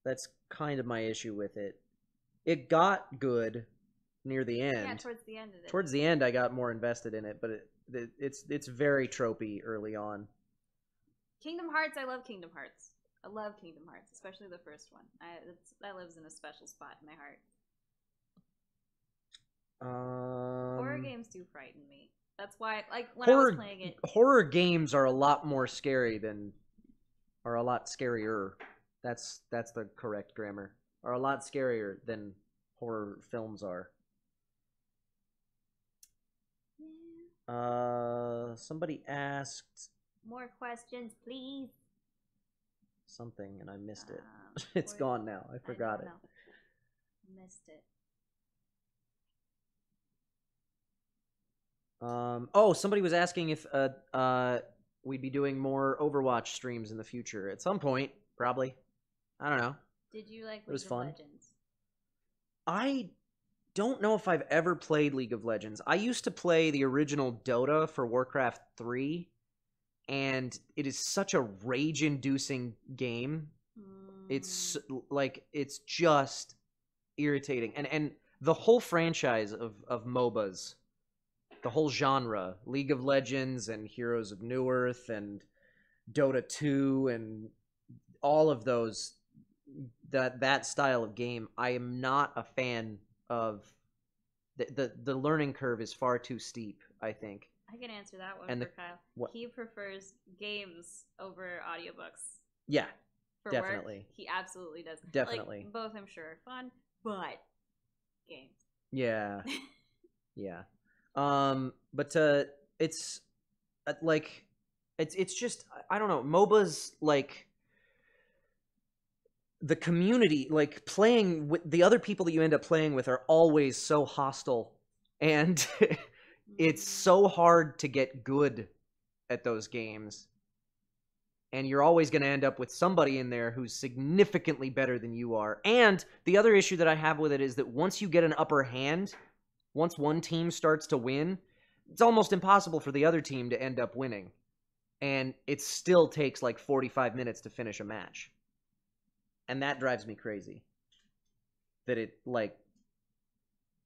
That's kind of my issue with it. It got good near the end. Yeah, towards the end of it. Towards the end, I got more invested in it, but it's very tropey early on. Kingdom Hearts. I love Kingdom Hearts. I love Kingdom Hearts, especially the first one. That lives in a special spot in my heart. Horror games do frighten me. That's why, like, when I was playing it, horror games are a lot more scary are a lot scarier. That's the correct grammar. Are a lot scarier than horror films are. Somebody asked more questions, please. Something, and I missed it. It's gone now. I forgot it. Missed it. Oh, somebody was asking if we'd be doing more Overwatch streams in the future at some point, probably. I don't know. Did you like It was League of fun. Legends? I don't know if I've ever played League of Legends. I used to play the original Dota for Warcraft 3, and it is such a rage-inducing game. It's like it's just irritating. And the whole franchise of MOBAs, the whole genre, League of Legends and Heroes of New Earth and Dota 2 and all of those, that style of game, I am not a fan of. The learning curve is far too steep, I think. I can answer that one And for Kyle. what? He prefers games over audiobooks. Yeah, For definitely. work, he absolutely does. Definitely. Like, both, I'm sure, are fun, but games. Yeah. Yeah. But it's like it's just I don't know, MOBAs, like the community, like playing with the other people that you end up playing with are always so hostile, and it's so hard to get good at those games. And you're always going to end up with somebody in there who's significantly better than you are. And the other issue that I have with it is that once you get an upper hand, once one team starts to win, it's almost impossible for the other team to end up winning. And it still takes like 45 minutes to finish a match. And that drives me crazy. That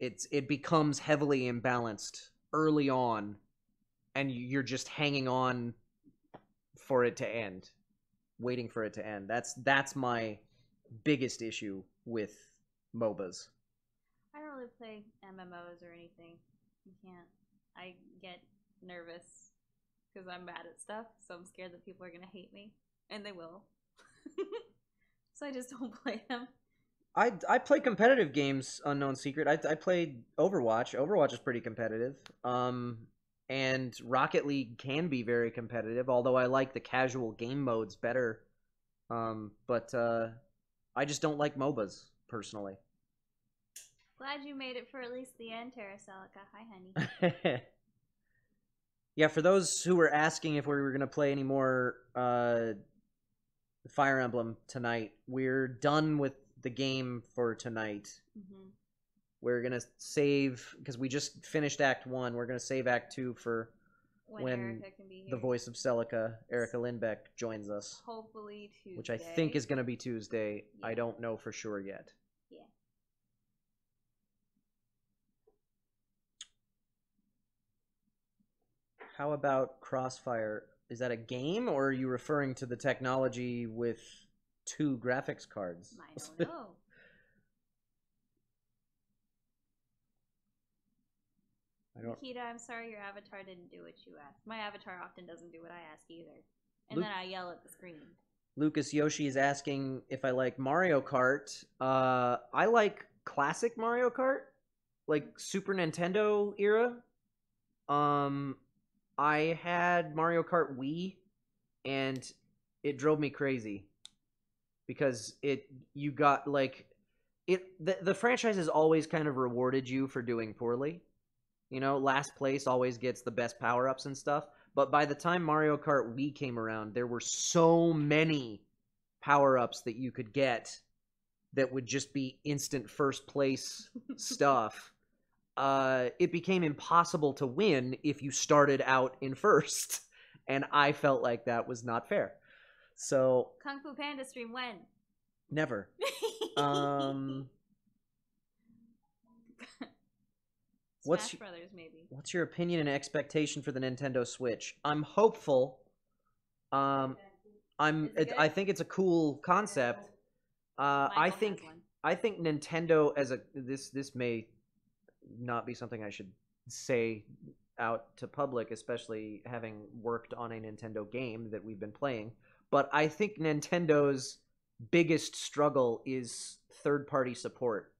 it becomes heavily imbalanced early on, and you're just hanging on for it to end, waiting for it to end. That's my biggest issue with MOBAs. I don't really play MMOs or anything. You can't. I get nervous because I'm bad at stuff, so I'm scared that people are gonna hate me, and they will. So I just don't play them. I play competitive games, unknown secret. I played Overwatch. Overwatch is pretty competitive. And Rocket League can be very competitive, although I like the casual game modes better. But I just don't like MOBAs, personally. Glad you made it for at least the end, Terracelica. Hi, honey. Yeah, for those who were asking if we were going to play any more Fire Emblem tonight, we're done with the game for tonight. Mm-hmm. We're going to save, because we just finished Act 1, we're going to save Act 2 for when Erica can be here. The voice of Celica, Erica Lindbeck, joins us. Hopefully Tuesday. Which I think is going to be Tuesday. Yeah. I don't know for sure yet. Yeah. How about Crossfire? Is that a game, or are you referring to the technology with 2 graphics cards? I don't know. Nikita, I'm sorry your avatar didn't do what you asked. My avatar often doesn't do what I ask either. And then I yell at the screen. Lucas Yoshi is asking if I like Mario Kart. I like classic Mario Kart. like Super Nintendo era, I had Mario Kart Wii, and it drove me crazy because you got like the franchise has always kind of rewarded you for doing poorly. You know, last place always gets the best power ups and stuff. But by the time Mario Kart Wii came around, there were so many power ups that you could get that would just be instant first place stuff. It became impossible to win if you started out in first. And I felt like that was not fair. So Kung Fu Panda stream when? never. Smash Brothers, maybe. What's your opinion and expectation for the Nintendo Switch? I'm hopeful. I think it's a cool concept. I think Nintendo as a this may not be something I should say out to public, especially having worked on a Nintendo game that we've been playing. But I think Nintendo's biggest struggle is third-party support.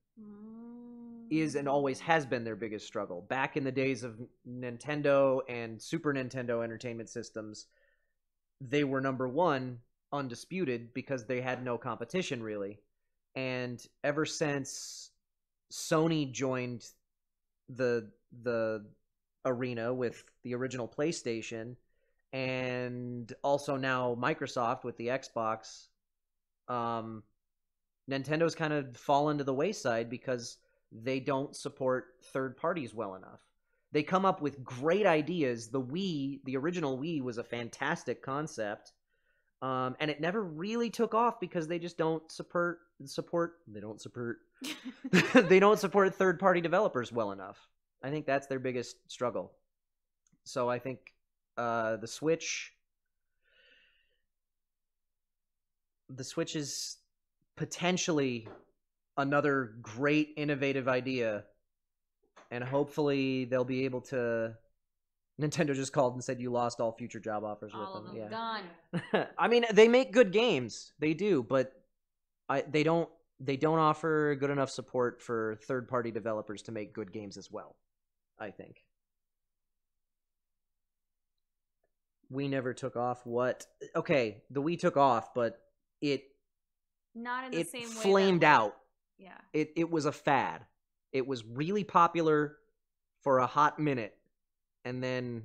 Is and always has been their biggest struggle. Back in the days of Nintendo and Super Nintendo Entertainment Systems, they were number one, undisputed, because they had no competition, really. And ever since Sony joined the arena with the original PlayStation, and also now Microsoft with the Xbox, Nintendo's kind of fallen to the wayside because they don't support third parties well enough. They come up with great ideas. The original Wii was a fantastic concept, and it never really took off because they just don't support they don't support they don't support third party developers well enough. I think that's their biggest struggle. So I think the Switch is potentially another great innovative idea, and hopefully they'll be able to. Nintendo just called and said you lost all future job offers with them. All of them yeah. gone. I mean, they make good games, they do, but they don't offer good enough support for third-party developers to make good games as well, I think. Wii never took off. What? Okay, the Wii took off, but it not in the same way. It flamed out. Yeah. It was a fad. It was really popular for a hot minute, and then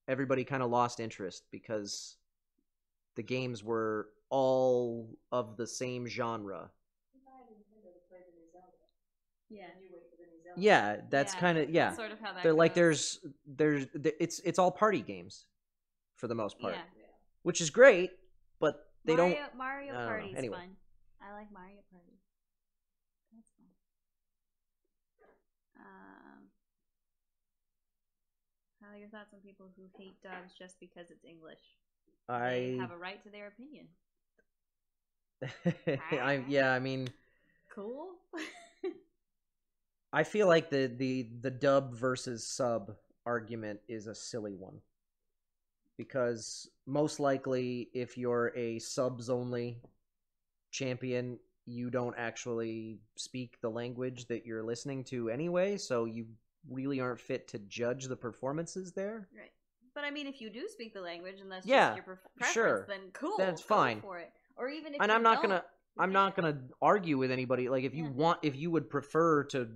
everybody kind of lost interest because the games were all of the same genre. Yeah. Yeah, that's kind of That's sort of how that They're like goes. it's all party games for the most part, Yeah. which is great, but they don't. Mario I don't know. Party's Anyway. fun. I like Mario Party. That's fun. How are your thoughts on people who hate dubs just because it's English? They have a right to their opinion. I mean, cool. I feel like the dub versus sub argument is a silly one. Because most likely, if you're a subs only champion, you don't actually speak the language that you're listening to anyway, so you really aren't fit to judge the performances there. Right. But I mean, if you do speak the language and that's Yeah, just your preference, sure. then cool. That's go fine. for it. Or even if And you I'm not don't, gonna I'm not gonna argue with anybody. Like if you would prefer to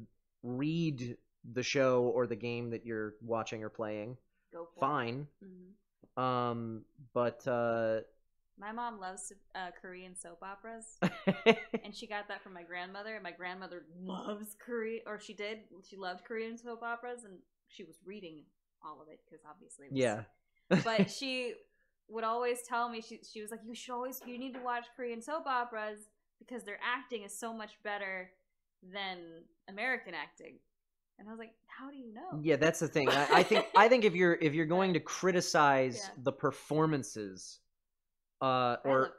read the show or the game that you're watching or playing, go for fine. it. But my mom loves Korean soap operas, and she got that from my grandmother. And my grandmother loves Korean, or she did. She loved Korean soap operas, and she was reading all of it because obviously, it was, yeah. But she would always tell me she was like, you need to watch Korean soap operas because their acting is so much better than American acting. And I was like, how do you know? Yeah, that's the thing. I think if you're going to criticize the performances, or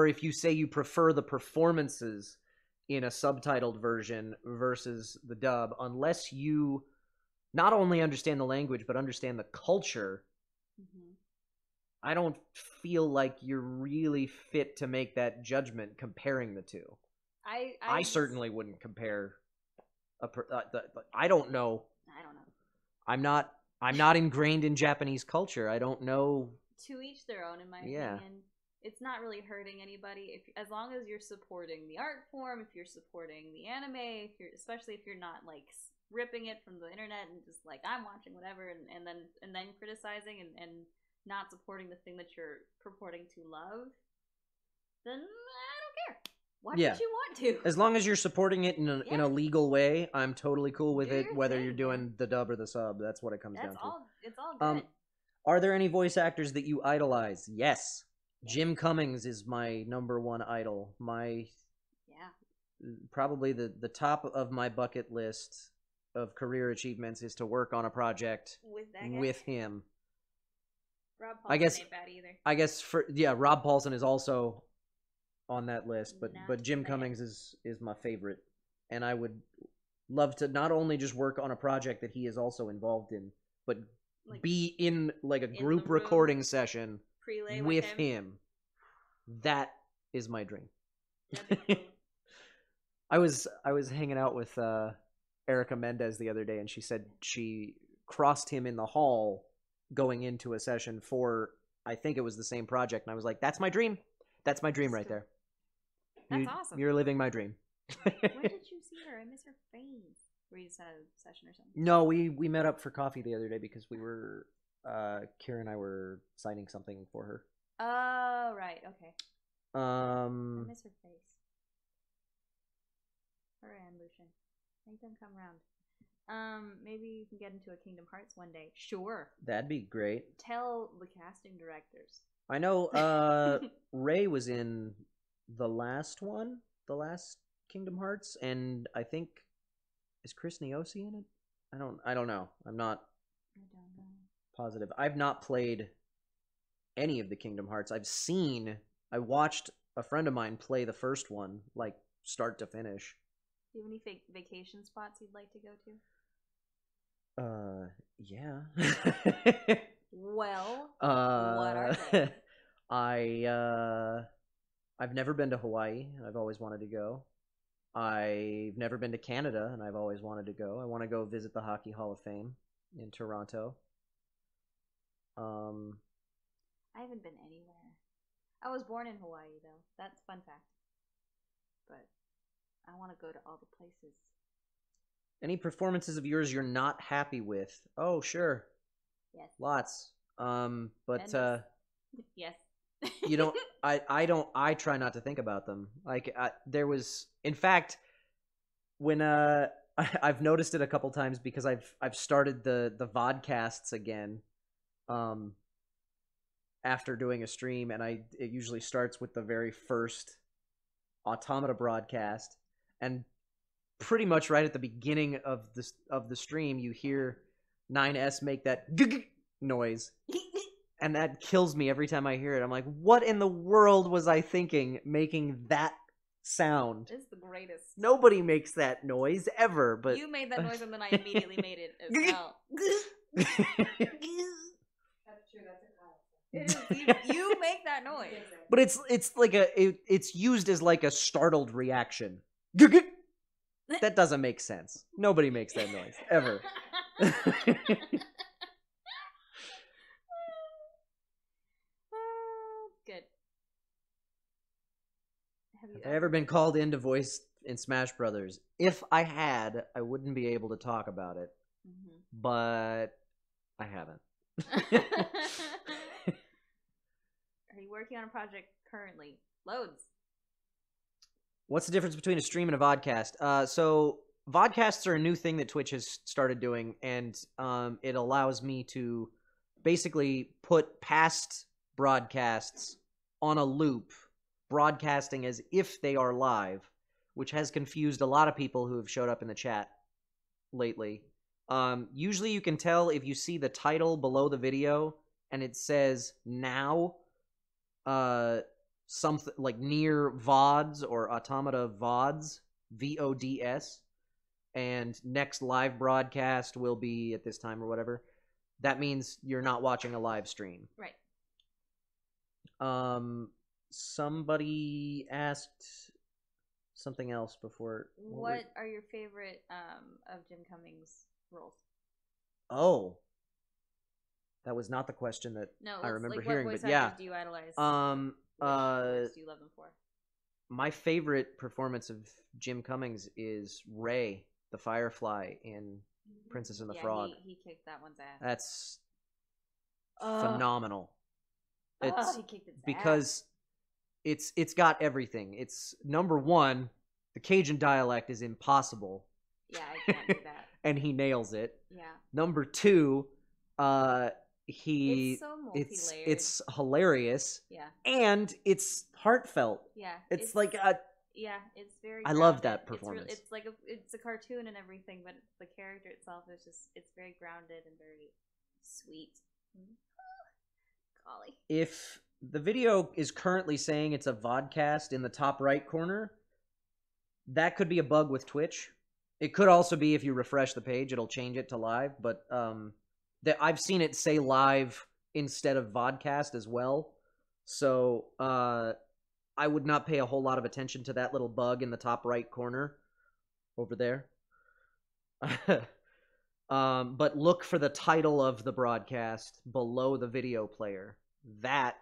if you say you prefer the performances in a subtitled version versus the dub, unless you not only understand the language but understand the culture, I don't feel like you're really fit to make that judgment comparing the two. I certainly wouldn't compare I don't know. I don't know. I'm not ingrained in Japanese culture. I don't know. To each their own, in my Yeah. opinion. It's not really hurting anybody as long as you're supporting the art form, if you're supporting the anime, especially if you're not like ripping it from the internet and just like I'm watching whatever and then criticizing and not supporting the thing that you're purporting to love, then I don't care. Watch what you want to. As long as you're supporting it in a legal way, I'm totally cool with it. Whether you're doing the dub or the sub, that's what it comes down to. It's all good. Are there any voice actors that you idolize? Yes. Jim Cummings is my #1 idol. Probably the top of my bucket list of career achievements is to work on a project with him. Rob Paulson ain't bad either. I guess Rob Paulson is also on that list, but Jim Cummings is my favorite, and I would love to not only just work on a project that he is also involved in, but like, be in like a group recording session with him. That is my dream. Cool. I was hanging out with Erica Mendez the other day, and she said she crossed him in the hall going into a session for, I think it was the same project, and I was like, that's my dream. That's my dream right there. That's awesome. You're living my dream. When did you see her? I miss her face. Were you just at a session or something? No, we met up for coffee the other day because we were Kira and I were signing something for her. Oh, right. Okay. I miss her face. Hurry on, Lucian. Make them come around. Maybe you can get into a Kingdom Hearts one day. Sure. That'd be great. Tell the casting directors. I know Ray was in the last one, the last Kingdom Hearts, and I think is Chris Niosi in it? I don't know. I'm not positive. I've not played any of the Kingdom Hearts. I watched a friend of mine play the first one, like start to finish. Do you have any vacation spots you'd like to go to? Yeah. Well, what are they? I've never been to Hawaii, and I've always wanted to go. I've never been to Canada, and I've always wanted to go. I want to go visit the Hockey Hall of Fame in Toronto. I haven't been anywhere. I was born in Hawaii, though. That's a fun fact. But I want to go to all the places. Any performances of yours you're not happy with? Oh, sure. Yes. Lots. But yes. You don't. I try not to think about them. Like there was, in fact, when I've noticed it a couple times because I've started the vodcasts again. After doing a stream, and it usually starts with the very first Automata broadcast, and pretty much right at the beginning of the stream, you hear 9S make that noise. And that kills me every time I hear it. I'm like, what in the world was I thinking making that sound? It's the greatest. Nobody makes that noise ever, but you made that noise and then I immediately made it as well. That's true, that's a Kyle. You make that noise. But it's like it's used as like a startled reaction. That doesn't make sense. Nobody makes that noise ever. Good. Have I ever been called in to voice in Smash Brothers? If I had, I wouldn't be able to talk about it. Mm-hmm. But I haven't. Are you working on a project currently? Loads. What's the difference between a stream and a vodcast? So vodcasts are a new thing that Twitch has started doing, and it allows me to basically put past broadcasts on a loop, broadcasting as if they are live, which has confused a lot of people who have showed up in the chat lately. Usually you can tell if you see the title below the video and it says now, something like near VODs or Automata VODs, VODS, and next live broadcast will be at this time or whatever. That means you're not watching a live stream. Right. Somebody asked something else before. What are your favorite of Jim Cummings' roles? Oh, that was not the question that No, I remember like, hearing, what voice but yeah. actors do you idolize? Which works do you love them for? My favorite performance of Jim Cummings is Ray, the Firefly in Princess and the Frog. He kicked that one's ass. That's phenomenal. It's he kicked its because it's got everything. It's number one, the Cajun dialect is impossible. Yeah, I can't do that. And he nails it. Yeah. Number two, it's so multi-layered. it's hilarious. Yeah. And it's heartfelt. Yeah. It's like yeah, it's very. I grounded. love that performance. It's like it's a cartoon and everything, but the character itself is just it's very grounded and very sweet. Golly. If the video is currently saying it's a vodcast in the top right corner, that could be a bug with Twitch. It could also be if you refresh the page, it'll change it to live. But I've seen it say live instead of vodcast as well. So I would not pay a whole lot of attention to that little bug in the top right corner over there. But look for the title of the broadcast below the video player. That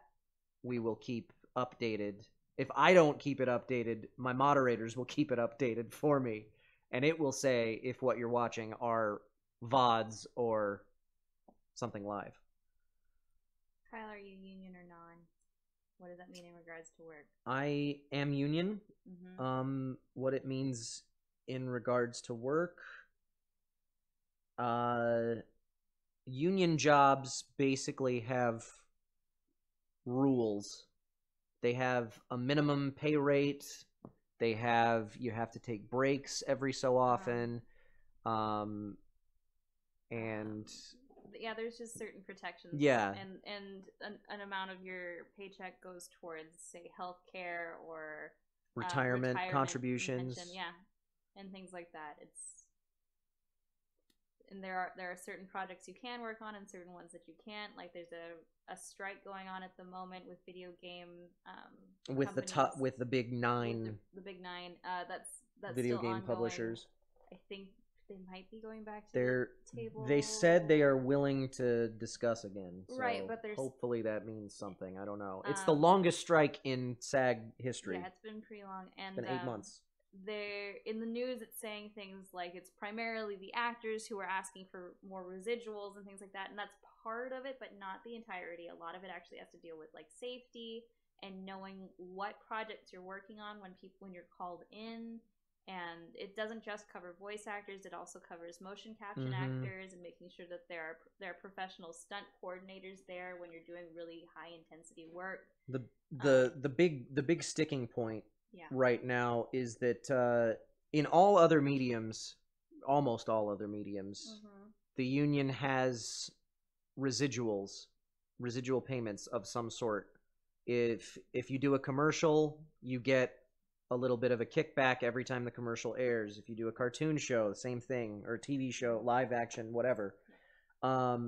we will keep updated. If I don't keep it updated, my moderators will keep it updated for me. And it will say if what you're watching are VODs or something live. Kyle, are you union or non? What does that mean in regards to work? I am union. Mm-hmm. What it means in regards to work, union jobs basically have rules. They have a minimum pay rate. You have to take breaks every so often. And yeah, there's just certain protections. Yeah. And an amount of your paycheck goes towards, say, healthcare or retirement contributions. Pension, yeah, and things like that. And there are certain projects you can work on and certain ones that you can't. Like there's a strike going on at the moment with video game with the big nine. The big nine. That's video still game ongoing. Publishers. I think they might be going back to the table. They said they are willing to discuss again. So right, but there's hopefully that means something. I don't know. It's the longest strike in SAG history. Yeah, it's been pretty long. And it's been 8 months. They're in the news. It's saying things like it's primarily the actors who are asking for more residuals and things like that, and that's part of it, but not the entirety. A lot of it actually has to deal with like safety and knowing what projects you're working on when you're called in. And it doesn't just cover voice actors; it also covers motion caption actors and making sure that there are professional stunt coordinators there when you're doing really high intensity work. The big sticking point right now is that in all other mediums, almost all other mediums, the union has residual payments of some sort. If you do a commercial, you get a little bit of a kickback every time the commercial airs. If you do a cartoon show, the same thing, or a TV show, live action, whatever. For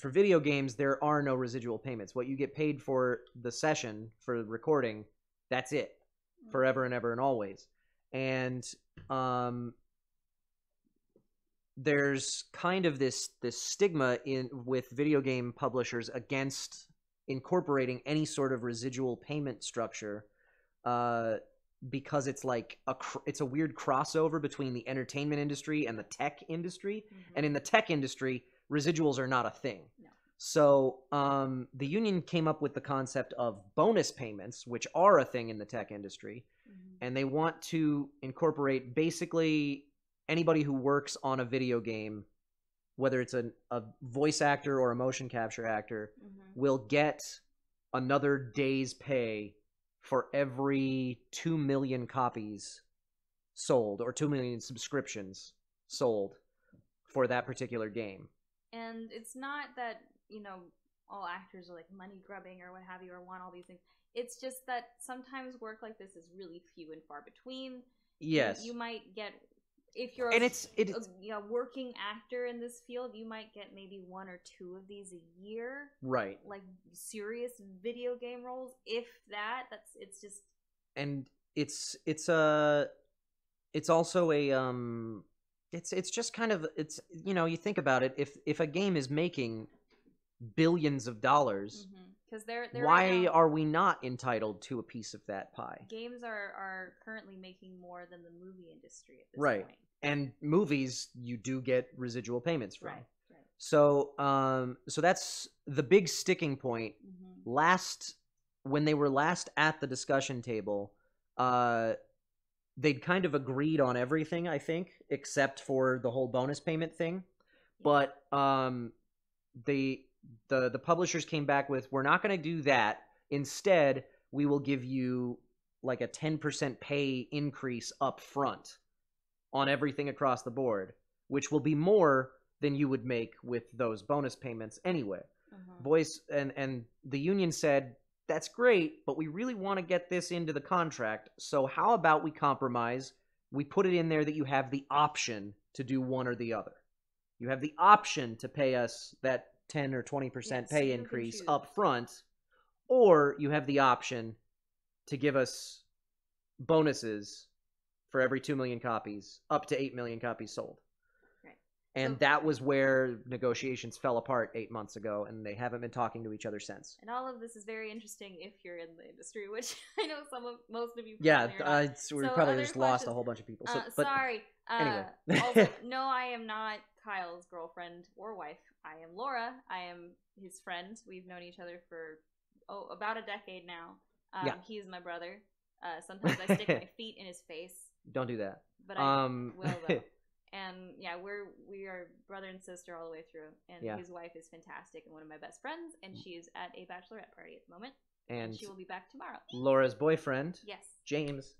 video games, there are no residual payments. What you get paid for the session, for recording, that's it. Forever and ever and always. And there's kind of this stigma with video game publishers against incorporating any sort of residual payment structure because it's like it's a weird crossover between the entertainment industry and the tech industry. And in the tech industry, residuals are not a thing. No. So the union came up with the concept of bonus payments, which are a thing in the tech industry. And they want to incorporate basically anybody who works on a video game, whether it's a voice actor or a motion capture actor, will get another day's pay for every 2 million copies sold or 2 million subscriptions sold for that particular game. And it's not that, all actors are like money grubbing or what have you or want all these things. It's just that sometimes work like this is really few and far between. Yes. You might get, if you're a working actor in this field, you might get maybe 1 or 2 of these a year. Right. Like serious video game roles. If that, it's just. And it's also a it's just kind of it's you think about it, if a game is making billions of dollars, because they're why right now, are we not entitled to a piece of that pie? games are currently making more than the movie industry at this Right. point. And movies you do get residual payments from. Right. So so that's the big sticking point. When they were last at the discussion table, they'd kind of agreed on everything, I think, except for the whole bonus payment thing. But the publishers came back with, we're not going to do that. Instead, we will give you like a 10% pay increase up front on everything across the board, which will be more than you would make with those bonus payments anyway. Voice and the union said, that's great, but we really want to get this into the contract, so how about we compromise? We put it in there that you have the option to do one or the other. You have the option to pay us that 10 or 20% pay increase up front, or you have the option to give us bonuses for every 2 million copies, up to 8 million copies sold. And that was where negotiations fell apart 8 months ago, and they haven't been talking to each other since. And all of this is very interesting if you're in the industry, which I know most of you. Yeah, are not. we probably just lost a whole bunch of people. So, but sorry. Anyway. Also, no, I am not Kyle's girlfriend or wife. I am Laura. I am his friend. We've known each other for about a decade now. He's my brother. Sometimes I stick my feet in his face. Don't do that. But I will though. And yeah, we are brother and sister all the way through. And his wife is fantastic and one of my best friends. And she is at a bachelorette party at the moment. And she will be back tomorrow. Laura's boyfriend, yes, James,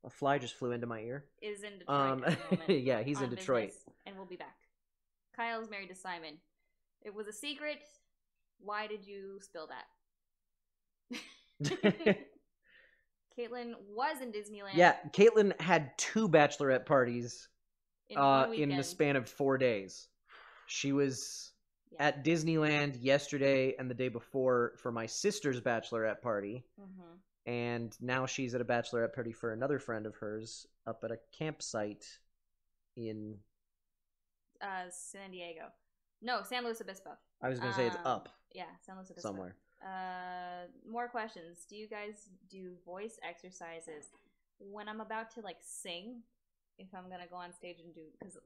a fly just flew into my ear. Is in Detroit at the moment. Yeah, he's in Detroit. And we'll be back. Kyle is married to Simon. It was a secret. Why did you spill that? Caitlin was in Disneyland. Yeah, Caitlin had 2 bachelorette parties in the span of 4 days. She was at Disneyland yesterday and the day before for my sister's bachelorette party. And now she's at a bachelorette party for another friend of hers up at a campsite in San Diego. No, San Luis Obispo. I was going to say it's up. Yeah, San Luis Obispo. Somewhere. More questions. Do you guys do voice exercises when I'm about to sing? If I'm gonna go on stage and do, because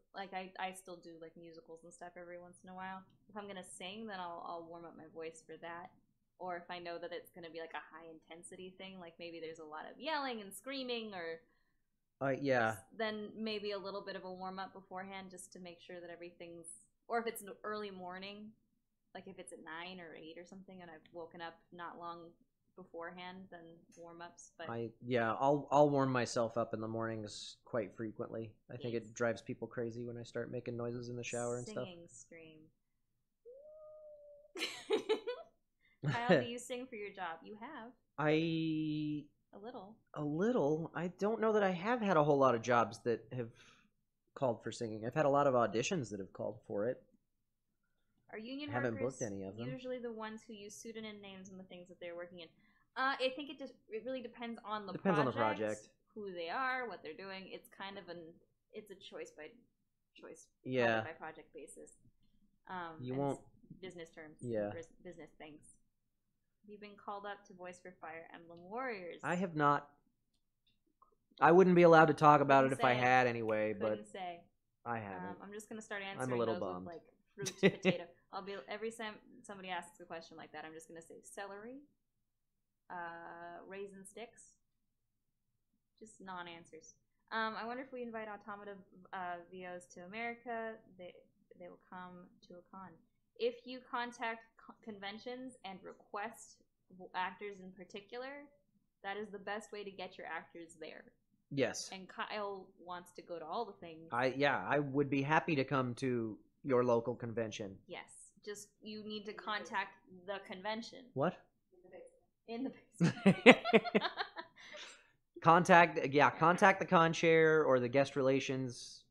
I still do musicals and stuff every once in a while. If I'm gonna sing, then I'll warm up my voice for that. Or if I know that it's gonna be a high intensity thing, maybe there's a lot of yelling and screaming, or then maybe a little bit of a warm up beforehand just to make sure that everything's. Or if it's an early morning, if it's at 9 or 8 or something, and I've woken up not long beforehand, then warm-ups. But I'll warm myself up in the mornings quite frequently. I think it drives people crazy when I start making noises in the shower and stuff. Singing stream. Kyle, do you sing for your job? You have. A little. I don't know that I have had a whole lot of jobs that have called for singing. I've had a lot of auditions that have called for it. Are union haven't workers booked any of them. Usually the ones who use pseudonym names in the things that they're working in? I think it really depends on the project. Who they are, what they're doing. It's kind of it's a choice by choice, project by project basis. You won't business terms, business things. Have you been called up to voice for Fire Emblem Warriors? I have not. I wouldn't be allowed to talk about it if I had anyway, but I haven't. I'm just gonna start answering I'm a little those bummed. with fruit, potato. I'll be every time somebody asks a question like that, I'm just gonna say celery, raisin sticks, just non-answers. I wonder if we invite Automata VOs to America, they will come to a con. If you contact conventions and request actors in particular, that is the best way to get your actors there. Yes. And Kyle wants to go to all the things. I would be happy to come to your local convention. Yes. Just you need to contact the convention. What? In the basement. Contact the con chair or the guest relations.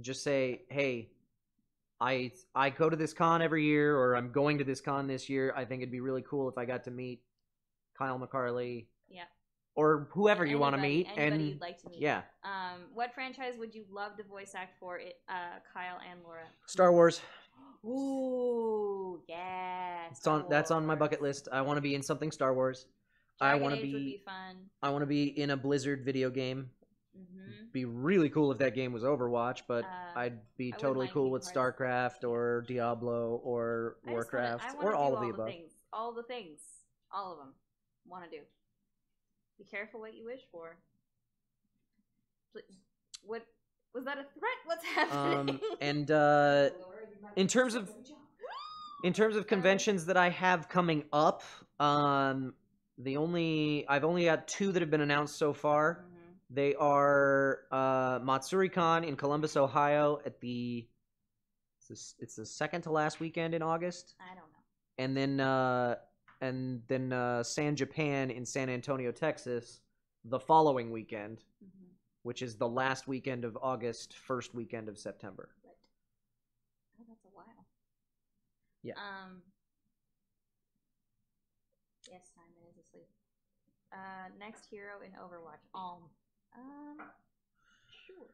Just say, hey, I go to this con every year, or I'm going to this con this year. I think it'd be really cool if I got to meet Kyle McCarley. Yeah. or whoever you want to Anybody- meet. Anybody And you'd like to meet. yeah, What franchise would you love to voice act for? Kyle and Laura. Star Wars. Ooh, yeah. It's on. That's on my bucket list. I want to be in something Star Wars. Dragon I want to Age be. would be fun. I want to be in a Blizzard video game. Mm-hmm. Be really cool if that game was Overwatch, but I'd be I wouldn't totally mind cool Kingdom with Hearts. StarCraft or Diablo or Warcraft I wanna or all do of the all above. things. All the things. All of them. Want to do. Be careful what you wish for. What was that a threat? What's happening? And in terms of conventions that I have coming up, I've only got 2 that have been announced so far. Mm-hmm. They are MatsuriCon in Columbus, Ohio, at it's the second to last weekend in August, I don't know. and then San Japan in San Antonio, Texas, the following weekend, Mm-hmm. which is the last weekend of August, first weekend of September. Right. Oh, that's a while. Yeah. Yes, Simon is asleep. Next hero in Overwatch. Sure.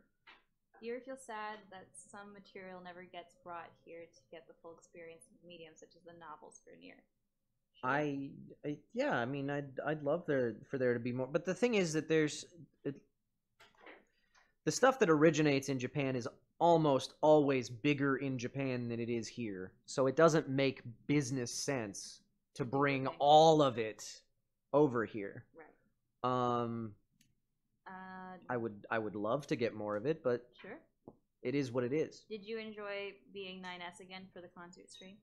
Do you ever feel sad that some material never gets brought here to get the full experience of the medium, such as the novels for Nier? Sure. Yeah, I mean, I'd love for there to be more, but the thing is that the stuff that originates in Japan is almost always bigger in Japan than it is here, so it doesn't make business sense to bring all of it over here. Right. I would love to get more of it, but Sure. it is what it is. Did you enjoy being 9S again for the concert stream?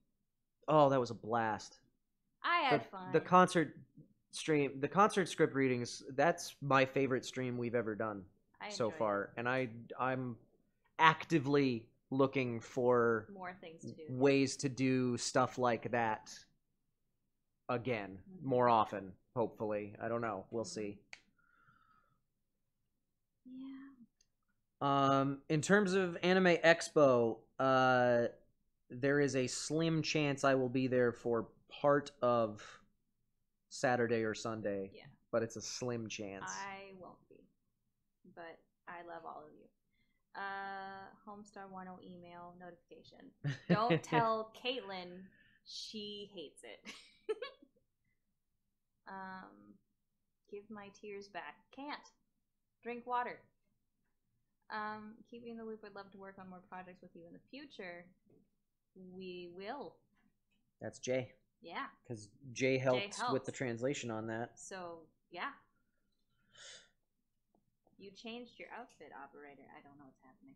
Oh, that was a blast. I had fun. The concert stream, the concert script readings, that's my favorite stream we've ever done so far. And I'm actively looking for more things to do. Ways to do stuff like that again, more often, hopefully. I don't know. We'll see. Yeah. In terms of Anime Expo, there is a slim chance I will be there for part of Saturday or Sunday. Yeah. But it's a slim chance. I won't be. But I love all of you. Homestar 10 email notification. Don't tell Caitlin, she hates it. Give my tears back. Can't. Drink water. Keep me in the loop. I'd love to work on more projects with you in the future. We will. That's Jay. Yeah. Because Jay helped with the translation on that. So, yeah. You changed your outfit, operator. I don't know what's happening.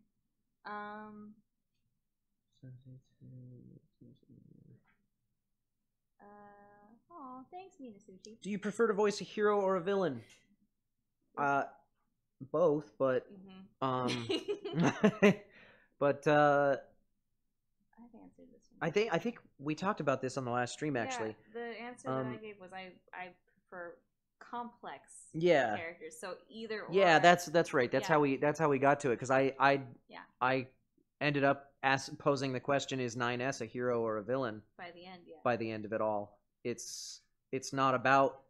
Oh, thanks, Minasushi. Do you prefer to voice a hero or a villain? Both, but but I've answered this one. I think we talked about this on the last stream actually. Yeah, the answer that I gave was I prefer complex Yeah. characters. So either or. Yeah, that's right. That's Yeah. how we got to it because I Yeah. ended up posing the question: is 9S a hero or a villain? By the end, yeah. By the end of it all, it's not about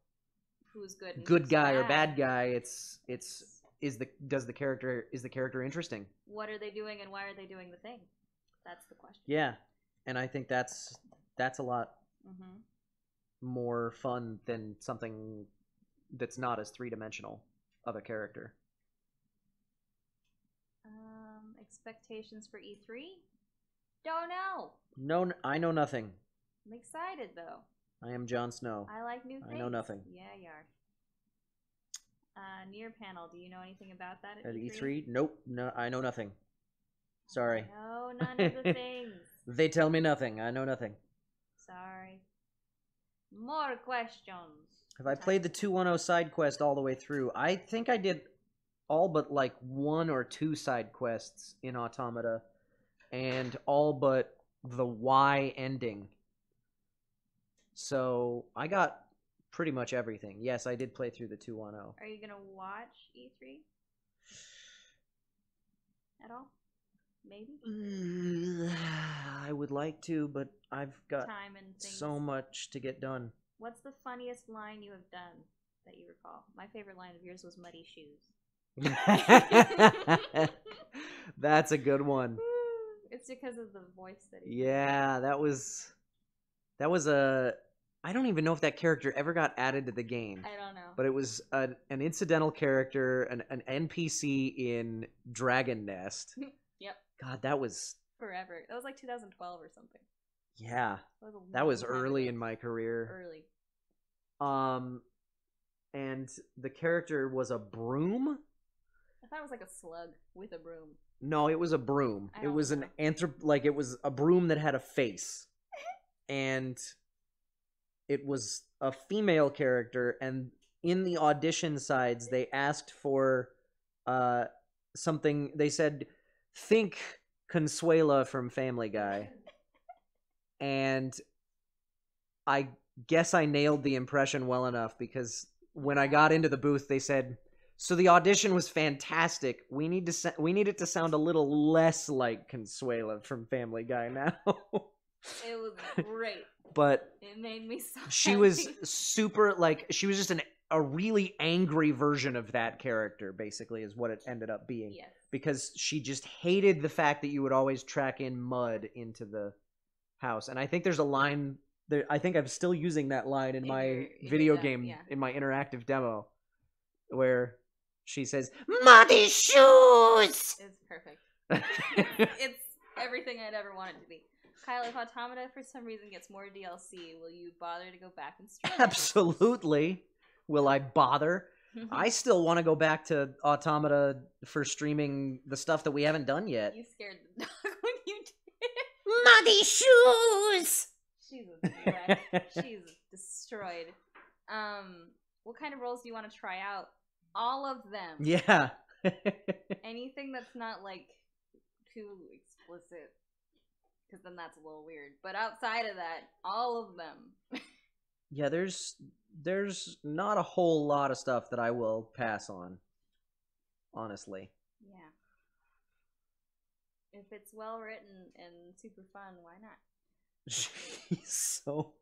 Who's good and good who's guy or bad. bad guy. Is the character interesting? What are they doing and why are they doing the thing? That's the question. Yeah, and I think that's a lot Mm-hmm. more fun than something that's not as 3-dimensional of a character. Expectations for E3? Don't know. No, I know nothing. I'm excited though. I am Jon Snow. I like new things. I know nothing. Yeah, you are. Near panel. Do you know anything about that At E3? Nope. No, I know nothing. Sorry. No, none of the things. They tell me nothing. I know nothing. Sorry. More questions. Have I played the 210 side quest all the way through? I think I did all but like 1 or 2 side quests in Automata, and all but the Y ending. So I got pretty much everything. Yes, I did play through the 210. Are you gonna watch E3 at all? Maybe. I would like to, but I've got Time and things. so much to get done. What's the funniest line you have done? that you recall. My favorite line of yours was "muddy shoes." That's a good one. It's because of the voice that he. Yeah, that was a. I don't even know if that character ever got added to the game. I don't know. But it was an incidental character, an NPC in Dragon Nest. Yep. God, that was forever. That was like 2012 or something. Yeah, That was, that was early in my career. Early. And the character was a broom. I thought it was like a slug with a broom. No, it was a broom. It was an it was a broom that had a face, and it was a female character. And in the audition sides, they asked for something. They said, "Think Consuela from Family Guy," and I guess I nailed the impression well enough because when I got into the booth, they said, "So the audition was fantastic. We need it to sound a little less like Consuela from Family Guy now." It was great. But it made me so she was super, like, she was just a really angry version of that character, basically, is what it ended up being. Yes. Because she just hated the fact that you would always track in mud into the house. And I think there's a line there. I think I'm still using that line in my video game, in my interactive demo, where she says, "Muddy shoes!" It's perfect. It's everything I'd ever want it to be. Kyle, if Automata for some reason gets more DLC, will you bother to go back and stream it? Absolutely. Will I bother? I still want to go back to Automata for streaming the stuff that we haven't done yet. You scared the dog when you did. Muddy shoes! She's a wreck. She's destroyed. What kind of roles do you want to try out? All of them. Yeah. Anything that's not, like, too explicit. Because then that's a little weird. But outside of that, all of them. Yeah, there's not a whole lot of stuff that I will pass on, honestly. Yeah. If it's well written and super fun, why not? She's so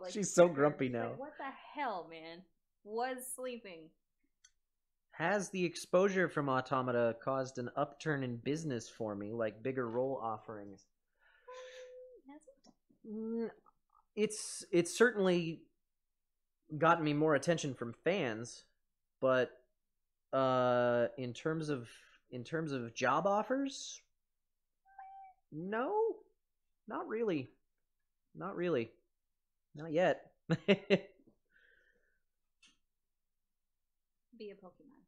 like, she's so grumpy now. Like, what the hell, man? Was sleeping. Has the exposure from Automata caused an upturn in business for me, like bigger role offerings? It's certainly gotten me more attention from fans, but in terms of job offers, no, not really, not yet. Be a Pokemon.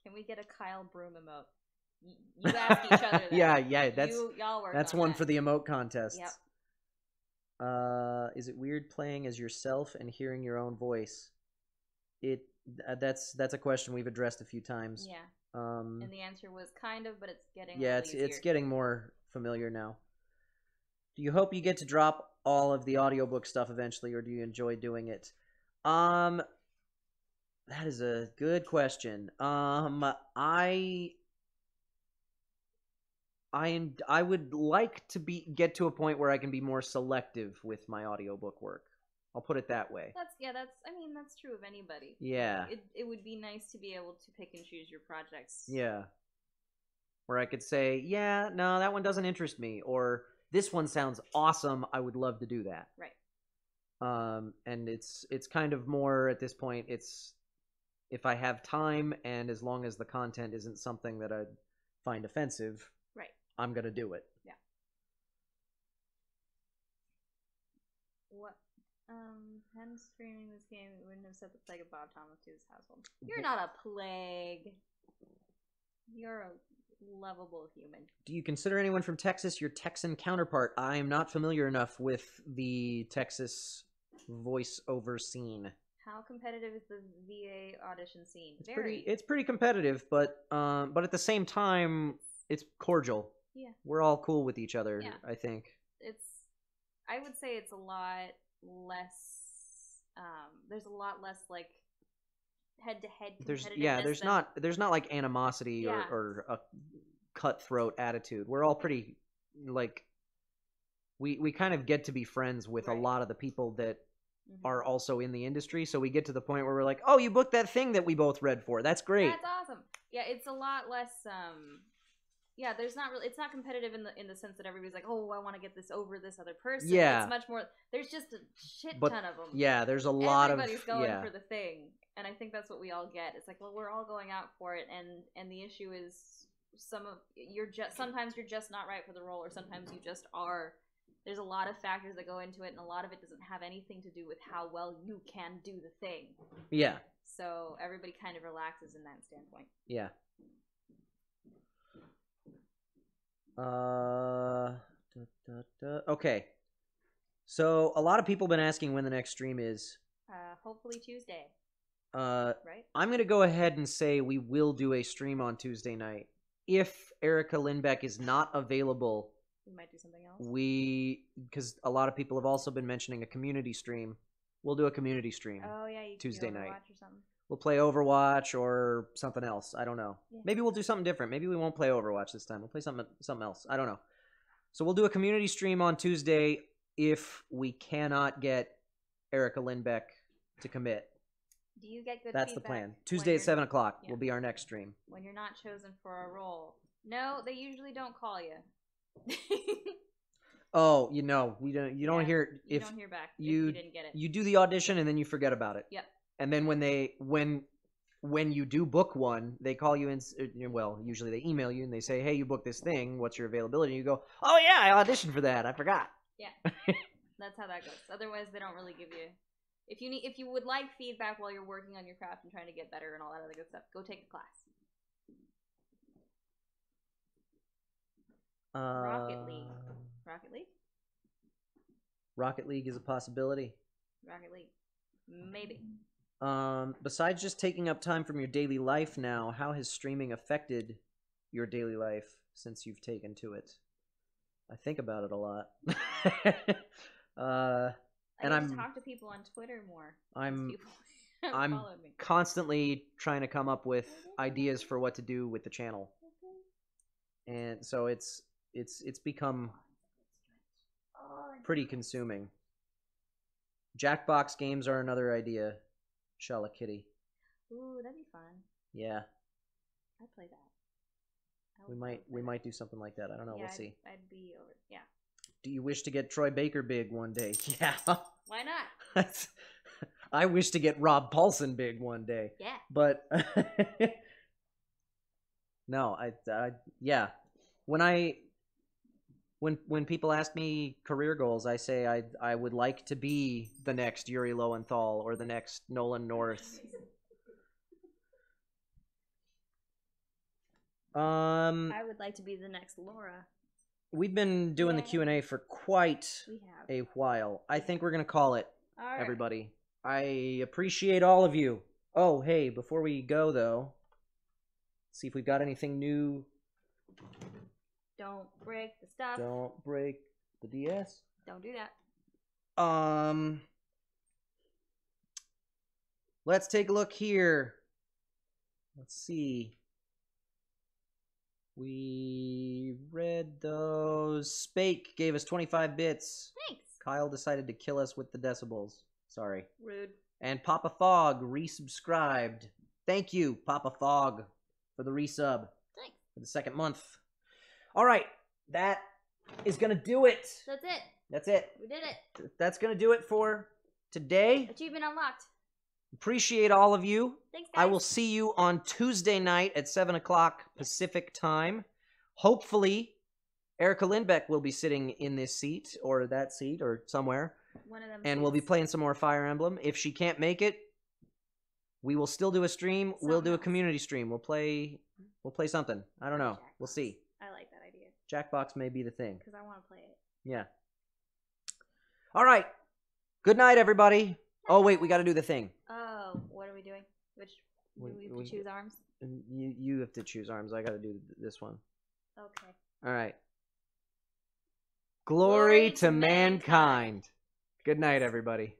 Can we get a Kyle Broom emote? You ask each other that. Yeah, y'all work that's on one that. for the emote contests. Yep. Is it weird playing as yourself and hearing your own voice? That's a question we've addressed a few times. Yeah. And the answer was kind of, but it's getting it's getting more familiar now. Do you hope you get to drop all of the audiobook stuff eventually, or do you enjoy doing it? That is a good question. I would like to get to a point where I can be more selective with my audiobook work. I'll put it that way. That's true of anybody. Yeah. It would be nice to be able to pick and choose your projects. Yeah. Where I could say, yeah, no, that one doesn't interest me, or this one sounds awesome, I would love to do that. Right. And it's kind of more at this point, it's if I have time and as long as the content isn't something that I find offensive, right, I'm gonna do it. Yeah. What? Him streaming this game wouldn't have set the plague of Bob Thomas to his household. You're not a plague. You're a lovable human. Do you consider anyone from Texas your Texan counterpart? I am not familiar enough with the Texas voiceover scene. How competitive is the VA audition scene? It's pretty competitive, but at the same time, it's cordial. Yeah. We're all cool with each other, yeah. I think. I would say it's a lot less, there's a lot less, like, head-to-head competitiveness. There's not like animosity or a cutthroat attitude. We're all pretty, like, we kind of get to be friends with a lot of the people that are also in the industry. So we get to the point where we're like, oh, you booked that thing that we both read for. That's great. That's awesome. Yeah, it's a lot less. Yeah, there's not really. It's not competitive in the sense that everybody's like, oh, I want to get this over this other person. Yeah. It's much more. There's just a shit But, ton of them. yeah, there's a lot Everybody's of going for the thing, and I think that's what we all get. It's like, well, we're all going out for it, and the issue is sometimes you're just not right for the role, or sometimes you just are. There's a lot of factors that go into it, and a lot of it doesn't have anything to do with how well you can do the thing. Yeah. So everybody kind of relaxes in that standpoint. Yeah. Okay. So a lot of people have been asking when the next stream is. Hopefully Tuesday. Right? I'm going to go ahead and say we will do a stream on Tuesday night. If Erica Lindbeck is not available, we might do something else. Because a lot of people have also been mentioning a community stream. We'll do a community stream. Oh yeah, you Tuesday can do Overwatch night. Or something. We'll play Overwatch or something else. I don't know. Yeah. Maybe we'll do something different. Maybe we won't play Overwatch this time. We'll play something else. I don't know. So we'll do a community stream on Tuesday if we cannot get Erica Lindbeck to commit. Do you get good That's the feedback plan. Tuesday at 7 o'clock Yeah. will be our next stream. When you're not chosen for a role? No, they usually don't call you. Oh, you know, you don't Yeah, hear you if don't hear back if you you didn't get it. You do the audition and then you forget about it. Yep. And then when you do book one, they call you in. Well, usually they email you and they say, "Hey, you booked this thing. What's your availability?" And you go, "Oh yeah, I auditioned for that. I forgot." Yeah, that's how that goes. Otherwise, they don't really give you. If you would like feedback while you're working on your craft and trying to get better and all that other good stuff, go take a class. Rocket League. Rocket League? Rocket League is a possibility. Rocket League. Maybe. Besides just taking up time from your daily life now, how has streaming affected your daily life since you've taken to it? I think about it a lot. And I talk to people on Twitter more. I'm followed me. constantly trying to come up with ideas for what to do with the channel. And so it's become pretty consuming. Jackbox games are another idea. Shala Kitty. Ooh, that'd be fun. Yeah. I'd play that. We might do something like that. I don't know. Yeah, We'll see. I'd be over. Yeah. Do you wish to get Troy Baker big one day? Yeah. Why not? I wish to get Rob Paulson big one day. Yeah. But no, yeah. When people ask me career goals, I say I would like to be the next Yuri Lowenthal or the next Nolan North. I would like to be the next Laura. We've been doing the Q&A for quite a while. I think we're going to call it, right. Everybody. I appreciate all of you. Oh, hey, before we go, though, see if we've got anything new. Don't break the stuff. Don't break the DS. Don't do that. Let's take a look here. Let's see. We read those. Spake gave us 25 bits. Thanks. Kyle decided to kill us with the decibels. Sorry. Rude. And Papa Fog resubscribed. Thank you, Papa Fog, for the resub. Thanks. For the second month. All right. That is going to do it. That's it. That's it. We did it. That's going to do it for today. Achievement unlocked. Appreciate all of you. Thanks, guys. I will see you on Tuesday night at 7 o'clock Pacific time. Hopefully, Erica Lindbeck will be sitting in this seat or that seat or somewhere. One of them. And we'll be playing some more Fire Emblem. If she can't make it, we will still do a stream. We'll do a community stream. We'll play something. I don't know. We'll see. I like that idea. Jackbox may be the thing. Because I want to play it. Yeah. All right. Good night, everybody. Oh, wait, we got to do the thing. Oh, what are we doing? Which do we have to choose arms? You have to choose arms. I got to do this one. Okay. All right. Glory to mankind. Good night, everybody.